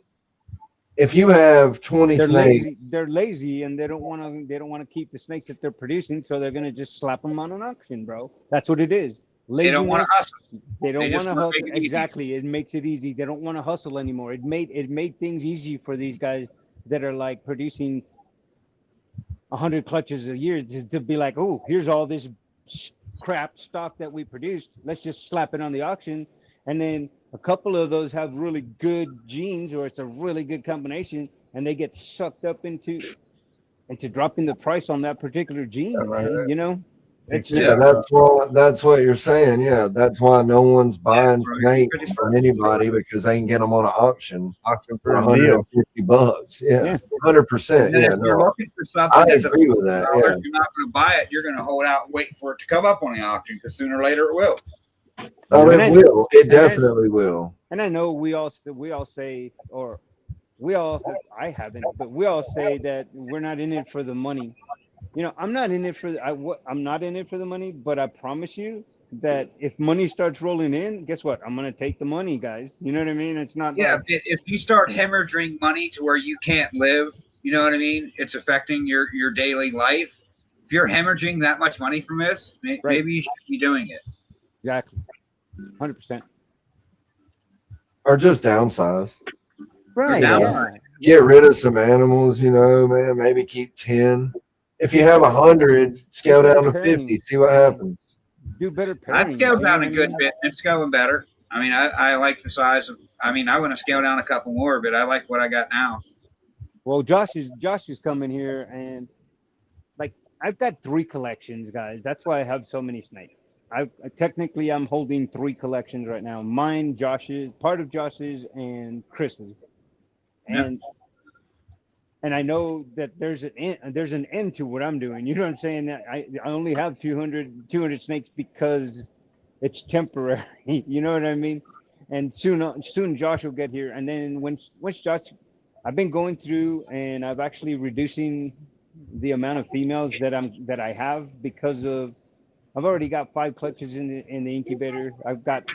If you have 20 snakes, they're lazy and they don't want to keep the snakes that they're producing, so they're going to just slap them on an auction, bro. That's what it is. Laziness, they don't want to hustle. They don't want to hustle. Exactly. It makes it easy. They don't want to hustle anymore. It made things easy for these guys that are like producing 100 clutches a year to be like, oh, here's all this crap stock that we produced. Let's just slap it on the auction, and then a couple of those have really good genes, or it's a really good combination, and they get sucked up into dropping the price on that particular gene, man. That's what you're saying. Yeah, that's why no one's buying snakes from anybody, because they can get them on an auction for $150. Yeah, 100%. Yeah, you're looking for something, I agree with that. Yeah. You're not going to buy it. You're going to hold out and wait for it to come up on the auction, because sooner or later it will. Oh, it will. It definitely will. And I know we all say, or I haven't, but we all say that we're not in it for the money. I'm not in it for the money, but I promise you that if money starts rolling in, guess what? I'm going to take the money, guys. You know what I mean? It's not. Yeah. If you start hemorrhaging money to where you can't live, you know what I mean? It's affecting your daily life. If you're hemorrhaging that much money from this, maybe you should be doing it. Exactly. 100%. Or just downsize. Right. You know, Yeah. get rid of some animals, man. Maybe keep 10. If you have 100, scale down to 50. See what happens. Do better I've pairings. scaled down a good bit. It's going better. I mean, I like the size of. I mean, I want to scale down a couple more, but I like what I got now. Well, Josh is coming here, and like I've got 3 collections, guys. That's why I have so many snakes. Technically I'm holding 3 collections right now. Mine, Josh's, part of Josh's, and Chris's. And I know that there's an end to what I'm doing. You know what I'm saying? I only have 200 snakes because it's temporary. You know what I mean? And soon Josh will get here. And then once Josh, I've been going through and I've actually reducing the amount of females that I have because of I've already got 5 clutches in the incubator. I've got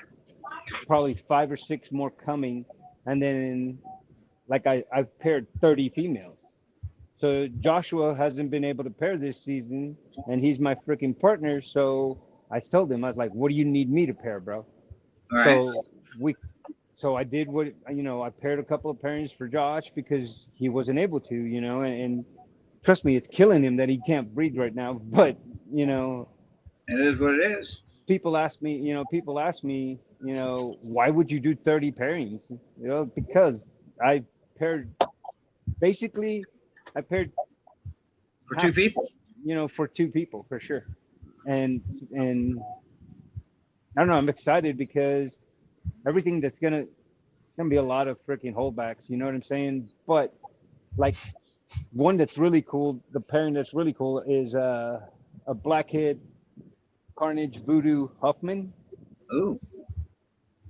probably 5 or 6 more coming, and then like I've paired 30 females. So Joshua hasn't been able to pair this season, and he's my freaking partner. So I told him, I was like, "What do you need me to pair, bro?" Right. So I did what I paired a couple of pairings for Josh because he wasn't able to, and trust me, it's killing him that he can't breed right now. But it is what it is. People ask me, why would you do 30 pairings? Because I paired for 2 people. For 2 people for sure. And I don't know, I'm excited because everything that's gonna be a lot of freaking holdbacks, you know what I'm saying? But like one that's really cool, the pairing that's really cool is a blackhead Carnage Voodoo Huffman. Ooh.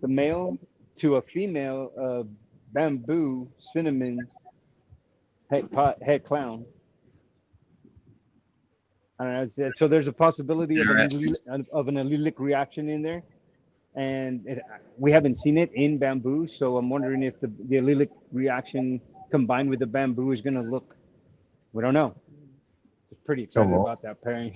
The male to a female bamboo cinnamon head clown. I don't know, so there's a possibility of an allelic reaction in there, and we haven't seen it in bamboo, so I'm wondering if the allelic reaction combined with the bamboo is going to look. We don't know. Just pretty excited about that pairing.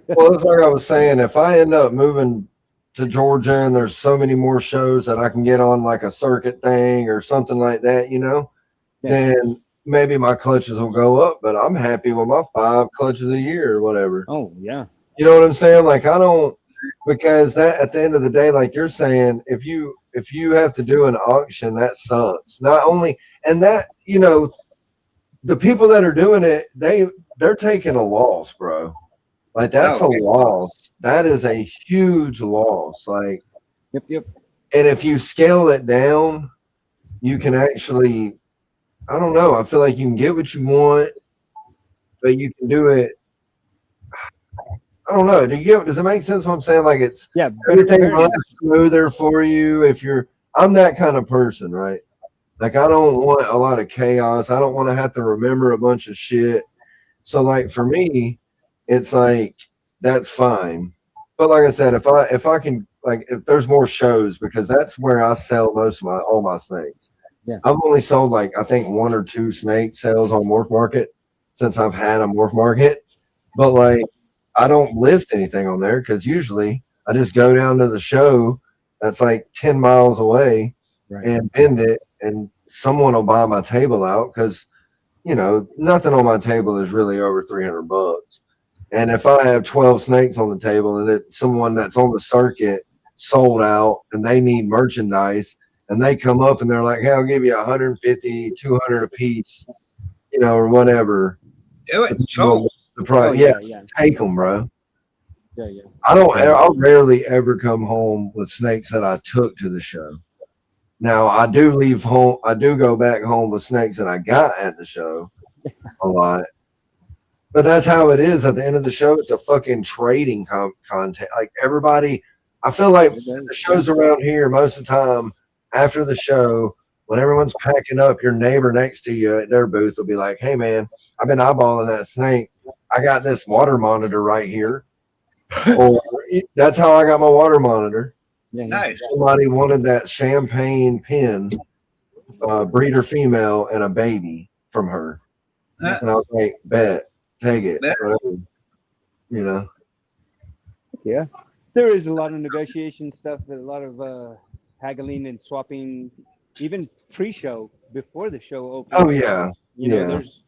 Well, it's like I was saying, if I end up moving to Georgia and there's so many more shows that I can get on like a circuit thing or something like that, then maybe my clutches will go up, but I'm happy with my 5 clutches a year or whatever. Oh, yeah. You know what I'm saying? Like because that at the end of the day, like you're saying, if you have to do an auction, that sucks. Not only, and that, the people that are doing it, they're taking a loss, bro. Like that's a loss. That is a huge loss. Like, yep. And if you scale it down, you can actually, I don't know. I feel like you can get what you want, but you can do it. I don't know. Does it make sense what I'm saying? Like it's everything runs smoother for you. I'm that kind of person, right? Like I don't want a lot of chaos. I don't want to have to remember a bunch of shit. So like for me, it's like that's fine. But like I said, if I can, like if there's more shows, because that's where I sell most of all my snakes. Yeah. I've only sold like I think 1 or 2 snake sales on Morph Market since I've had a Morph Market. But like I don't list anything on there because usually I just go down to the show that's like 10 miles away and bend it, and someone will buy my table out because nothing on my table is really over $300. And if I have 12 snakes on the table and someone that's on the circuit sold out and they need merchandise and they come up and they're like, hey, I'll give you 150, 200 a piece, or whatever. Do it. Show. The price. Take them, bro. Yeah. I'll rarely ever come home with snakes that I took to the show. Now I do leave home. I do go back home with snakes that I got at the show a lot. But that's how it is at the end of the show. It's a fucking trading content. Like everybody, I feel like the shows around here most of the time after the show, when everyone's packing up, your neighbor next to you at their booth will be like, hey man, I've been eyeballing that snake. I got this water monitor right here. Or that's how I got my water monitor. Nice. Somebody wanted that champagne pin, breeder female and a baby from her. And I was like, bet, take it. you know. Yeah, there is a lot of negotiation stuff, a lot of haggling and swapping, even pre-show before the show opens. Oh yeah, You know, yeah. there's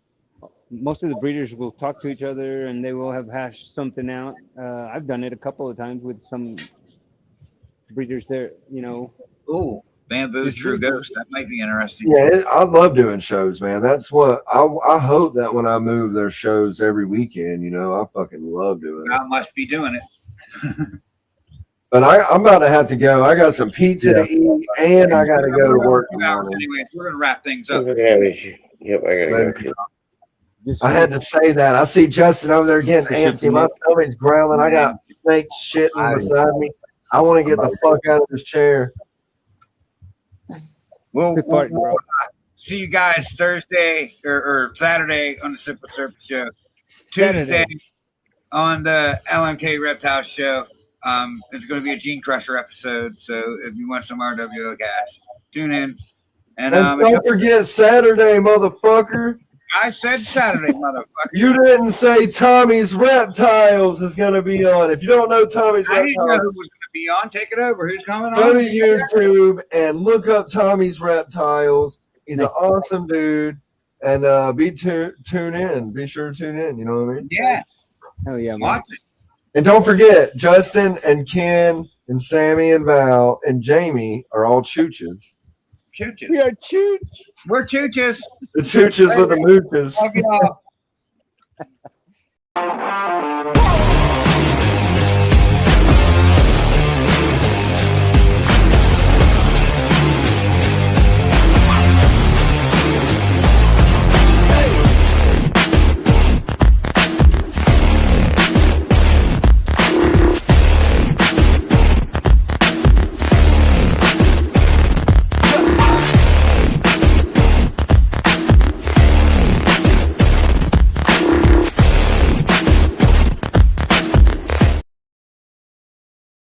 most of the breeders will talk to each other and they will have hashed something out. I've done it a couple of times with some breeders there. You know, Ooh, Bamboo It's True really cool. Ghost. That might be interesting. Yeah, I love doing shows, man. That's what I hope that when I move, there's shows every weekend. You know, I fucking love doing it. I must be doing it. But I'm about to have to go. I got some pizza to eat, and I got to go to work tomorrow. Anyway, we're gonna wrap things up. Yep, I gotta go. I had to say that. I see Justin over there getting antsy. My stomach's growling. I got snakes shitting beside me. I want to get the fuck out of this chair. We'll Part, bro. see you guys Thursday or Saturday on the Simple Surface Show. Tuesday Saturday. on the LMK Reptile Show. It's going to be a Gene Crusher episode. So if you want some R.W.O gas, tune in. And don't forget Saturday, motherfucker. I said Saturday, motherfucker. You didn't say Tommy's Reptiles is going to be on. If you don't know Tommy's I didn't know Reptiles, who was going to be on. Take it over. Who's coming go on? to YouTube and look up Tommy's Reptiles. He's an awesome dude. And tune in. Be sure to tune in. You know what I mean? Yeah. Oh yeah, man. Watch it. And don't forget, Justin and Ken and Sammy and Val and Jamie are all chooches. Chooches. We are chooch. We're chooches. The chooches with the mooches. Love y'all.